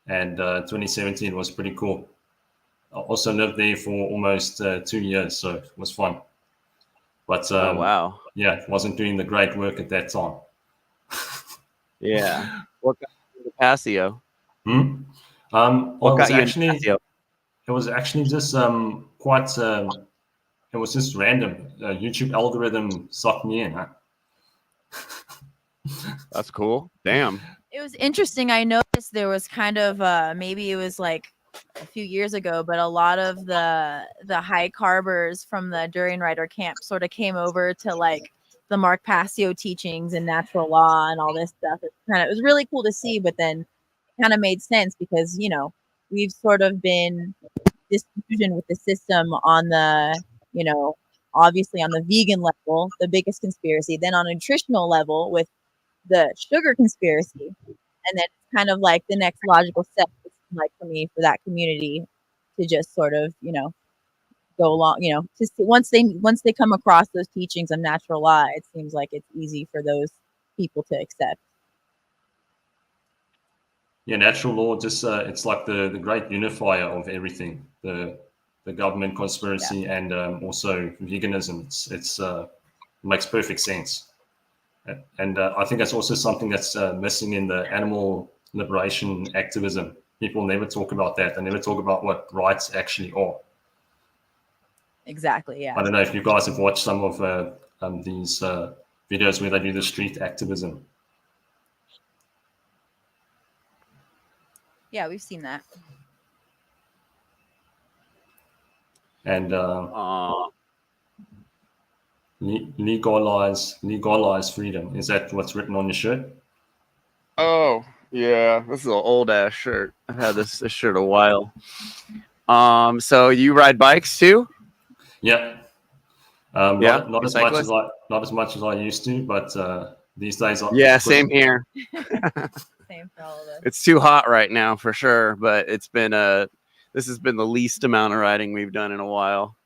and 2017 was pretty cool. I also lived there for almost 2 years, so it was fun. But Oh, wow. yeah, wasn't doing the great work at that time. Yeah. What got you into Passio? Well, What got you into Passio? it was actually just quite. It was just random. YouTube algorithm sucked me in. Huh? That's cool. Damn. It was interesting. I noticed there was kind of maybe it was like a few years ago, but a lot of the high carbers from the Durian Rider camp sort of came over to like the Mark Passio teachings and natural law and all this stuff. It was really cool to see, but then it kind of made sense because we've sort of been disillusioned with the system on the obviously on the vegan level, the biggest conspiracy, then on a nutritional level with the sugar conspiracy, and then it's kind of like the next logical step, like for me, for that community to just sort of go along, to see, once they come across those teachings of natural law, it seems like it's easy for those people to accept. Yeah, natural law just it's like the great unifier of everything. The government conspiracy and also veganism. It's makes perfect sense. And I think that's also something that's missing in the animal liberation activism. People never talk about that. They never talk about what rights actually are. Exactly. Yeah. I don't know if you guys have watched some of these videos where they do the street activism. Yeah, we've seen that. And legalize freedom. Is that what's written on your shirt? Oh, yeah. This is an old ass shirt. I've had this shirt a while. So you ride bikes too? Yeah. Yeah. Not as much as I used to, but these days. Same here. Same for all of us. It's too hot right now for sure, but it's been this has been the least amount of riding we've done in a while.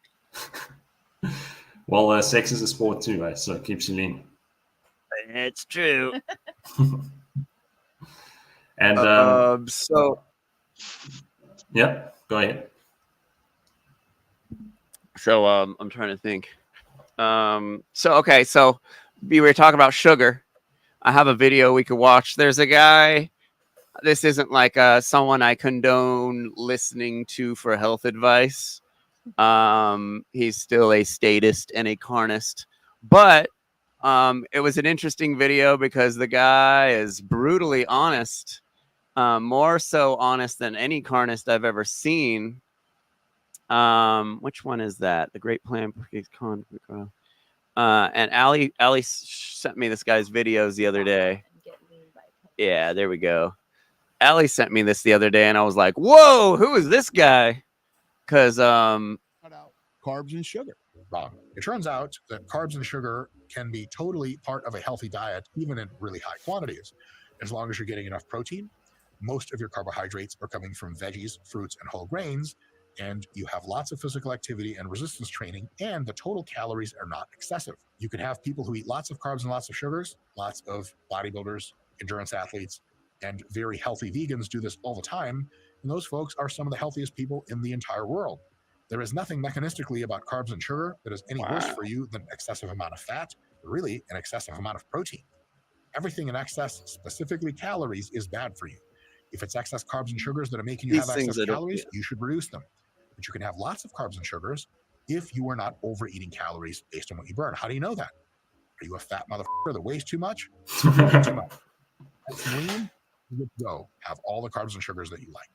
Well, sex is a sport too, right? So it keeps you lean. It's true. And so yeah, go ahead. So I'm trying to think. So we were talking about sugar. I have a video we could watch. There's a guy. This isn't like someone I condone listening to for health advice. He's still a statist and a carnist, but it was an interesting video because the guy is brutally honest, more so honest than any carnist I've ever seen. Which one is that? The Great Plan. And Ali sent me this guy's videos the other day. Yeah, there we go. Ali sent me this the other day, and I was like, "Whoa, who is this guy?" Because carbs and sugar. Wrong. It turns out that carbs and sugar can be totally part of a healthy diet, even in really high quantities, as long as you're getting enough protein. Most of your carbohydrates are coming from veggies, fruits, and whole grains, and you have lots of physical activity and resistance training, and the total calories are not excessive. You can have people who eat lots of carbs and lots of sugars. Lots of bodybuilders, endurance athletes, and very healthy vegans do this all the time, and those folks are some of the healthiest people in the entire world. There is nothing mechanistically about carbs and sugar that is any worse for you than excessive amount of fat, really an excessive amount of protein. Everything in excess, specifically calories, is bad for you. If it's excess carbs and sugars that are making you have excess calories, you should reduce them. But you can have lots of carbs and sugars if you are not overeating calories based on what you burn. How do you know that? Are you a fat motherfucker that weighs too much? Too much. That's lean. You go. Have all the carbs and sugars that you like.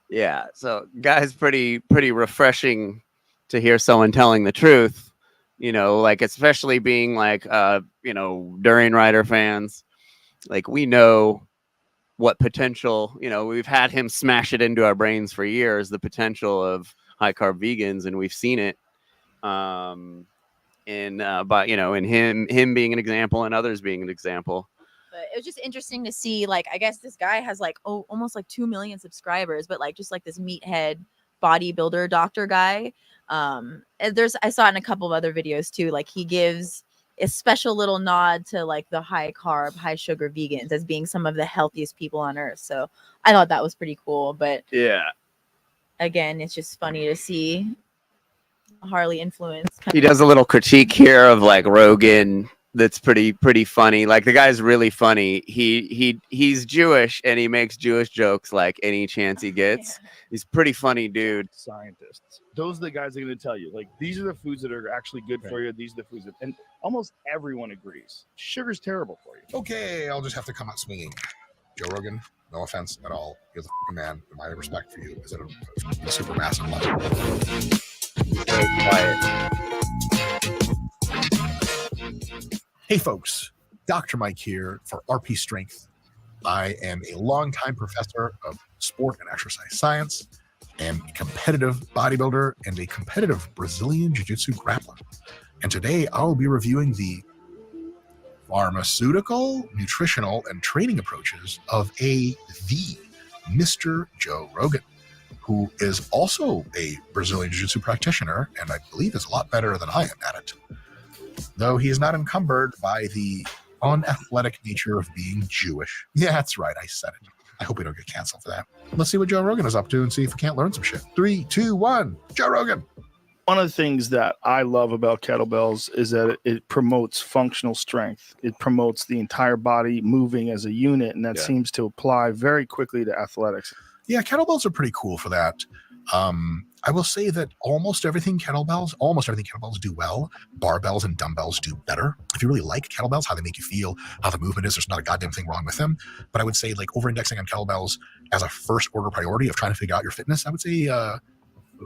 Yeah, so guys, pretty refreshing to hear someone telling the truth. You know, like especially being like Durian Rider fans, like we know what potential, we've had him smash it into our brains for years, the potential of high carb vegans, and we've seen it in him being an example and others being an example. But it was just interesting to see, like, I guess this guy has like almost like 2 million subscribers, but like just like this meathead bodybuilder doctor guy. And I saw it in a couple of other videos too. Like he gives a special little nod to like the high carb, high sugar vegans as being some of the healthiest people on earth. So I thought that was pretty cool. But yeah, again, it's just funny to see Harley influence. He does a little critique here of like Rogan. That's pretty funny. Like the guy's really funny. He's Jewish and he makes Jewish jokes like any chance he gets. Yeah. He's pretty funny, dude. Scientists. Those are the guys that are going to tell you, like, these are the foods that are actually good for you. These are the foods that, and almost everyone agrees. Sugar's terrible for you. Okay, I'll just have to come out swinging. Joe Rogan, no offense at all. You're the f***ing man. And my respect for you is at a super massive level. So quiet. Hey folks, Dr. Mike here for RP Strength. I am a longtime professor of sport and exercise science, and a competitive bodybuilder and a competitive Brazilian Jiu-Jitsu grappler. And today I'll be reviewing the pharmaceutical, nutritional, and training approaches of the Mr. Joe Rogan, who is also a Brazilian Jiu-Jitsu practitioner, and I believe is a lot better than I am at it. Though he is not encumbered by the unathletic nature of being Jewish. Yeah, that's right, I said it. I hope we don't get canceled for that. Let's see what Joe Rogan is up to and see if we can't learn some shit. 3, 2, 1, Joe Rogan. One of the things that I love about kettlebells is that it promotes functional strength. It promotes the entire body moving as a unit, and that seems to apply very quickly to athletics. Yeah, kettlebells are pretty cool for that. I will say that almost everything kettlebells do well. Barbells and dumbbells do better. If you really like kettlebells, how they make you feel, how the movement is, there's not a goddamn thing wrong with them. But I would say like over-indexing on kettlebells as a first order priority of trying to figure out your fitness, I would say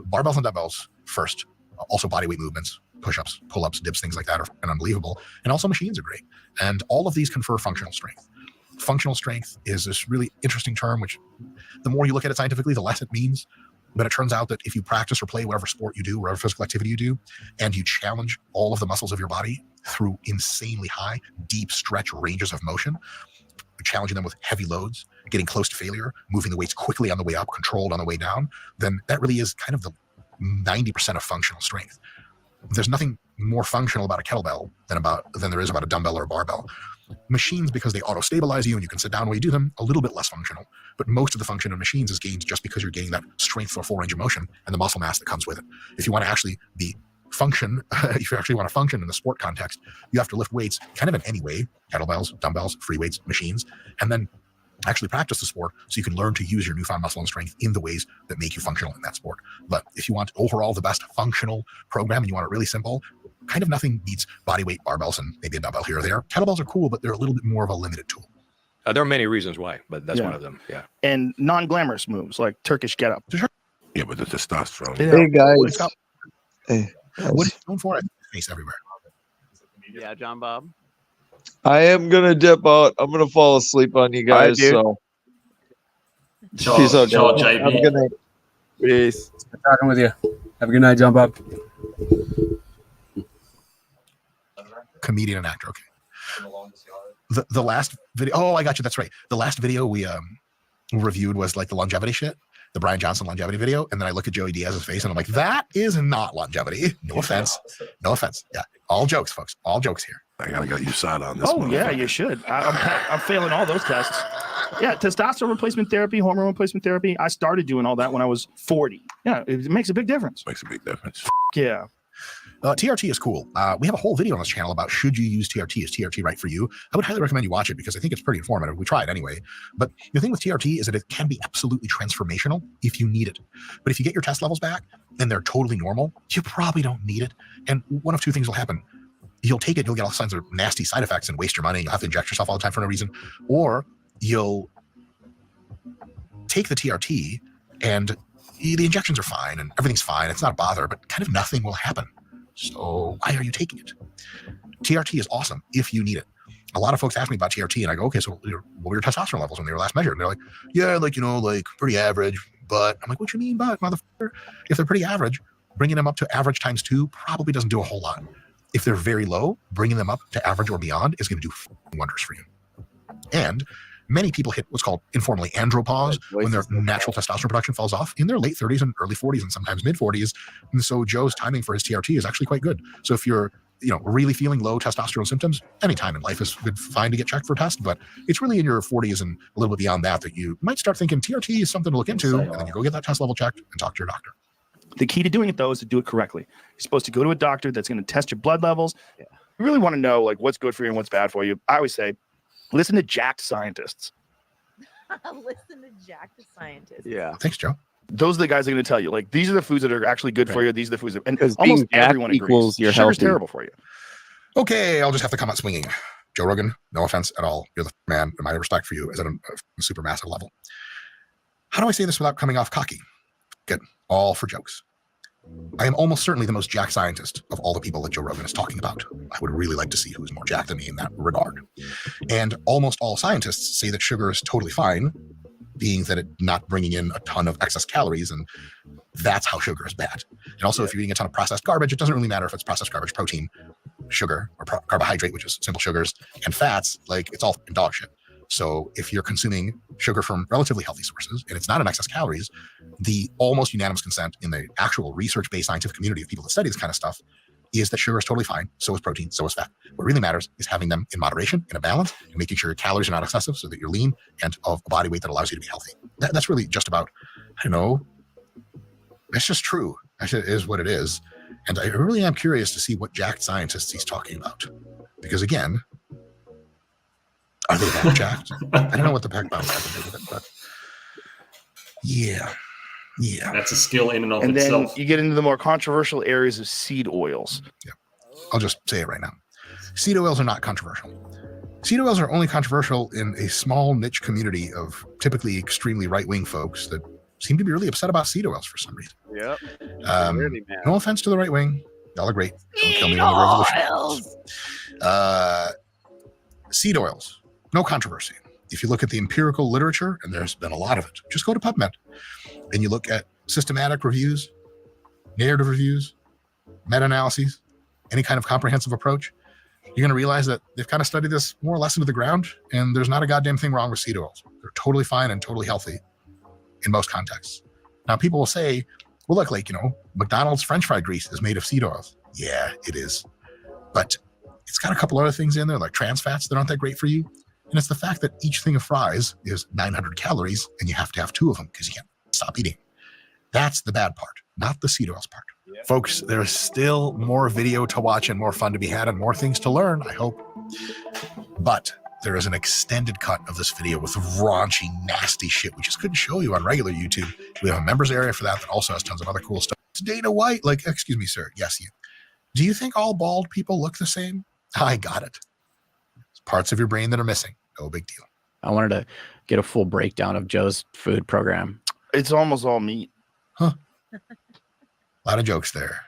barbells and dumbbells first. Also body weight movements, push-ups, pull-ups, dips, things like that are unbelievable. And also machines are great. And all of these confer functional strength. Functional strength is this really interesting term, which the more you look at it scientifically, the less it means. But it turns out that if you practice or play whatever sport you do, whatever physical activity you do, and you challenge all of the muscles of your body through insanely high, deep stretch ranges of motion, challenging them with heavy loads, getting close to failure, moving the weights quickly on the way up, controlled on the way down, then that really is kind of the 90% of functional strength. There's nothing more functional about a kettlebell than there is about a dumbbell or a barbell. Machines, because they auto-stabilize you and you can sit down while you do them, a little bit less functional. But most of the function of machines is gained just because you're getting that strength for full range of motion and the muscle mass that comes with it. If you want to actually be function, if you actually want to function in the sport context, you have to lift weights kind of in any way, kettlebells, dumbbells, free weights, machines, and then actually practice the sport so you can learn to use your newfound muscle and strength in the ways that make you functional in that sport. But if you want overall the best functional program and you want it really simple, kind of nothing beats body weight barbells and maybe a dumbbell here or there. Kettlebells are cool, but they're a little bit more of a limited tool. There are many reasons why, but that's one of them. Yeah. And non-glamorous moves like Turkish get up. Yeah, but the testosterone. Hey guys. Hey. What is known for? Face everywhere. Yeah, John Bob. I am gonna dip out. I'm gonna fall asleep on you guys. So peace out, Ciao, guys. JB. Have a good night. Peace. Good talking with you. Have a good night, John Bob. Comedian and actor. Okay. The last video. Oh, I got you. That's right. The last video we reviewed was like the longevity shit, the Brian Johnson longevity video. And then I look at Joey Diaz's face and I'm like, that is not longevity. No offense. No offense. Yeah. All jokes, folks. All jokes here. I gotta get you side on this. Oh yeah, you should. I'm failing all those tests. Yeah, testosterone replacement therapy, hormone replacement therapy. I started doing all that when I was 40. Yeah, it makes a big difference. Makes a big difference. Yeah. TRT is cool. We have a whole video on this channel about should you use TRT? Is TRT right for you? I would highly recommend you watch it because I think it's pretty informative. We try it anyway. But the thing with TRT is that it can be absolutely transformational if you need it. But if you get your test levels back and they're totally normal, you probably don't need it. And one of two things will happen. You'll take it, you'll get all kinds of nasty side effects and waste your money. You'll have to inject yourself all the time for no reason. Or you'll take the TRT and the injections are fine and everything's fine. It's not a bother, but kind of nothing will happen. So why are you taking it? TRT is awesome if you need it. A lot of folks ask me about TRT and I go, okay, so what were your testosterone levels when they were last measured? And they're like, yeah, like, like pretty average. But I'm like, what you mean, but motherfucker? If they're pretty average, bringing them up to average times 2 probably doesn't do a whole lot. If they're very low, bringing them up to average or beyond is going to do wonders for you. And many people hit what's called informally andropause when their natural testosterone production falls off in their late 30s and early 40s and sometimes mid 40s. And so Joe's timing for his TRT is actually quite good. So if you're, really feeling low testosterone symptoms, any time in life is good, fine to get checked for a test. But it's really in your 40s and a little bit beyond that you might start thinking TRT is something to look into, and then you go get that test level checked and talk to your doctor. The key to doing it, though, is to do it correctly. You're supposed to go to a doctor that's going to test your blood levels. Yeah. You really want to know what's good for you and what's bad for you. I always say, listen to jacked scientists. Listen to jacked scientists. Yeah. Thanks, Joe. Those are the guys that are going to tell you, these are the foods that are actually good for you. These are the foods that, and Because almost being jacked everyone equals agrees. you're Sugar's healthy. terrible for you. Okay, I'll just have to come out swinging. Joe Rogan, no offense at all. You're the man, and my respect for you is at a super massive level. How do I say this without coming off cocky? Good. All for jokes. I am almost certainly the most jacked scientist of all the people that Joe Rogan is talking about. I would really like to see who's more jacked than me in that regard. And almost all scientists say that sugar is totally fine, being that it's not bringing in a ton of excess calories, and that's how sugar is bad. And also, if you're eating a ton of processed garbage, it doesn't really matter if it's processed garbage, protein, sugar, or carbohydrate, which is simple sugars, and fats, it's all dog shit. So if you're consuming sugar from relatively healthy sources and it's not in excess calories, the almost unanimous consent in the actual research-based scientific community of people that study this kind of stuff is that sugar is totally fine. So is protein, so is fat. What really matters is having them in moderation, in a balance, and making sure your calories are not excessive so that you're lean and of a body weight that allows you to be healthy. That's really just about, it's just true. That is what it is. And I really am curious to see what jacked scientists he's talking about. Because again, are they that jacked? I don't know what the heck I'm to do with it, but yeah. That's a skill in and of And itself. then you get into the more controversial areas of seed oils. Yeah. I'll just say it right now. Seed oils are not controversial. Seed oils are only controversial in a small niche community of typically extremely right-wing folks that seem to be really upset about seed oils for some reason. Yep. No offense to the right wing. Y'all are great. Don't kill me on the revolution. Seed oils. No controversy. If you look at the empirical literature, and there's been a lot of it, just go to PubMed and you look at systematic reviews, narrative reviews, meta-analyses, any kind of comprehensive approach, you're going to realize that they've kind of studied this more or less into the ground, and there's not a goddamn thing wrong with seed oils. They're totally fine and totally healthy in most contexts. Now, people will say, well, look, McDonald's French fry grease is made of seed oils. Yeah, it is. But it's got a couple other things in there, like trans fats that aren't that great for you. And it's the fact that each thing of fries is 900 calories and you have to have 2 of them because you can't stop eating. That's the bad part, not the seed oils part. Folks, there's still more video to watch and more fun to be had and more things to learn, I hope. But there is an extended cut of this video with raunchy, nasty shit we just couldn't show you on regular YouTube. We have a members area for that that also has tons of other cool stuff. It's Dana White, like, excuse me, sir. Yes, you. Do you think all bald people look the same? I got it. It's parts of your brain that are missing. No big deal. I wanted to get a full breakdown of Joe's food program. It's almost all meat. Huh. A lot of jokes there.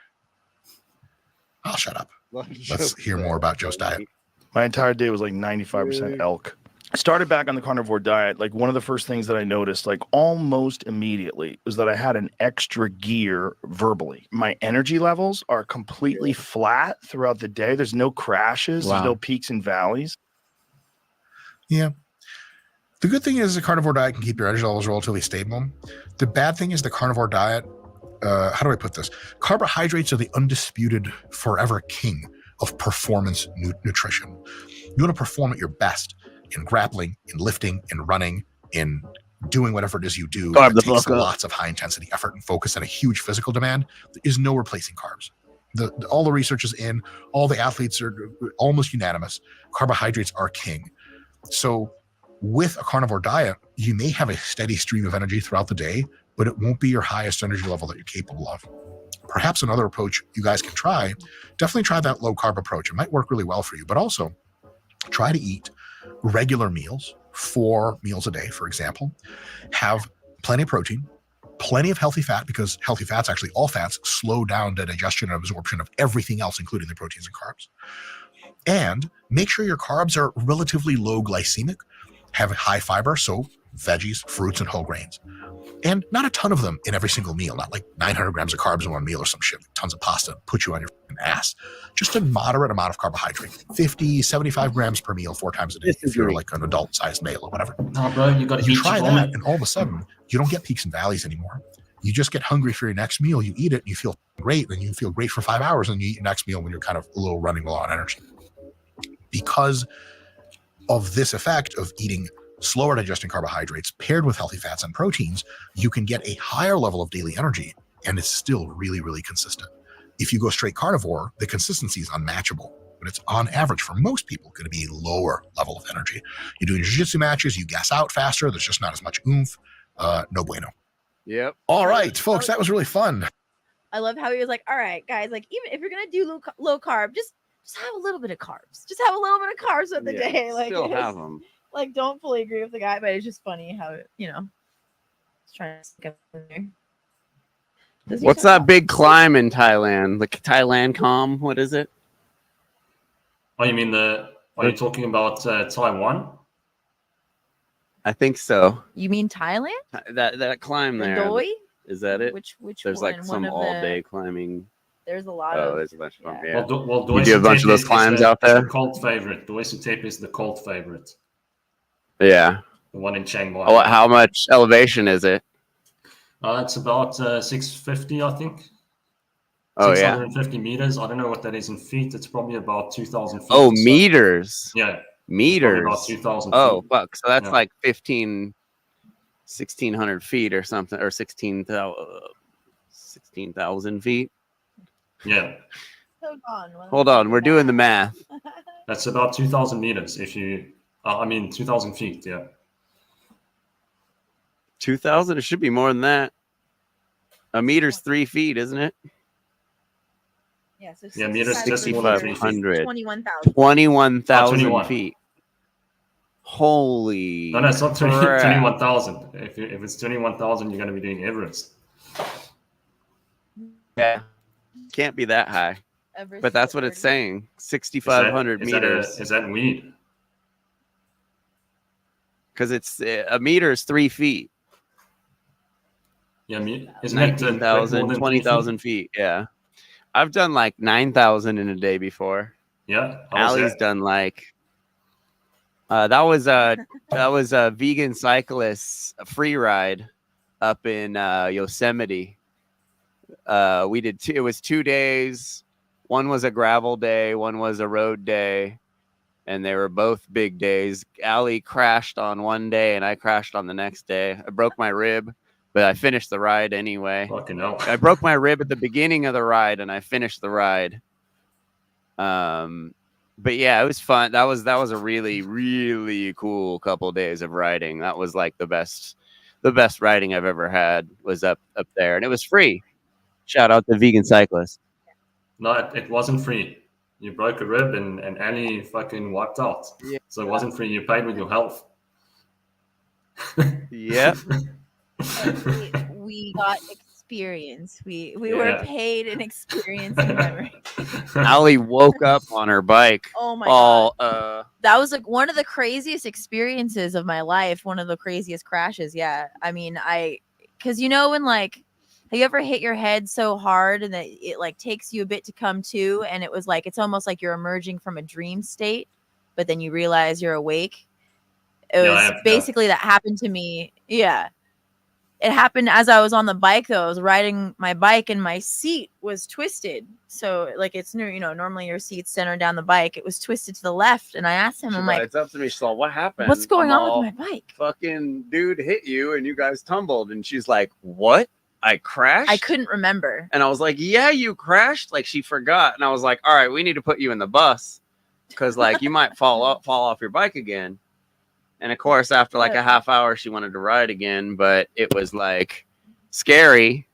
I'll shut up. Let's hear more about Joe's diet. My entire day was like 95% elk. I started back on the carnivore diet. Like one of the first things that I noticed, like almost immediately, was that I had an extra gear verbally. My energy levels are completely flat throughout the day. There's no crashes. Wow. There's no peaks and valleys. Yeah. The good thing is the carnivore diet can keep your energy levels relatively stable. The bad thing is the carnivore diet, how do I put this? Carbohydrates are the undisputed forever king of performance nutrition. You want to perform at your best in grappling, in lifting, in running, in doing whatever it is you do. It takes lots of high intensity effort and focus and a huge physical demand. There is no replacing carbs. All the research is in, all the athletes are almost unanimous. Carbohydrates are king. So with a carnivore diet, you may have a steady stream of energy throughout the day, but it won't be your highest energy level that you're capable of. Perhaps another approach you guys can try, definitely try that low carb approach. It might work really well for you, but also try to eat regular meals, 4 meals a day, for example. Have plenty of protein, plenty of healthy fat, because healthy fats, actually all fats, slow down the digestion and absorption of everything else, including the proteins and carbs. And make sure your carbs are relatively low glycemic, have high fiber, so veggies, fruits, and whole grains. And not a ton of them in every single meal, not like 900 grams of carbs in one meal or some shit, like tons of pasta, put you on your ass. Just a moderate amount of carbohydrate, 50, 75 grams per meal 4 times a day if you're like an adult-sized male or whatever. No, bro, you got to eat try your that, vomit. and all of a sudden, you don't get peaks and valleys anymore. You just get hungry for your next meal, you eat it, and you feel great, and you feel great for 5 hours, and you eat your next meal when you're kind of a little running low on energy. Because of this effect of eating slower digesting carbohydrates paired with healthy fats and proteins, you can get a higher level of daily energy, and it's still really, really consistent. If you go straight carnivore, the consistency is unmatchable, but it's on average for most people going to be a lower level of energy. You're doing jiu-jitsu matches, you gas out faster, there's just not as much oomph. No bueno. Yep. All right, folks, that was really fun. I love how he was like, all right, guys, like even if you're gonna do low carb, just have a little bit of carbs. Just have a little bit of carbs with the day. Like still have them. Like, don't fully agree with the guy, but it's just funny how, you know, he's trying to stick up in there. What's that big climb in Thailand? Like Thailand calm? What is it? Oh, you mean are you talking about Taiwan? I think so. You mean Thailand? That climb The there. Doi? Is that it? Which There's one? like some all day climbing. There's a lot of. There's a bunch of them. Yeah. Yeah. Well, You do a bunch of those climbs out there. The cult favorite. Doi Tape is the cult favorite. Yeah. The one in Chiang Mai. Oh, how much elevation is it? It's about 650, I think. Oh, yeah. 650 meters. I don't know what that is in feet. It's probably about 2,000 feet. Oh, meters. Yeah. Meters. About 2,000 Oh, feet. fuck. So that's like 1,600 feet or something, or 16,000 feet. Yeah. Hold on. We're doing the math. That's about 2,000 meters. If you, 2,000 feet. Yeah. 2,000? It should be more than that. A meter's 3 feet, isn't it? Yeah, so yeah, meters 6,500. 21,000. 21,000 feet. Holy. No, it's not crap. 21,000. If it's 21,000, you're going to be doing Everest. Yeah. Can't be that high. Everest But that's what it's saying. 6,500 meters. Is that weed? Because it's a meter is 3 feet. Yeah, isn't it 19,000, 20,000 feet? Yeah. I've done like 9,000 in a day before. Yeah. Allie's done like that was a vegan cyclist free ride up in Yosemite. We did it was 2 days. One was a gravel day, one was a road day, and they were both big days. Allie crashed on one day and I crashed on the next day. I broke my rib but I finished the ride anyway. Fucking hell. I broke my rib at the beginning of the ride, and I finished the ride. But yeah, it was fun. That was a really, really cool couple days of riding. That was like the best riding I've ever had was up there, and it was free. Shout out to vegan cyclists. No, it wasn't free. You broke a rib and Annie fucking wiped out. Yeah. So it wasn't free. You paid with your health. Yep. We got experience. We Yeah. were paid an experience and memory. Allie woke up on her bike. Oh my god. That was like one of the craziest experiences of my life. One of the craziest crashes. Yeah. I mean, because you know when like, have you ever hit your head so hard and that it like takes you a bit to come to, and it was like it's almost like you're emerging from a dream state, but then you realize you're awake. It was basically that happened to me. Yeah. It happened as I was on the bike though. I was riding my bike and my seat was twisted. So like it's new, normally your seat's centered down the bike. It was twisted to the left. And I asked him, I'm like, it's up to me. She's like, what happened? what's going I'm on all, with my bike? Fucking dude hit you and you guys tumbled. And she's like, what? I crashed? I couldn't remember. And I was like, yeah, you crashed. Like she forgot. And I was like, all right, we need to put you in the bus because like you might fall off your bike again. And of course, after like a half hour, she wanted to ride again, but it was like scary,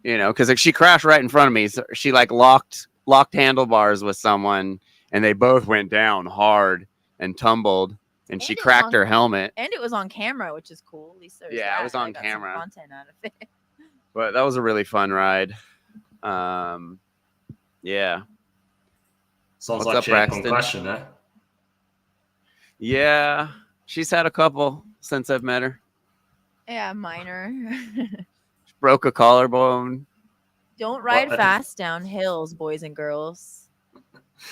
because like, she crashed right in front of me. So she like locked handlebars with someone, and they both went down hard and tumbled, and she cracked her helmet. And it was on camera, which is cool. At least there was Yeah, that. it was on I got camera. some content out of it. But that was a really fun ride. Yeah. Sounds What's like up, she had Braxton? concussion, eh? Yeah, she's had a couple since I've met her. Yeah, minor. She broke a collarbone. Don't ride fast down hills, boys and girls.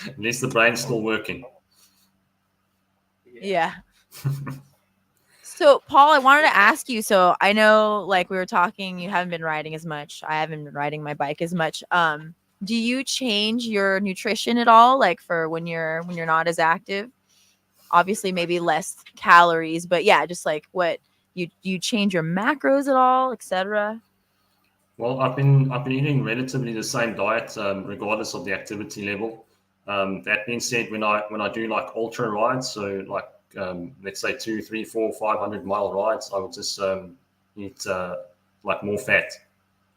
At least the brain's still working. Yeah. So, Paul, I wanted to ask you. So, I know, like we were talking, you haven't been riding as much. I haven't been riding my bike as much. Do you change your nutrition at all, like for when you're not as active? Obviously, maybe less calories, but yeah, just like what you change your macros at all, etc. Well, I've been eating relatively the same diet, regardless of the activity level. That being said, when I do like ultra rides, so like let's say 2, 3, 4, 500-mile rides, I would just eat like more fat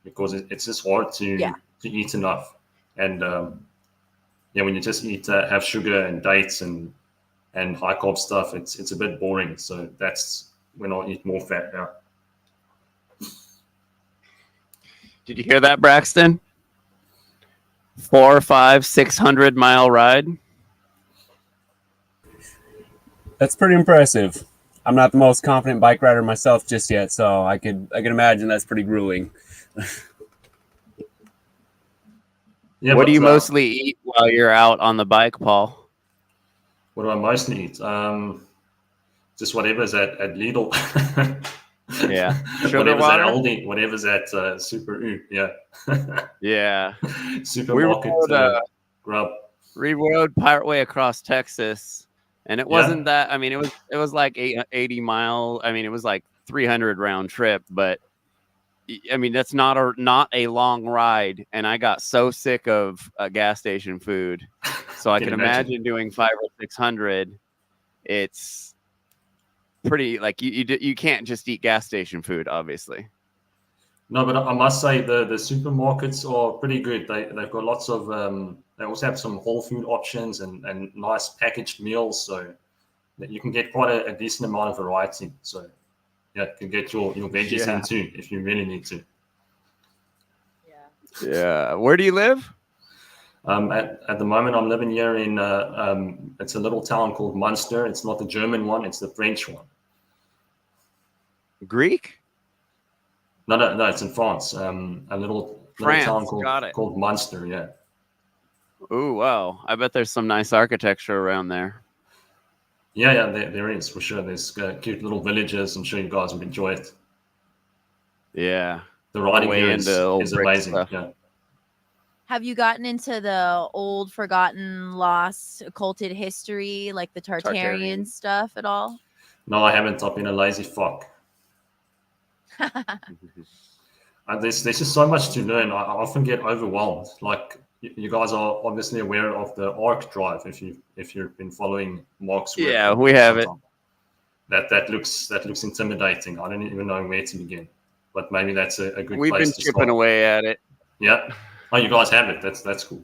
because it's just hard to eat enough. And when you just eat have sugar and dates and high carb stuff, it's a bit boring. So that's when I eat more fat now. Did you hear that, Braxton? 400, 500, 600-mile ride. That's pretty impressive. I'm not the most confident bike rider myself just yet, so I can imagine that's pretty grueling. Yeah, what do you mostly eat while you're out on the bike, Paul? What do I mostly eat? Just whatever's at Lidl. Yeah. Whatever's water? at Aldi, whatever's at Super U. Yeah. Yeah. Supermarket grub. We rode partway across Texas, and it wasn't that. I mean, it was like 80 mile. I mean, it was like 300 round trip, but I mean that's not a long ride. And I got so sick of gas station food, so I can imagine doing 500 or 600. It's pretty like you can't just eat gas station food, obviously. No, but I must say the supermarkets are pretty good. They've got lots of they also have some whole food options and nice packaged meals, so that you can get quite a decent amount of variety. So yeah, you can get your veggies in too if you really need to. Yeah. Where do you live? At the moment, I'm living here in it's a little town called Munster. It's not the German one; it's the French one. Greek? No, it's in France. A little town called Munster. Yeah. Oh wow! I bet there's some nice architecture around there. Yeah, there is for sure. There's cute little villages. I'm sure you guys would enjoy it. Yeah. The riding here is amazing. Stuff. Yeah. Have you gotten into the old, forgotten, lost, occulted history, like the Tartarian stuff at all? No, I haven't. I've been a lazy fuck. There's just so much to learn. I often get overwhelmed. Like you guys are obviously aware of the Arc drive if you've been following Mark's work. Yeah, we have it. That looks intimidating. I don't even know where to begin. But maybe that's a good We've place been to chipping start. away at it. Yeah. Oh, you guys have it. That's cool.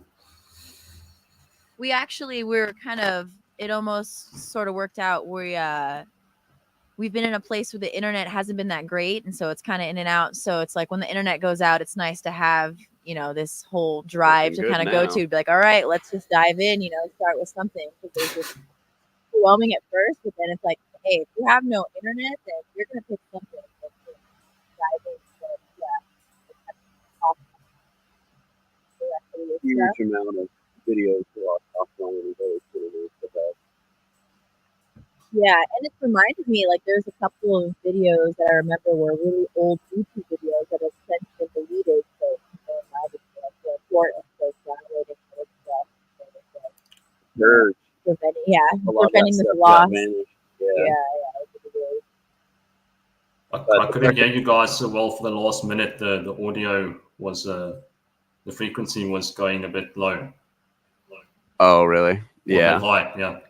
We're kind of, it almost sort of worked out. We've been in a place where the internet hasn't been that great, and so it's kind of in and out. So it's like when the internet goes out, it's nice to have, this whole drive to kind of go to, be like, all right, let's just dive in, start with something, because there's just overwhelming at first, but then it's like, hey, if you have no internet, then you're gonna pick something that's gonna dive in. So yeah, Huge amount of videos to watch offline and very yeah, and it's reminded me, like, there's a couple of videos that I remember were really old YouTube videos that have since been deleted. So the importance of downloading other stuff. Sure. Preventing this loss. Yeah. I couldn't hear you guys so well for the last minute. The audio was the frequency was going a bit low. Oh, really? A Yeah. bit high, yeah.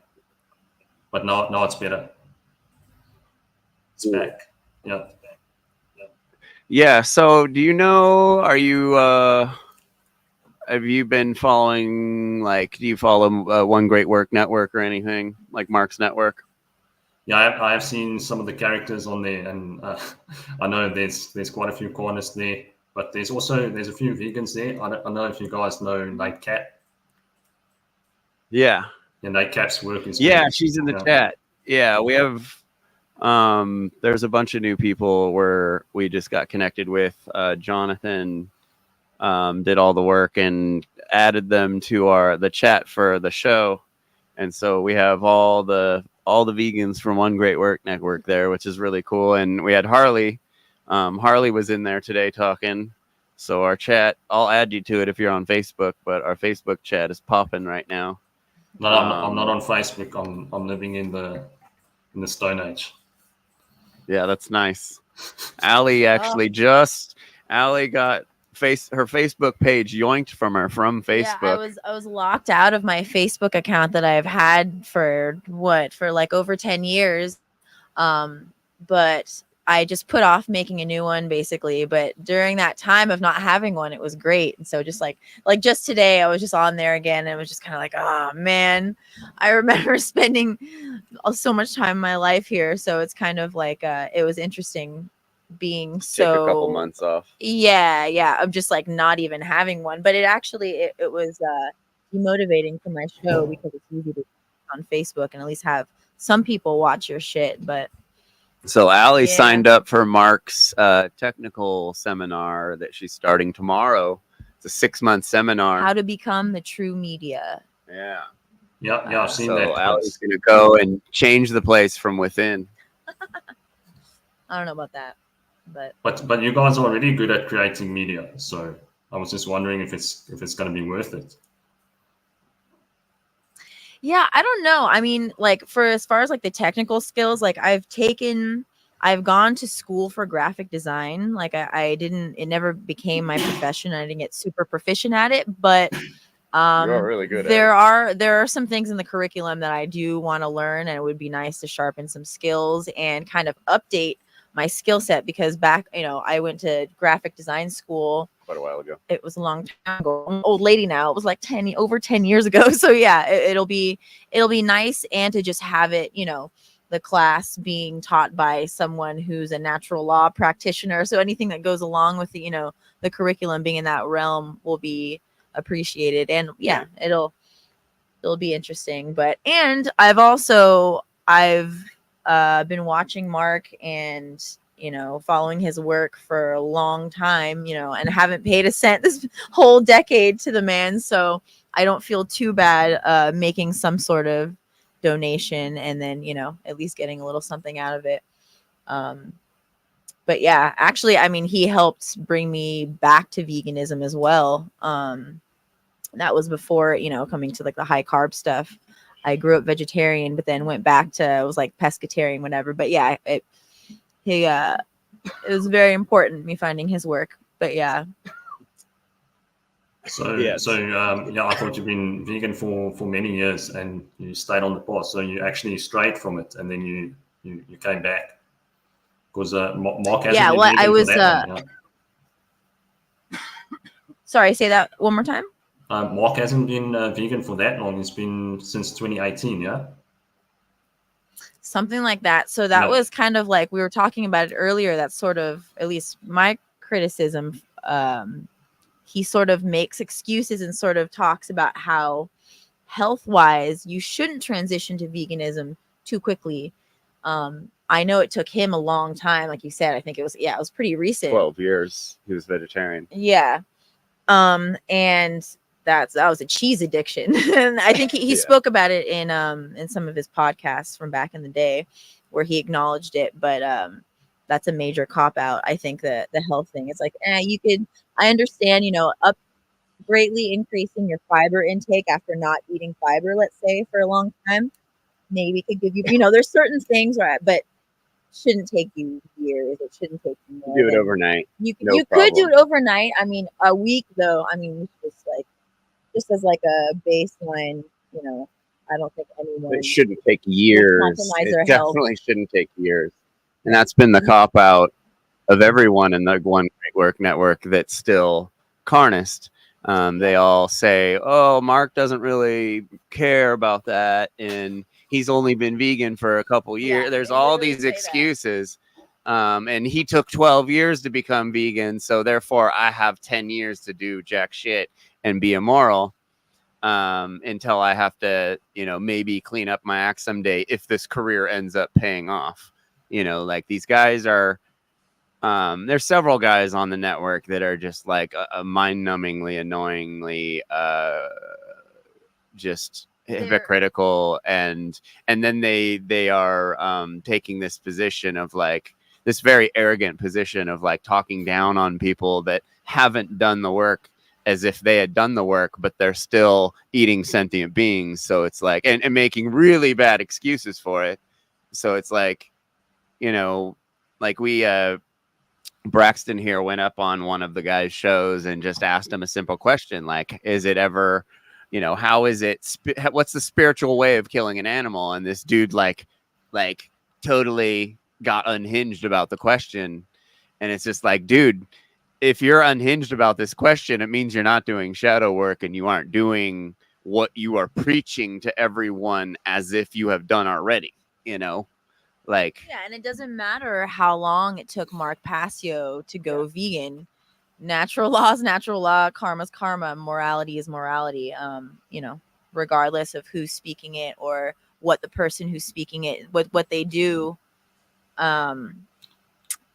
But now it's better. It's back. Yeah. Yeah. So do you know, have you been following, do you follow One Great Work Network or anything like Mark's network? Yeah, I have seen some of the characters on there, and I know there's quite a few corners there, but there's a few vegans there. I don't know if you guys know Nate Cat. Yeah. Yeah, Nate Cat's work is she's in the chat. Yeah, we have there's a bunch of new people where we just got connected with. Jonathan did all the work and added them to the chat for the show, and so we have all the vegans from One Great Work Network there, which is really cool. And we had Harley. Harley was in there today talking. So our chat, I'll add you to it if you're on Facebook, but our Facebook chat is popping right now. No, I'm not on Facebook. I'm living in the Stone Age. Yeah, that's nice. Allie actually Allie got her Facebook page yoinked from her from Facebook. Yeah, I was locked out of my Facebook account that I've had for like over 10 years. But I just put off making a new one basically. But during that time of not having one, it was great. And so just like just today, I was just on there again, and it was just kind of like, oh man, I remember spending so much time in my life here. So it's kind of like it was interesting being Take a couple months off. Yeah, I'm just like not even having one. But it was demotivating for my show, because it's easy to on Facebook and at least have some people watch your shit. But so Allie signed up for Mark's technical seminar that she's starting tomorrow. It's a 6-month seminar. How to become the true media. Yeah. Yeah, I've seen that. So Allie's going to go and change the place from within. I don't know about that, but you guys are already good at creating media, so I was just wondering if it's going to be worth it. Yeah, I don't know. I mean, like, for as far as like the technical skills, like I've gone to school for graphic design. Like it never became my profession. I didn't get super proficient at it, but you're really good there are some things in the curriculum that I do want to learn, and it would be nice to sharpen some skills and kind of update my skill set, because back, I went to graphic design school quite a while ago. It was a long time ago. I'm an old lady now. It was like over 10 years ago. So yeah, it'll be nice, and to just have it, the class being taught by someone who's a natural law practitioner. So anything that goes along with the, the curriculum being in that realm will be appreciated. And yeah, it'll be interesting. And I've been watching Mark and following his work for a long time, and haven't paid a cent this whole decade to the man. So I don't feel too bad making some sort of donation, and then, at least getting a little something out of it. But yeah, actually, I mean, he helped bring me back to veganism as well. That was before, coming to like the high carb stuff. I grew up vegetarian, but then went back to, I was like pescatarian, whatever. But yeah, it was very important me finding his work. But yeah. So, Yes. yeah, I thought you've been vegan for many years and you stayed on the path. So you actually strayed from it and then you came back. Because Mark hasn't Yeah, been well, vegan I was for that long. sorry, say that one more time. Mark hasn't been vegan for that long. It's been since 2018, yeah? Something like that. So that Yeah. was kind of like we were talking about it earlier. That's sort of at least my criticism. He sort of makes excuses and sort of talks about how health-wise you shouldn't transition to veganism too quickly. I know it took him a long time, like you said. I think it was pretty recent. 12 years he was vegetarian. Yeah. And that was a cheese addiction. And I think he Yeah. spoke about it in some of his podcasts from back in the day where he acknowledged it. But that's a major cop out. I think that the health thing, it's like, I understand, up greatly increasing your fiber intake after not eating fiber, let's say, for a long time, maybe could give you, there's certain things, right? But shouldn't take you years. It shouldn't take you more. Do it than- overnight. You No you could do problem. it overnight. I mean, a week though. I mean, just as like a baseline. I don't think anyone It shouldn't take years. compromise their It health. definitely shouldn't take years. And that's been the cop out of everyone in the One Great Work Network that's still carnist. They all say, oh, Mark doesn't really care about that. And he's only been vegan for a couple years. Yeah, There's they all literally these say that. excuses. And he took 12 years to become vegan. So therefore, I have 10 years to do jack shit and be immoral. Until I have to, maybe clean up my act someday if this career ends up paying off. Like these guys are, there's several guys on the network that are just like mind-numbingly, annoyingly, just hypocritical, and then they are taking this position of like this very arrogant position of like talking down on people that haven't done the work as if they had done the work, but they're still eating sentient beings. So it's like, and making really bad excuses for it. So it's like, like we, Braxton here went up on one of the guys' shows and just asked him a simple question. Like, is it ever, how is it, what's the spiritual way of killing an animal? And this dude like totally got unhinged about the question. And it's just like, dude, if you're unhinged about this question, it means you're not doing shadow work and you aren't doing what you are preaching to everyone as if you have done already, like. Yeah, and it doesn't matter how long it took Mark Passio to go vegan. Natural law is natural law, karma's karma, morality is morality. Regardless of who's speaking it or what the person who's speaking it, what they do.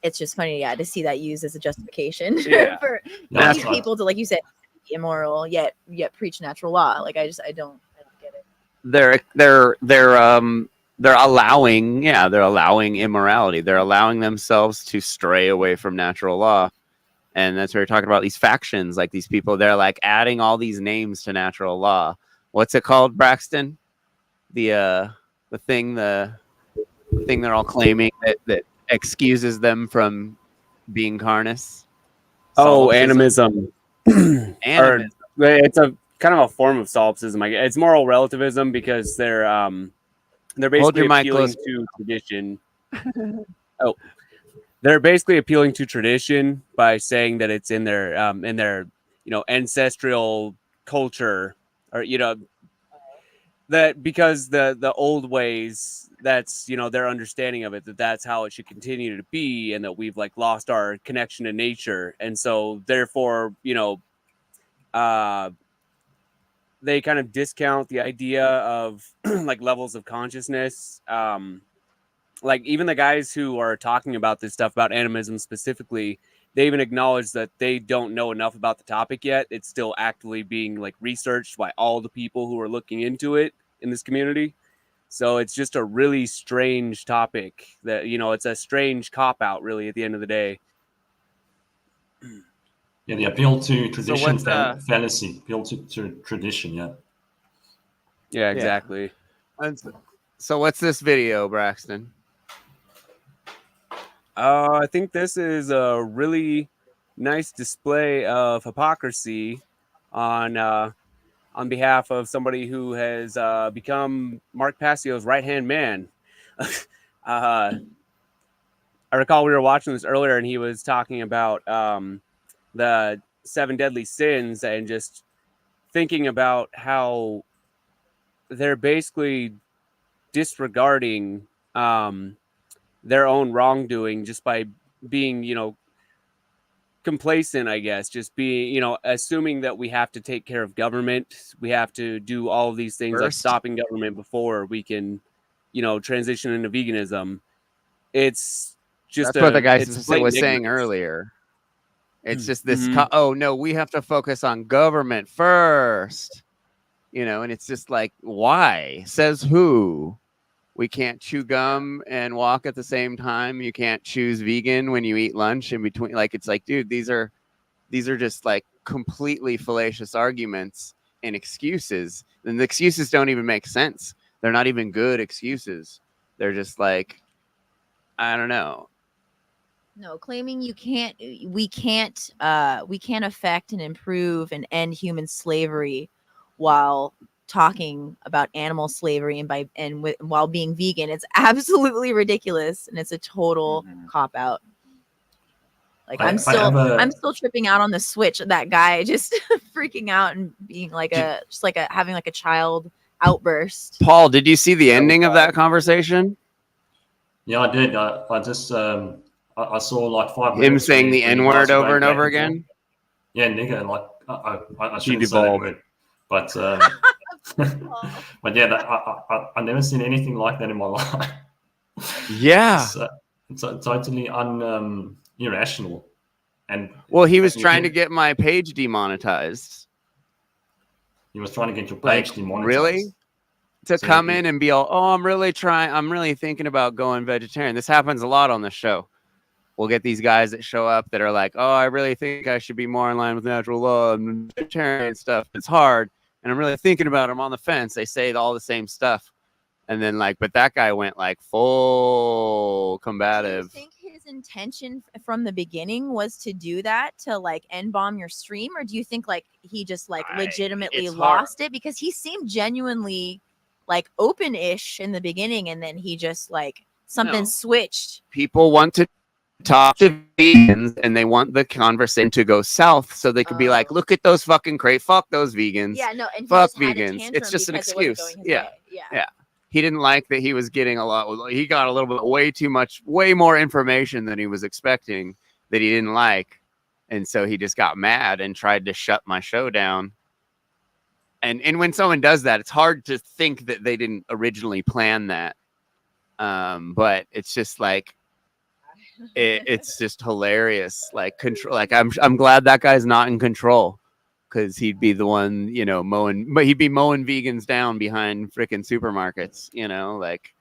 It's just funny, to see that used as a justification for these people to, like you said, be immoral yet preach natural law. Like I don't get it. They're allowing immorality. They're allowing themselves to stray away from natural law. And that's what we're talking about, these factions, like these people, they're like adding all these names to natural law. What's it called, Braxton? The thing they're all claiming that excuses them from being carnist. Oh, animism. Animism. Or it's a kind of a form of solipsism. It's moral relativism because they're basically appealing to tradition. They're basically appealing to tradition by saying that it's in their ancestral culture, or that because the old ways, that's their understanding of it, that's how it should continue to be, and that we've like lost our connection to nature, and so therefore they kind of discount the idea of like levels of consciousness. Like even the guys who are talking about this stuff about animism specifically, they even acknowledge that they don't know enough about the topic yet. It's still actively being like researched by all the people who are looking into it in this community. So it's just a really strange topic that, it's a strange cop out really at the end of the day. Yeah, the appeal to tradition, So fallacy, appeal to tradition, yeah. Yeah, exactly. So what's this video, Braxton? I think this is a really nice display of hypocrisy on behalf of somebody who has become Mark Passio's right-hand man. I recall we were watching this earlier, and he was talking about the 7 deadly sins and just thinking about how they're basically disregarding their own wrongdoing just by being, complacent, I guess, just being, assuming that we have to take care of government. We have to do all of these things like First. stopping government before we can, transition into veganism. It's just That's what the guy it's blatant was saying ignorance. earlier. It's just this. Mhm. Oh no, we have to focus on government first. And it's just like, why? Says who? We can't chew gum and walk at the same time. You can't choose vegan when you eat lunch in between. Like, it's like, dude, these are just like completely fallacious arguments and excuses. And the excuses don't even make sense. They're not even good excuses. They're just like, I don't know. No, claiming we can't affect and improve and end human slavery while talking about animal slavery while being vegan. It's absolutely ridiculous, and it's a total cop out. Like I'm still tripping out on the switch. That guy just freaking out and being like having like a child outburst. Paul, did you see the ending of that conversation? Yeah, I did. I just I saw like 5 Him minutes. saying the when you N-word guys were over going and back over forth. again? Yeah, nigga. Like I He shouldn't say that devolved. word, but but yeah, I never seen anything like that in my life. Yeah. It's totally irrational. And Well, he was trying to get my page demonetized. He was trying to get your page Like, demonetized. really? To So come in and be all, oh, I'm really thinking about going vegetarian. This happens a lot on the show. We'll get these guys that show up that are like, oh, I really think I should be more in line with natural law and vegetarian stuff. It's hard. And I'm really thinking about it. I'm on the fence. They say all the same stuff. And then but that guy went like full combative. Do you think his intention from the beginning was to do that, to like N-bomb your stream? Or do you think like he just like legitimately lost it? Because he seemed genuinely like open-ish in the beginning, and then he just like something switched. People want to talk to vegans and they want the conversation to go south so they could be like, look at those fucking fuck those vegans. Yeah, no, and he fuck just had a vegans. tantrum It's just an because it wasn't excuse. going his Yeah. way. Yeah. He didn't like that he was getting he got a little bit way more information than he was expecting that he didn't like. And so he just got mad and tried to shut my show down. And when someone does that, it's hard to think that they didn't originally plan that. But it's just like, it's just hilarious. Like control. Like I'm glad that guy's not in control, because he'd be the one, mowing. But he'd be mowing vegans down behind freaking supermarkets. Like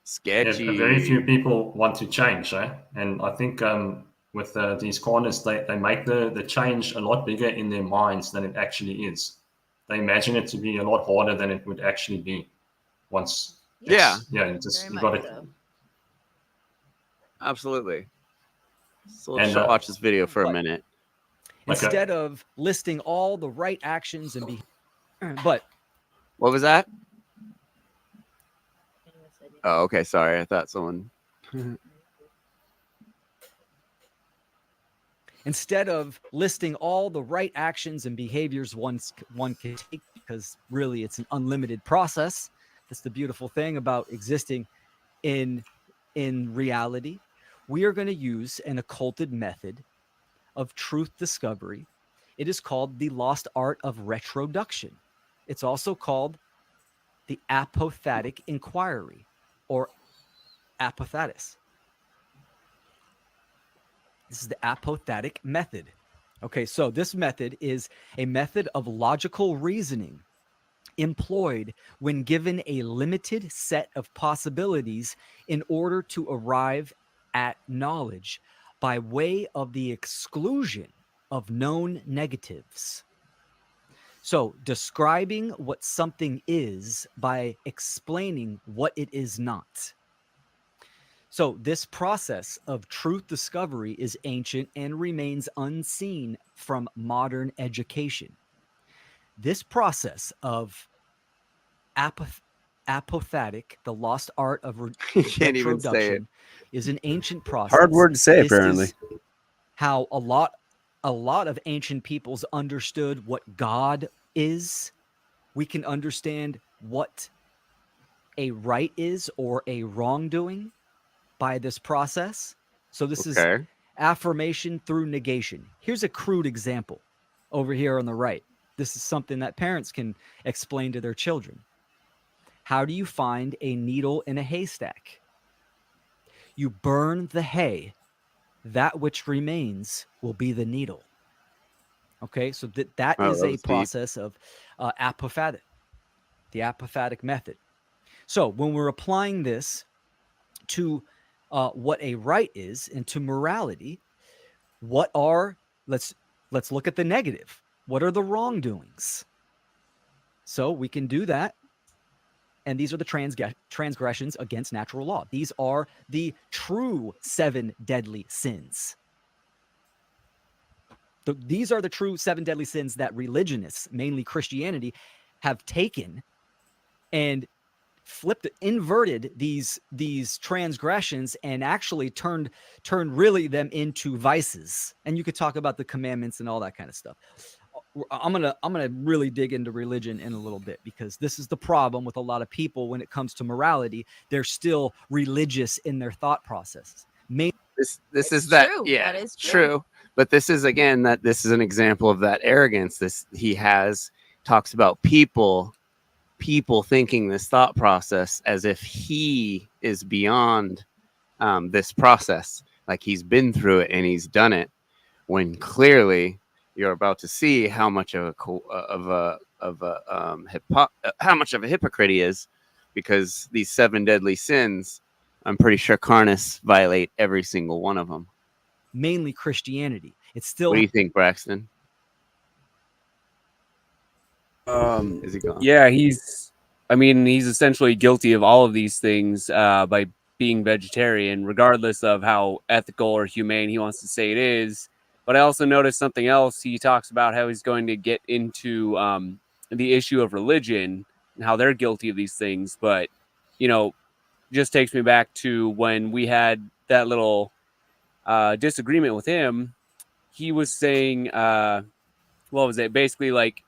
sketchy. Yeah, very few people want to change, and I think with these corners, they make the change a lot bigger in their minds than it actually is. They imagine it to be a lot harder than it would actually be. Once, you got to. Absolutely. So let's And, watch this video for a minute. Instead of listing all the right actions and but what was that? Oh, okay. Sorry, I thought someone. Instead of listing all the right actions and behaviors one can take, because really it's an unlimited process. That's the beautiful thing about existing in reality. We are going to use an occulted method of truth discovery. It is called the lost art of retroduction. It's also called the apophatic inquiry, or apophatis. This is the apophatic method. Okay, so this method is a method of logical reasoning employed when given a limited set of possibilities in order to arrive at knowledge by way of the exclusion of known negatives. So, describing what something is by explaining what it is not. So this process of truth discovery is ancient and remains unseen from modern education. This process of apophatic, the lost art of You can't even say it. retroduction, is an ancient process. Hard word to say, This apparently. is how a lot of ancient peoples understood what God is. We can understand what a right is or a wrongdoing by this process. So this is Okay. affirmation through negation. Here's a crude example over here on the right. This is something that parents can explain to their children. How do you find a needle in a haystack? You burn the hay. That which remains will be the needle. Okay, so that Oh, is that a was deep. process of apophatic, the apophatic method. So when we're applying this to what a right is and to morality, what are let's look at the negative. What are the wrongdoings? So we can do that. And these are the transgressions against natural law. These are the true 7 deadly sins. These are the true 7 deadly sins that religionists, mainly Christianity, have taken and inverted these transgressions and actually turned really them into vices. And you could talk about the commandments and all that kind of stuff. I'm gonna really dig into religion in a little bit, because this is the problem with a lot of people when it comes to morality. They're still religious in their thought processes. This is that. True. Yeah, That is true. But this is again this is an example of that arrogance. He talks about people thinking this thought process as if he is beyond this process, like he's been through it and he's done it, when clearly you're about to see how much of how much of a hypocrite he is, because these 7 deadly sins, I'm pretty sure Carnus violate every single one of them. Mainly Christianity. It's still. What do you think, Braxton? Is he gone? Yeah, he's essentially guilty of all of these things by being vegetarian, regardless of how ethical or humane he wants to say it is. But I also noticed something else. He talks about how he's going to get into the issue of religion and how they're guilty of these things. But, just takes me back to when we had that little disagreement with him. He was saying, what was it? Basically, like,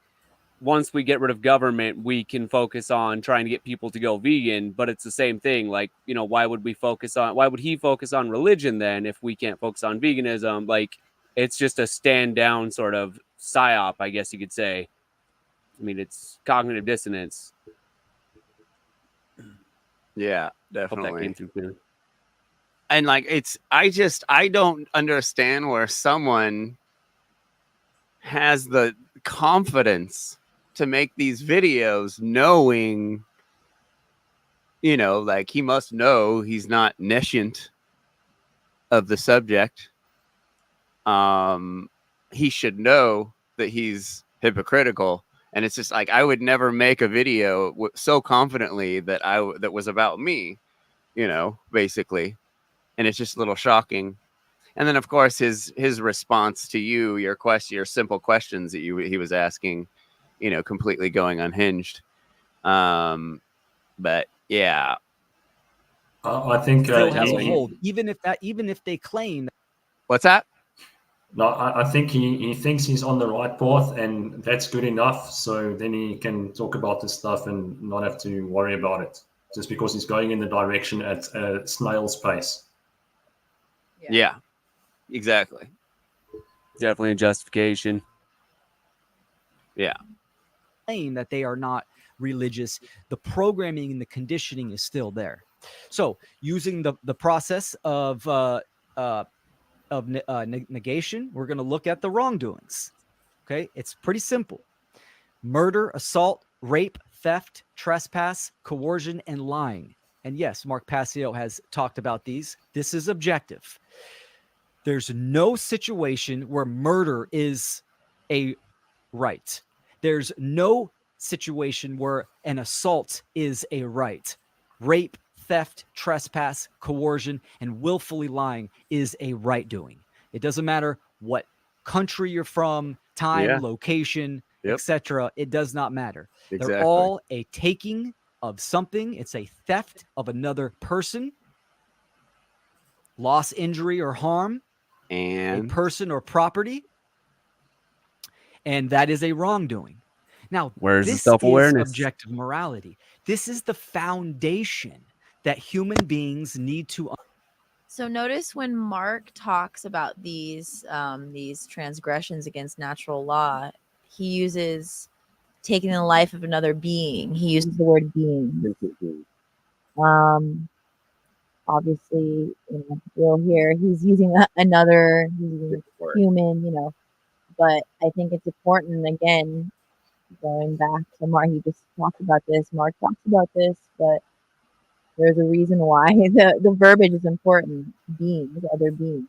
once we get rid of government, we can focus on trying to get people to go vegan. But it's the same thing. Like, why would he focus on religion then if we can't focus on veganism? Like, it's just a stand down sort of psyop, I guess you could say. I mean, it's cognitive dissonance. Yeah, Hope definitely. that came through clearly. And like, I don't understand where someone has the confidence to make these videos knowing, like, he must know he's not nescient of the subject. He should know that he's hypocritical. And it's just like, I would never make a video so confidently that that was about me, basically. And it's just a little shocking. And then, of course, his response to your simple questions that he was asking, completely going unhinged. But yeah, I think still has a hold, even if they claim. What's that? No, I think he thinks he's on the right path, and that's good enough. So then he can talk about this stuff and not have to worry about it, just because he's going in the direction at a snail's pace. Yeah, exactly. Definitely a justification. Yeah. Claim that they are not religious. The programming and the conditioning is still there. So using the process of negation, we're going to look at the wrongdoings. Okay, it's pretty simple: murder, assault, rape, theft, trespass, coercion, and lying. And yes, Mark Passio has talked about these. This is objective. There's no situation where murder is a right. There's no situation where an assault is a right. Rape, theft, trespass, coercion, and willfully lying is a right doing. It doesn't matter what country you're from, time, Yeah. location, Yep. etc. It does not matter. Exactly. They're all a taking of something. It's a theft of another person, loss, injury, or harm, a And person or property, and that is a wrongdoing. Now, where's the this is self-awareness? objective morality. This is the foundation that human beings need to. So notice when Mark talks about these transgressions against natural law, he uses taking the life of another being. He uses the word being. Obviously, Will here, he's using another human, but I think it's important, again, going back to Mark, he just talked about this, Mark talks about this, but there's a reason why the verbiage is important. Beings, other beings.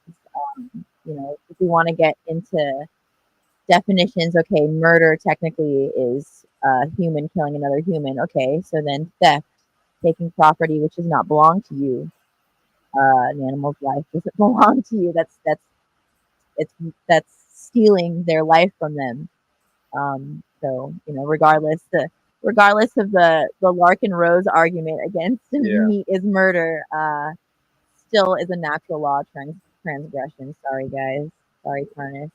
If we want to get into definitions, okay, murder technically is human killing another human. Okay, so then theft, taking property which does not belong to you. An animal's life doesn't belong to you. That's stealing their life from them. So regardless of the Larkin Rose argument against meat is murder, still is a natural law transgression. Sorry guys. Sorry, Carnus.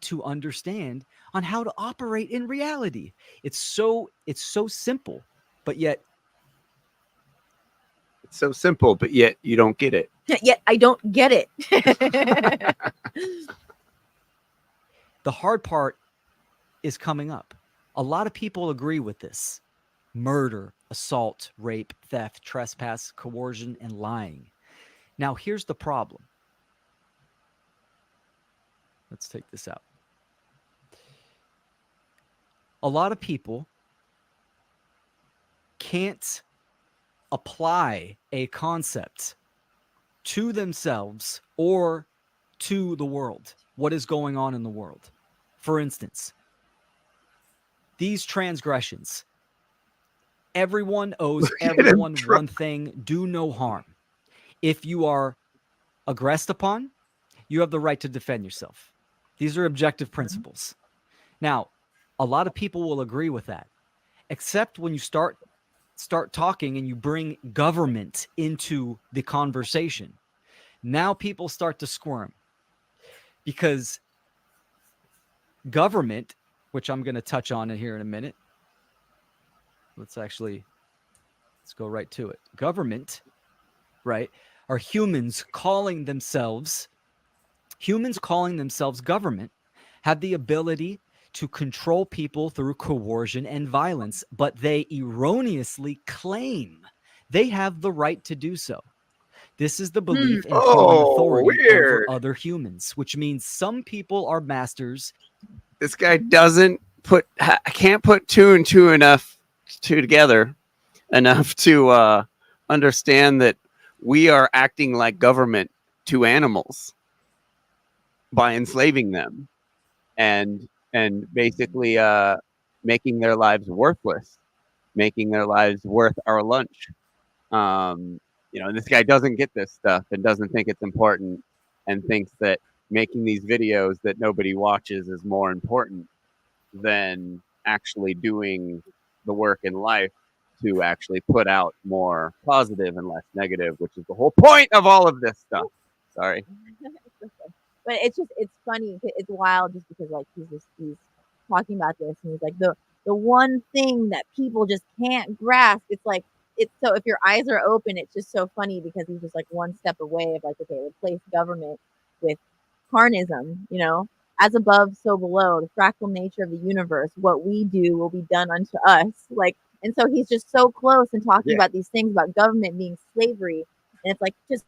To understand on how to operate in reality. It's so simple, but yet it's so simple, but yet you don't get it. Yet I don't get it. The hard part is coming up. A lot of people agree with this. Murder, assault, rape, theft, trespass, coercion, and lying. Now, here's the problem. Let's take this out. A lot of people can't apply a concept to themselves or to the world. What is going on in the world? For instance, these transgressions. Everyone owes everyone one thing: do no harm. If you are aggressed upon, you have the right to defend yourself. These are objective principles. Now, a lot of people will agree with that, except when you start talking and you bring government into the conversation. Now people start to squirm because government, which I'm going to touch on here in a minute. Let's go right to it. Government, right, are humans calling themselves government, have the ability to control people through coercion and violence, but they erroneously claim they have the right to do so. This is the belief in human authority over other humans, which means some people are masters. This guy can't put two and two together enough to understand that we are acting like government to animals by enslaving them and basically making their lives worthless, making their lives worth our lunch. And this guy doesn't get this stuff and doesn't think it's important and thinks that making these videos that nobody watches is more important than actually doing the work in life to actually put out more positive and less negative, which is the whole point of all of this stuff. Sorry. But it's funny. It's wild just because he's talking about this and he's like the one thing that people just can't grasp. It's so if your eyes are open, it's just so funny because he's just like one step away of okay, replace government with carnism, as above, so below, the fractal nature of the universe. What we do will be done unto us. And so he's just so close and talking about these things about government being slavery. And it's just,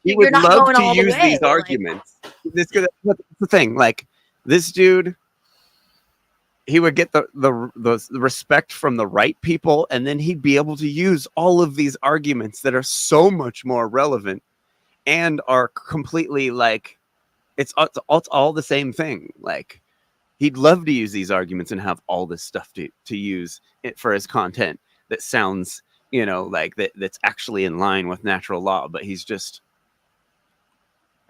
he would love to use these way. arguments. What's the thing? This dude, he would get the respect from the right people, and then he'd be able to use all of these arguments that are so much more relevant and are completely it's all the same thing. He'd love to use these arguments and have all this stuff to use it for his content. that sounds, like that's actually in line with natural law, but he's just,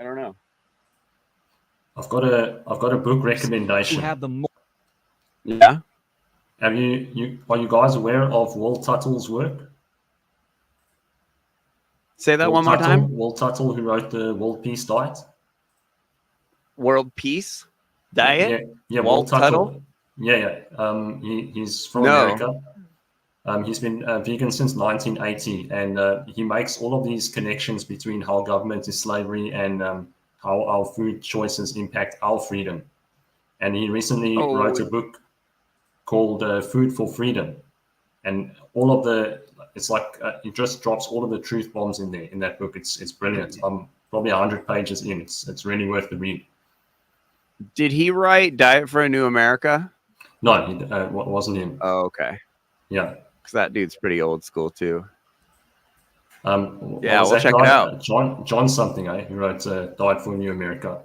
I don't know. I've got a book who recommendation. have the Yeah. Are you guys aware of Will Tuttle's work? Say that Will one more Tuttle, time. Will Tuttle, who wrote the World Peace Diet. World Peace Diet? Yeah, Will Walt Tuttle? Tuttle. Yeah. He's from No. America. He's been vegan since 1980, and he makes all of these connections between how government is slavery and how our food choices impact our freedom. And he recently wrote a book called Food for Freedom. And all of it's like he just drops all of the truth bombs in there in that book. It's brilliant. I'm probably 100 pages in. It's really worth the read. Did he write Diet for a New America? No, it wasn't him. Oh, okay. Yeah. Because that dude's pretty old school too. Yeah, we'll check it out. John something, who wrote Diet for a New America.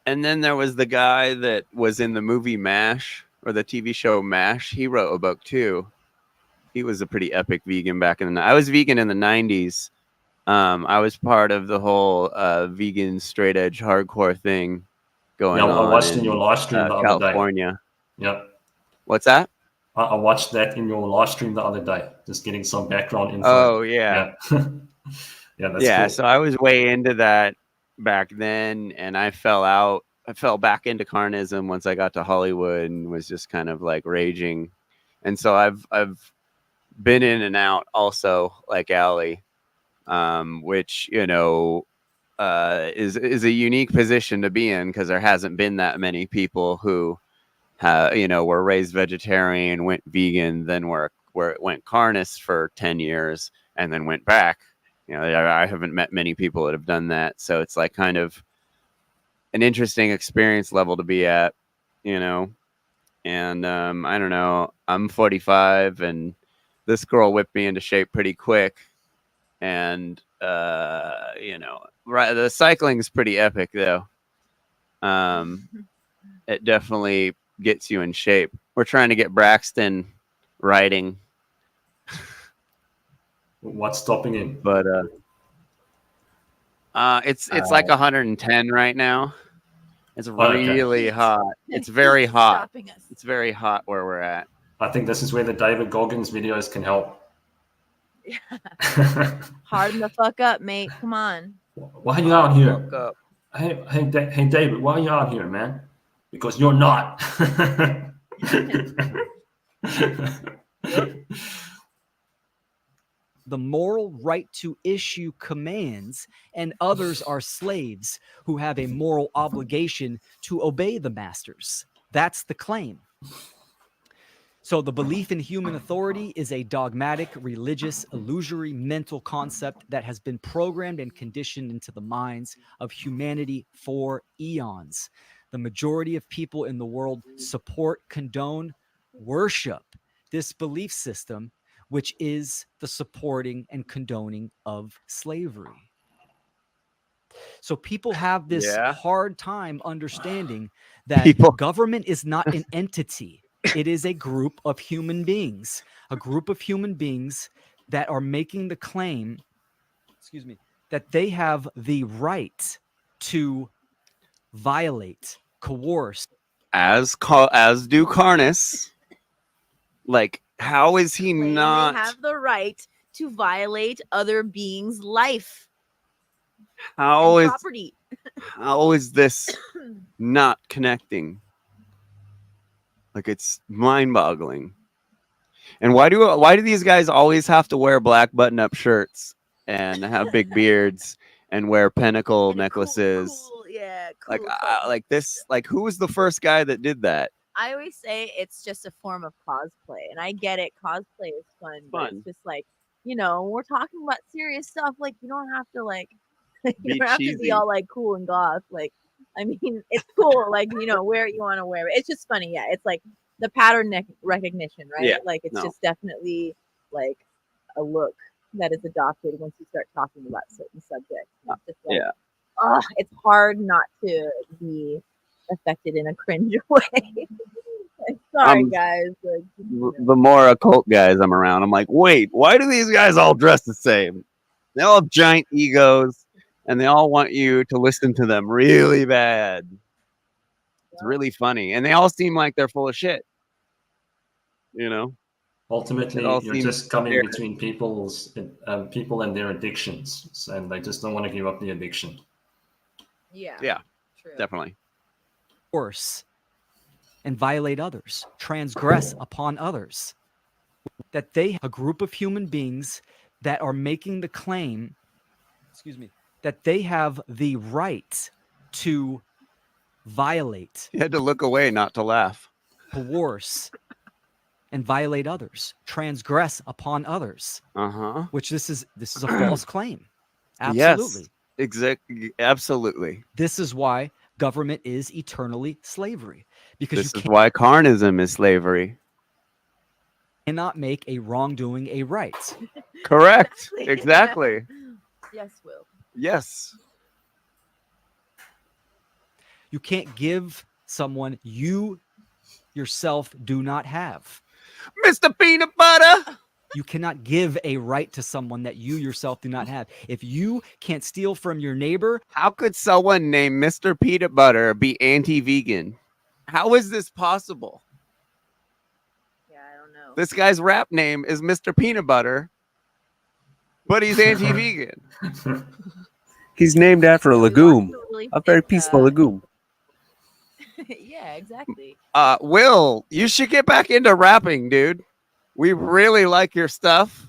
And then there was the guy that was in the movie MASH, or the TV show MASH. He wrote a book too. He was a pretty epic vegan back in the. I was vegan in the 90s. I was part of the whole vegan straight edge hardcore thing going on. I watched in your live stream the other day. California. Yep. What's that? I watched that in your live stream the other day, just getting some background info. Oh yeah. Yeah, that's cool. So I was way into that back then, and I fell out. I fell back into carnism once I got to Hollywood and was just kind of like raging. And so I've been in and out also, like Allie, which is a unique position to be in, because there hasn't been that many people who were raised vegetarian, went vegan, then went carnist for 10 years and then went back. I haven't met many people that have done that. So it's like kind of an interesting experience level to be at, and I don't know, I'm 45 and this girl whipped me into shape pretty quick. And, right. The cycling's pretty epic though. It definitely gets you in shape. We're trying to get Braxton riding. What's stopping him? But it's like 110 right now. It's really hot. It's very hot. It's very hot where we're at. I think this is where the David Goggins videos can help. Harden the fuck up, mate. Come on. Why are you out here? Hey, David, why are you out here, man? Because you're not. the moral right to issue commands, and others are slaves who have a moral obligation to obey the masters. That's the claim. So the belief in human authority is a dogmatic, religious, illusory mental concept that has been programmed and conditioned into the minds of humanity for eons. The majority of people in the world support, condone, worship this belief system, which is the supporting and condoning of slavery. So people have this hard time understanding that government is not an entity. It is a group of human beings, that are making the claim, that they have the right to violate, coerce. As do Carnus. Like, how is he not? They have the right to violate other beings' life. Property. How is this not connecting? Like, it's mind-boggling. And why do these guys always have to wear black button-up shirts and have big beards and wear pentacle necklaces? Like this. Like, who was the first guy that did that? I always say it's just a form of cosplay, and I get it. Cosplay is fun, but it's just like, we're talking about serious stuff. Like, you don't have to you don't have to be all like cool and goth. Like, I mean, it's cool. Like, wear it you want to wear it. It's just funny. Yeah, it's like the pattern recognition, right? Yeah, like, it's just definitely like a look that is adopted once you start talking about certain subjects. It's just like, it's hard not to be affected in a cringe way. It's Sorry, guys. Like, The more occult guys I'm around, I'm like, wait, why do these guys all dress the same? They all have giant egos, and they all want you to listen to them really bad. It's really funny, and they all seem like they're full of shit. You know, Ultimately, all you're seems just coming fair. between people and their addictions, and they just don't want to give up the addiction. Yeah, true. definitely. Force and violate others, transgress upon others. That they, a group of human beings that are making the claim, that they have the right to violate, You had to look away not to laugh. coerce, and violate others, transgress upon others. Which this is a false claim. Absolutely. Yes, exactly. Absolutely. This is why government is eternally slavery, because This is why carnism is slavery. cannot make a wrongdoing a right. Correct. Exactly. Yes, Will. Yes. You can't give someone you yourself do not have. Mr. Peanut Butter. You cannot give a right to someone that you yourself do not have. If you can't steal from your neighbor, how could someone named Mr. Peanut Butter be anti-vegan? How is this possible? Yeah, I don't know. This guy's rap name is Mr. Peanut Butter, but he's anti-vegan. He's named after a legume, really a very peaceful legume. Yeah, exactly. Will, you should get back into rapping, dude. We really like your stuff.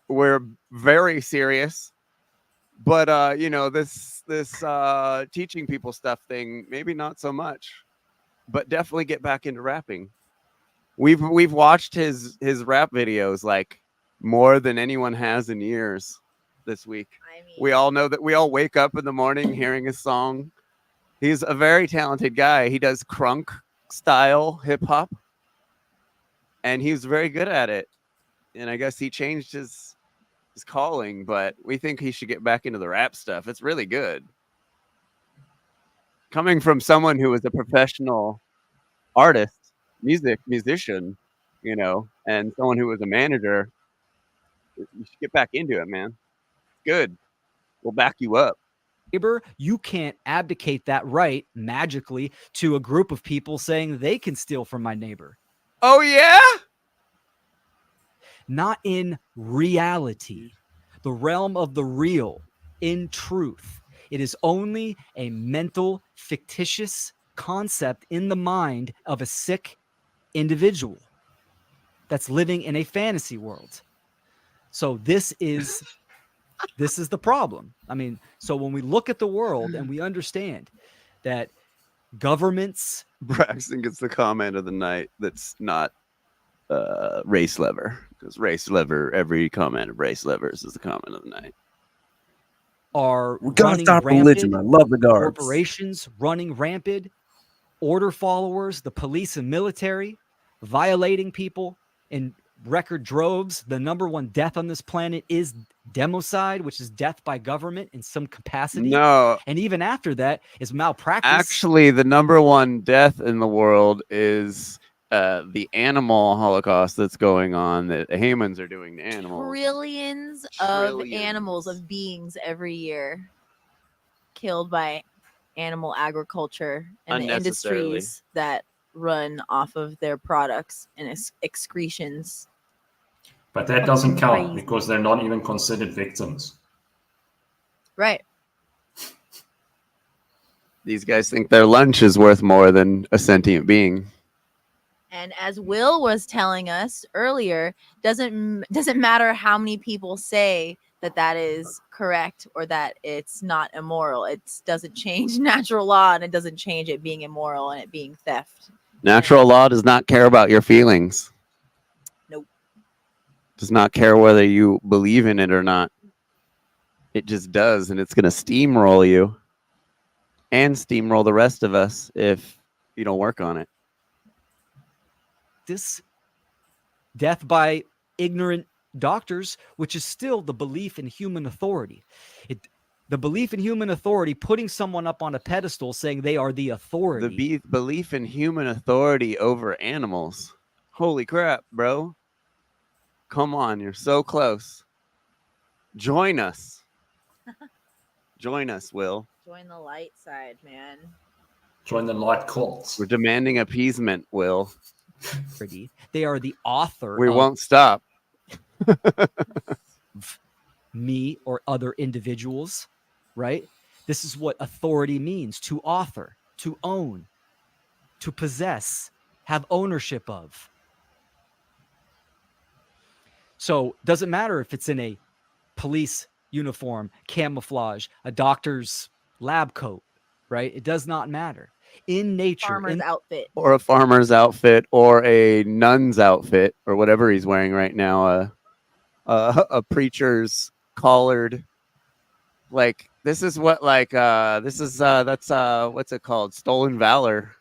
We're very serious. But you know, this teaching people stuff thing, maybe not so much. But definitely get back into rapping. We've watched his rap videos like more than anyone has in years this week. I mean, we all know that we all wake up in the morning hearing his song. He's a very talented guy. He does crunk style hip hop, and he's very good at it. And I guess he changed his calling, but we think he should get back into the rap stuff. It's really good. Coming from someone who was a professional artist, musician, you know, and someone who was a manager, you should get back into it, man. Good. We'll back you up. Neighbor, you can't abdicate that right magically to a group of people saying they can steal from my neighbor. Oh, yeah? Not in reality, the realm of the real, in truth. It is only a mental, fictitious concept in the mind of a sick individual that's living in a fantasy world. So this is the problem. I mean, so when we look at the world and we understand that governments... Braxton gets the comment of the night that's not race lever, because race lever, every comment of race levers is the comment of the night. Are We gotta running stop rampant, religion. I love the guards. corporations running rampant, order followers, the police and military violating people in record droves. The number one death on this planet is democide, which is death by government in some capacity. No. And even after that is malpractice. Actually, the number one death in the world is the animal holocaust that's going on that humans are doing to animals. Trillions of animals, of beings every year killed by animal agriculture and the Unnecessarily. industries that run off of their products and excretions. But that doesn't count Crazy. because they're not even considered victims. Right. These guys think their lunch is worth more than a sentient being. And as Will was telling us earlier, doesn't matter how many people say that is correct or that it's not immoral. It doesn't change natural law, and it doesn't change it being immoral and it being theft. Natural law does not care about your feelings. Nope. Does not care whether you believe in it or not. It just does, and it's going to steamroll you and steamroll the rest of us if you don't work on it. This death by ignorant doctors, which is still the belief in human authority. The belief in human authority, putting someone up on a pedestal saying they are the authority. The belief in human authority over animals. Holy crap, bro. Come on, you're so close. Join us. Join us, Will. Join the light side, man. Join the light cult. We're demanding appeasement, Will. They are the author We of won't stop. me or other individuals, right? This is what authority means: to author, to own, to possess, have ownership of. So doesn't matter if it's in a police uniform, camouflage, a doctor's lab coat, right? It does not matter. In nature, Farmer's outfit. Or a farmer's outfit, or a nun's outfit, or whatever he's wearing right now. A preacher's collared. Like, this is what, like, that's what's it called? Stolen valor.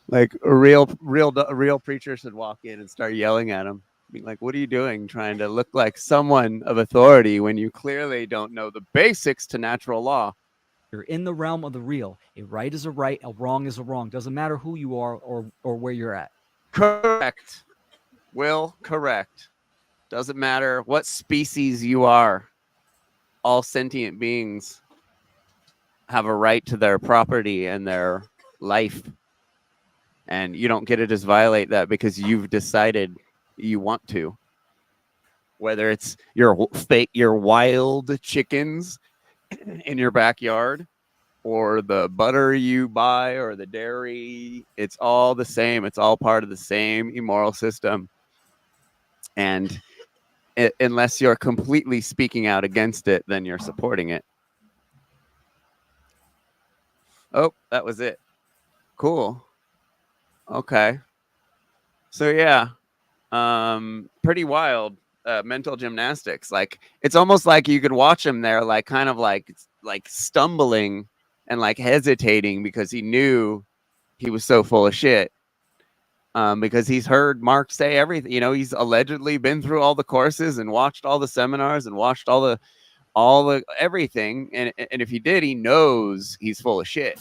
Like, a real preacher should walk in and start yelling at him. Being like, what are you doing trying to look like someone of authority when you clearly don't know the basics to natural law? you're in the realm of the real. A right is a right, a wrong is a wrong. Doesn't matter who you are or where you're at. Correct. Will, correct. Doesn't matter what species you are. All sentient beings have a right to their property and their life. And you don't get to just violate that because you've decided you want to. Whether it's your wild chickens in your backyard, or the butter you buy, or the dairy, it's all the same. It's all part of the same immoral system. And unless you're completely speaking out against it, then you're supporting it. Oh, that was it. Cool. Okay. So yeah, pretty wild. Mental gymnastics. Like, it's almost like you could watch him there, like kind of like stumbling and like hesitating because he knew he was so full of shit. Because he's heard Mark say everything. You know, he's allegedly been through all the courses and watched all the seminars and watched all the everything. And if he did, he knows he's full of shit.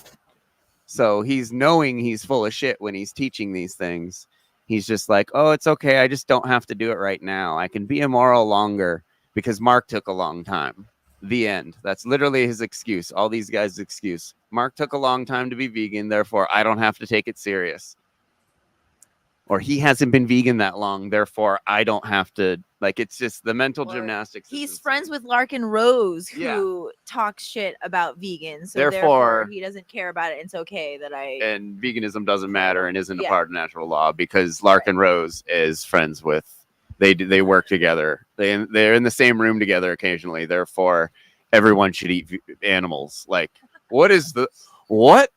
So he's knowing he's full of shit when he's teaching these things. He's just like, oh, it's okay. I just don't have to do it right now. I can be immoral longer because Mark took a long time. The end. That's literally his excuse. All these guys' excuse. Mark took a long time to be vegan. Therefore, I don't have to take it serious. Or he hasn't been vegan that long. Therefore, I don't have to. Like, it's just the mental gymnastics. He's friends with Larkin Rose, who talks shit about vegans. So Therefore, he doesn't care about it. It's okay that I. And veganism doesn't matter and isn't a part of natural law because Larkin Rose is friends with. They work together. They're in the same room together occasionally. Therefore, everyone should eat animals. Like, what is the what?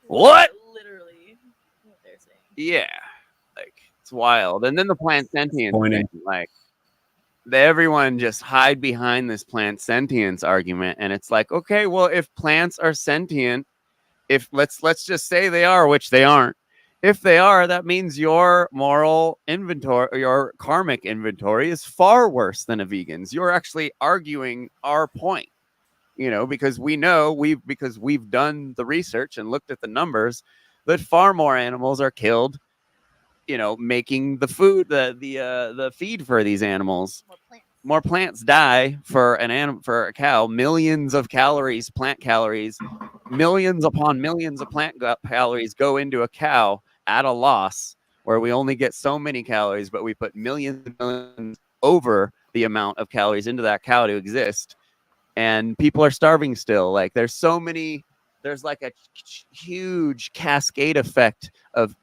What? Literally, what they're saying. Yeah, like, it's wild. And then the plant sentience thing, like, everyone just hide behind this plant sentience argument, and it's like, okay, well, if plants are sentient, if let's just say they are, which they aren't. If they are, that means your moral inventory, or your karmic inventory, is far worse than a vegan's. You're actually arguing our point, you know, because we know because we've done the research and looked at the numbers that far more animals are killed, you know, making the food, the feed for these animals. More plants die for a cow. Millions of calories, plant calories, millions upon millions of plant calories go into a cow at a loss, where we only get so many calories, but we put millions and millions over the amount of calories into that cow to exist. And people are starving still. Like, there's like a huge cascade effect of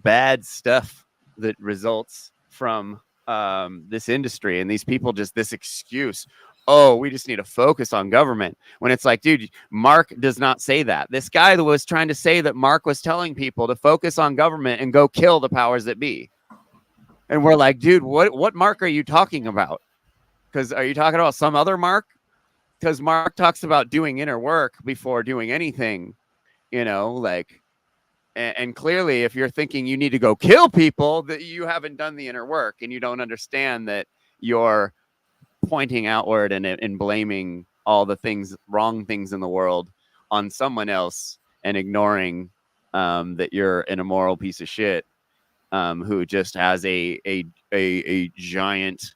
bad stuff that results from this industry, and these people just this excuse, oh, we just need to focus on government, when it's like, dude, Mark does not say that. This guy that was trying to say that Mark was telling people to focus on government and go kill the powers that be, and we're like, dude, what Mark are you talking about? Because are you talking about some other Mark? Because Mark talks about doing inner work before doing anything, you know, like. And clearly, if you're thinking you need to go kill people, that you haven't done the inner work, and you don't understand that you're pointing outward and blaming all the wrong things in the world on someone else and ignoring that you're an immoral piece of shit who just has a giant,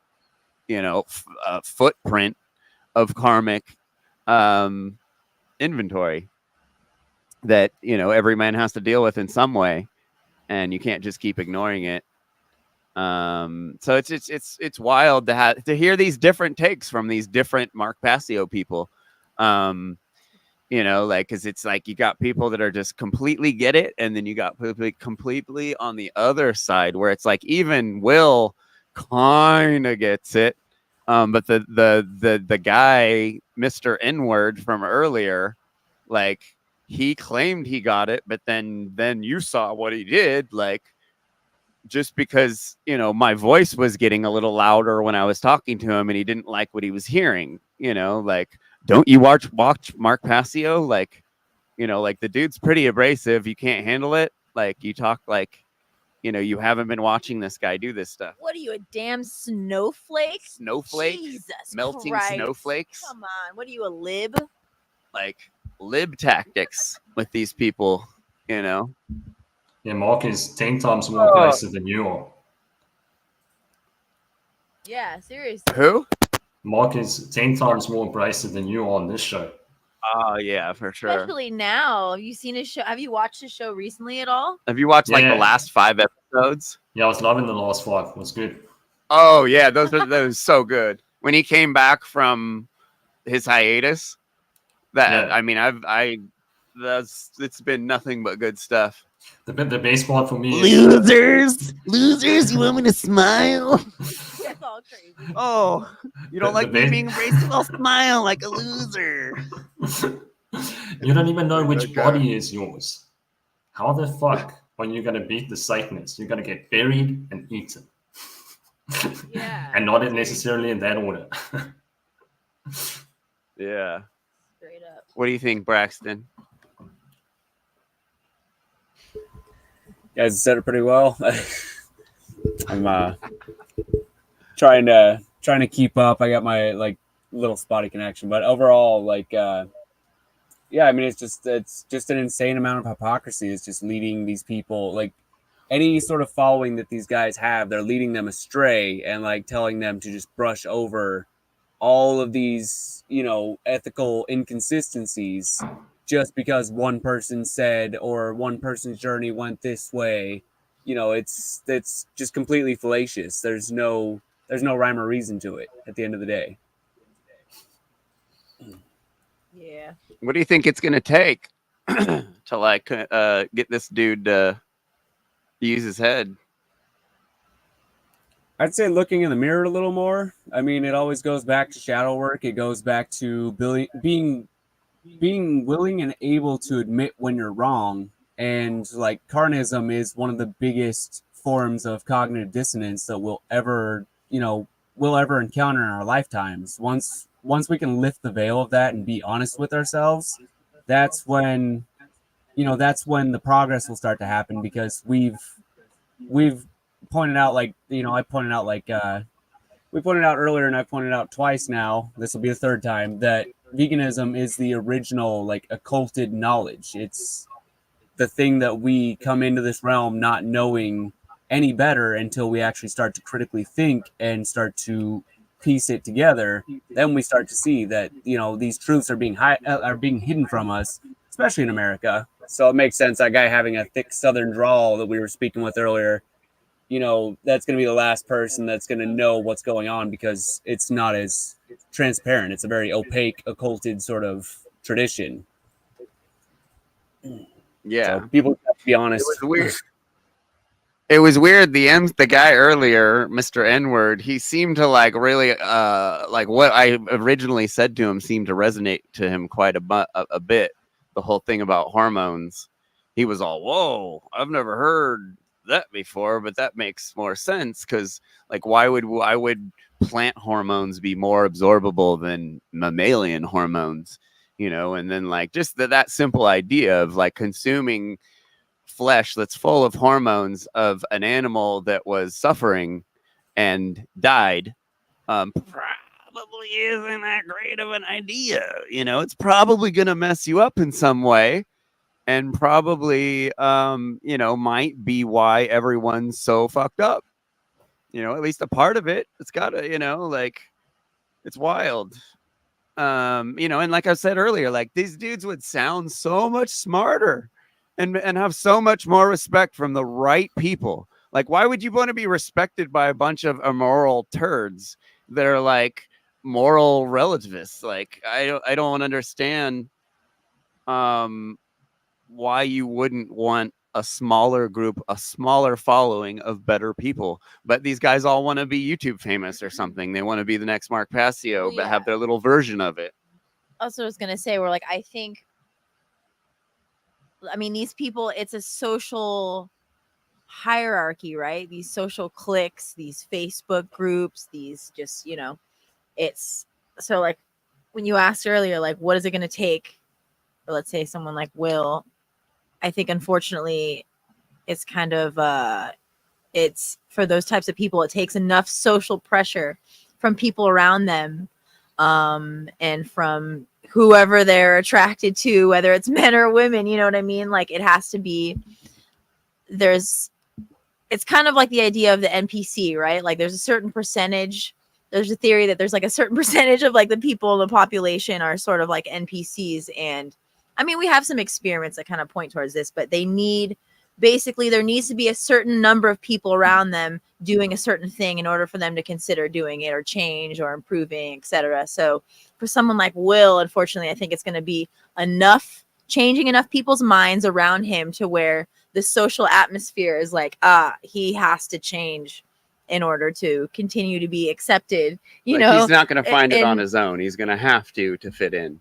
footprint of karmic inventory that every man has to deal with in some way, and you can't just keep ignoring it. So it's wild to hear these different takes from these different Mark Passio people. Because it's like you got people that are just completely get it, and then you got people completely on the other side where it's like even Will kind of gets it, but the guy Mr. N-word from earlier, like he claimed he got it, but then you saw what he did, like just because my voice was getting a little louder when I was talking to him, and he didn't like what he was hearing, like. Don't you watch Mark Passio? Like, like the dude's pretty abrasive. You can't handle it. Like you talk like, you haven't been watching this guy do this stuff. What are you, a damn snowflake? Jesus melting Christ. snowflakes. Come on. What are you, a lib? Like lib tactics with these people, Yeah, Mark is 10 times more abrasive than you are. Yeah, seriously. Who? Mark is 10 times more abrasive than you are on this show. Oh, yeah, for sure. Especially now. Have you seen his show? Have you watched his show recently at all? Have you watched the last 5 episodes? Yeah, I was loving the last 5. It was good. Oh, yeah, those so good. When he came back from his hiatus, it's been nothing but good stuff. The best part for me is losers, you want me to smile? That's all crazy. Oh, you don't like me being abrasive? I'll smile like a loser. You don't even know which body is yours. How the fuck are you going to beat the Satanists? You're going to get buried and eaten. Yeah. And not necessarily in that order. Yeah. Straight up. What do you think, Braxton? You guys said it pretty well. I'm trying to keep up. I got my little spotty connection, but overall, yeah, I mean, it's just an insane amount of hypocrisy. It's just leading these people, like any sort of following that these guys have, they're leading them astray and telling them to just brush over all of these, ethical inconsistencies just because one person said or one person's journey went this way. It's just completely fallacious. There's no rhyme or reason to it at the end of the day. Yeah. What do you think it's going to take to get this dude to use his head? I'd say looking in the mirror a little more. I mean, it always goes back to shadow work. It goes back to being willing and able to admit when you're wrong. And carnism is one of the biggest forms of cognitive dissonance that we'll ever encounter in our lifetimes. Once we can lift the veil of that and be honest with ourselves, that's when the progress will start to happen, because we've pointed out, I pointed out we pointed out earlier, and I pointed out twice now, this will be the third time, that veganism is the original occulted knowledge. It's the thing that we come into this realm not knowing any better until we actually start to critically think and start to piece it together. Then we start to see that these truths are being hidden from us, especially in America. So it makes sense that guy having a thick Southern drawl that we were speaking with earlier, that's going to be the last person that's going to know what's going on, because it's not as transparent. It's a very opaque, occulted sort of tradition. Yeah. So people have to be honest. It was weird. It was weird. The guy earlier, Mr. N-word, he seemed to really what I originally said to him seemed to resonate to him quite a bit. The whole thing about hormones. He was all, whoa, I've never heard that before, but that makes more sense, because why would plant hormones be more absorbable than mammalian hormones? And then just that simple idea of consuming flesh that's full of hormones of an animal that was suffering and died probably isn't that great of an idea. You know, it's probably going to mess you up in some way, and probably, you know, might be why everyone's so fucked up. You know, at least a part of it. It's got to, you know, like, it's wild. You know, and like I said earlier, like these dudes would sound so much smarter and have so much more respect from the right people. Like, why would you want to be respected by a bunch of immoral turds that are like moral relativists? Like, I don't understand why you wouldn't want a smaller group, a smaller following of better people. But these guys all want to be YouTube famous or something. They want to be the next Mark Passio, Well, but have yeah. their little version of it. Also, I was gonna say, we're like, I think, I mean, these people, it's a social hierarchy, right? These social cliques, these Facebook groups, these just, you know, it's so like when you asked earlier, like, what is it going to take? Or let's say someone like Will, I think unfortunately it's kind of, it's for those types of people, it takes enough social pressure from people around them, and from whoever they're attracted to, whether it's men or women, you know what I mean? Like, it has to be, it's kind of like the idea of the NPC, right? Like, there's a certain percentage, there's a theory that there's like a certain percentage of like the people in the population are sort of like NPCs. And I mean, we have some experiments that kind of point towards this, but there needs to be a certain number of people around them doing a certain thing in order for them to consider doing it or change or improving, etc. So for someone like Will, unfortunately, I think it's going to be changing enough people's minds around him to where the social atmosphere is like, he has to change in order to continue to be accepted. You Like, know, he's not going to find it on and his own. He's going to have to fit in.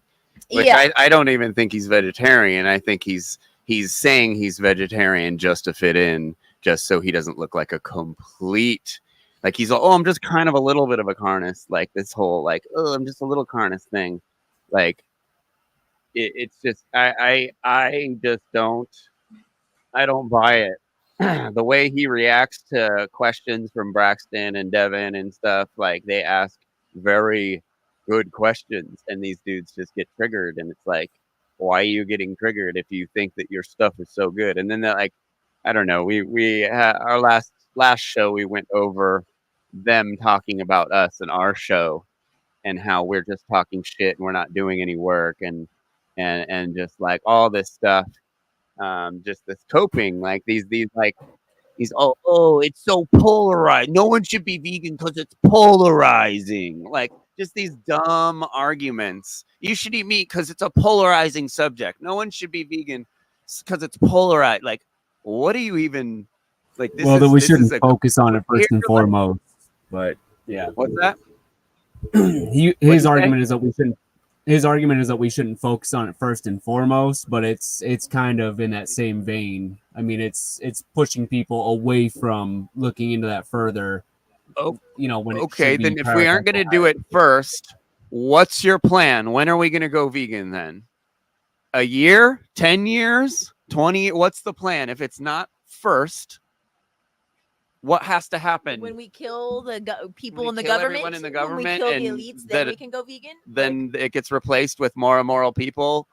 Which yeah, I don't even think he's vegetarian. I think he's saying he's vegetarian just to fit in, just so he doesn't look like a complete, like he's I'm just kind of a little bit of a carnist. Like this whole like, oh, I'm just a little carnist thing. Like it's just I just I don't buy it. The way he reacts to questions from Braxton and Devin and stuff, like they ask very good questions, and these dudes just get triggered. And it's like, why are you getting triggered if you think that your stuff is so good? And then they're like, I don't know. We had our last show, we went over them talking about us and our show and how we're just talking shit and we're not doing any work and just like all this stuff. Just this coping, like these like these it's so polarized. No one should be vegan because it's polarizing. Like just these dumb arguments. You should eat meat because it's a polarizing subject. No one should be vegan because it's polarized. Like, what do you even like? Well, that we shouldn't focus on it first and foremost. But yeah, what's that? His argument is that we shouldn't. His argument is that we shouldn't focus on it first and foremost, but it's kind of in that same vein. I mean, it's pushing people away from looking into that further. Oh, you know, when okay, then if we aren't going to do it first, what's your plan? When are we going to go vegan then? A year? 10 years? 20? What's the plan? If it's not first, what has to happen? when we kill the people in the everyone government, in the when government we kill the and elites, then we can go vegan. Then it gets replaced with more immoral people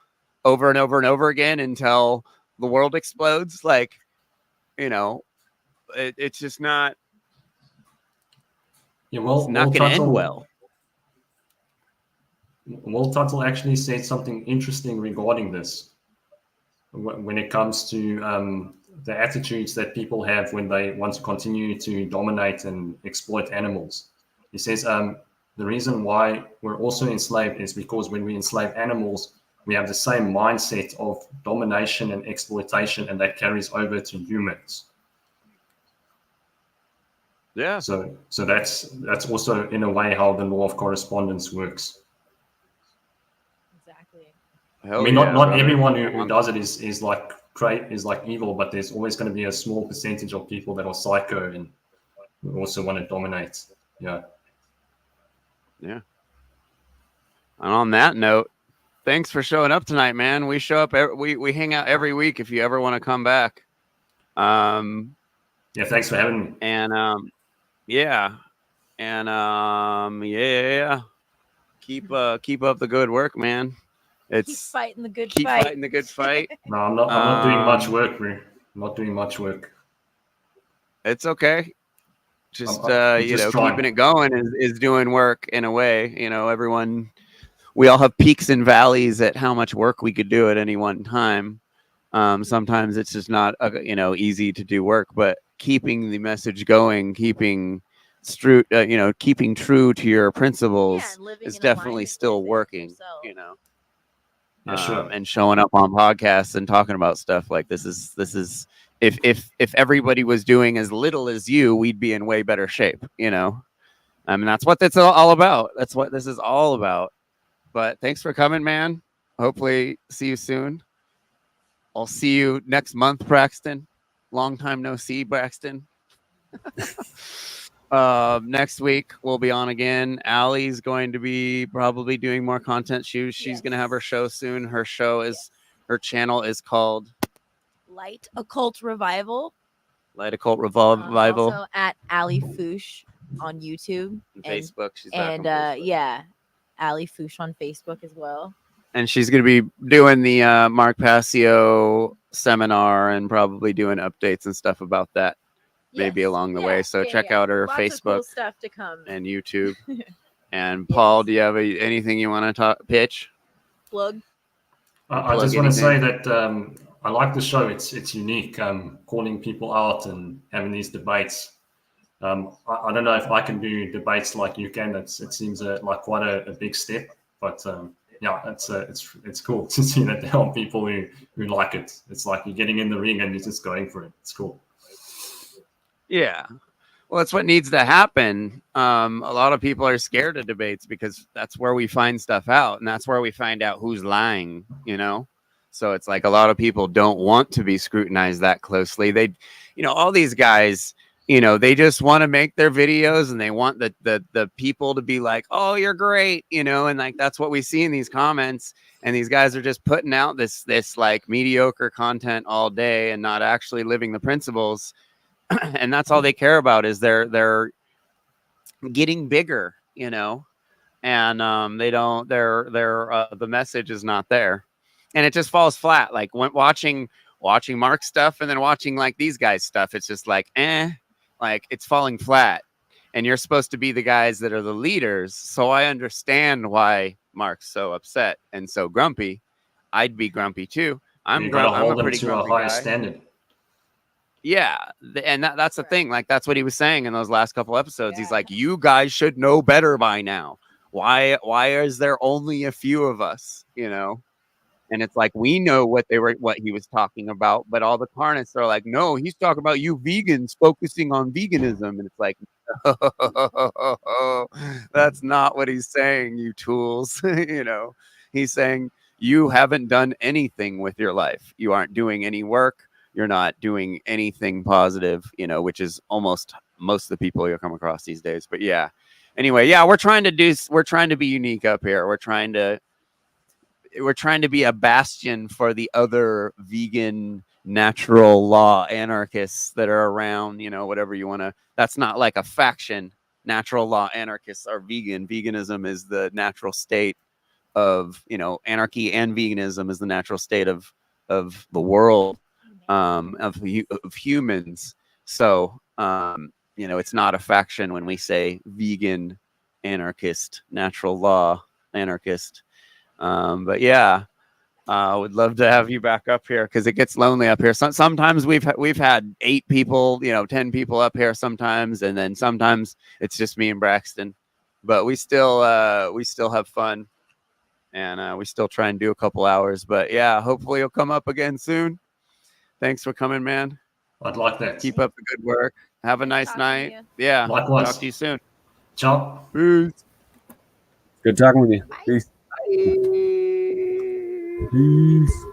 over and over and over again until the world explodes. Like, you know, it's just not. Yeah, well, it's not going to end well. Will Tuttle actually said something interesting regarding this when it comes to the attitudes that people have when they want to continue to dominate and exploit animals. He says the reason why we're also enslaved is because when we enslave animals, we have the same mindset of domination and exploitation, and that carries over to humans. Yeah. So that's also in a way how the law of correspondence works. Exactly. I mean, not everyone who does it is like evil, but there's always going to be a small percentage of people that are psycho and who also want to dominate. Yeah. Yeah. And on that note, thanks for showing up tonight, man. We show up. We hang out every week. If you ever want to come back. Yeah. Thanks for having me. And yeah. And yeah. keep up the good work, man. Keep It's fighting the good keep fight. fighting the good fight. No, I'm not doing much work, bro. I'm not doing much work. It's okay. Just I'm just trying. keeping it going is doing work in a way. Everyone, we all have peaks and valleys at how much work we could do at any one time. Sometimes it's just not easy to do work, but keeping the message going, keeping keeping true to your principles and living is in definitely alignment still with it working. yourself. Yeah, sure. And showing up on podcasts and talking about stuff like this is if everybody was doing as little as you, we'd be in way better shape. I mean, that's what it's all about. That's what this is all about. But thanks for coming, man. Hopefully see you soon. I'll see you next month, Braxton. Long time no see, Braxton. Next week we'll be on again. Allie's going to be probably doing more content. She's going to have her show soon. Her channel is called Light Occult Revival. Light Occult Revival. Also at Ali Foosh on YouTube and Facebook. She's back and on Facebook. yeah, Ali Foosh on Facebook as well. And she's going to be doing the Mark Passio seminar and probably doing updates and stuff about that maybe along the way. So check out her Lots of Facebook cool stuff to come. and YouTube. And Paul, do you have anything you want to pitch? Plug. I just want to say that I like the show. It's unique. Calling people out and having these debates. I don't know if I can do debates like you can. It seems like quite a big step, but yeah, it's cool to see that there are people who like it. It's like you're getting in the ring and you're just going for it. It's cool. Yeah. Well, that's what needs to happen. A lot of people are scared of debates because that's where we find stuff out, and that's where we find out who's lying, So it's like a lot of people don't want to be scrutinized that closely. They, all these guys, they just want to make their videos and they want the people to be like, oh, you're great, and like that's what we see in these comments. And these guys are just putting out this like mediocre content all day and not actually living the principles. And that's all they care about is they're getting bigger, and they don't the message is not there, and it just falls flat. Like when watching Mark's stuff and then watching like these guys' stuff, it's just like like it's falling flat. And you're supposed to be the guys that are the leaders, so I understand why Mark's so upset and so grumpy. I'd be grumpy too. I'm a pretty grumpy guy. Standard. Yeah, and that's the thing. Like that's what he was saying in those last couple episodes. He's like, you guys should know better by now. Why is there only a few of us? And it's like we know what he was talking about, but all the carnists are like, no, he's talking about you vegans focusing on veganism, and it's like, that's not what he's saying, you tools. He's saying you haven't done anything with your life. You aren't doing any work. You're not doing anything positive, which is almost most of the people you'll come across these days. But yeah, anyway, yeah, we're trying to be unique up here. We're trying to be a bastion for the other vegan, natural law anarchists that are around, whatever you want to. That's not like a faction. Natural law anarchists are vegan. Veganism is the natural state of, anarchy, and veganism is the natural state of the world. Of humans. So, it's not a faction when we say vegan, anarchist, natural law anarchist. But yeah, I would love to have you back up here because it gets lonely up here. Sometimes we've had 8 people, 10 people up here sometimes, and then sometimes it's just me and Braxton. But we still have fun, and we still try and do a couple hours. But yeah, hopefully you'll come up again soon. Thanks for coming, man. I'd like that. Keep up the good work. Have a nice night. Yeah. Likewise. Talk to you soon. Ciao. Peace. Good talking with you. Peace. Peace.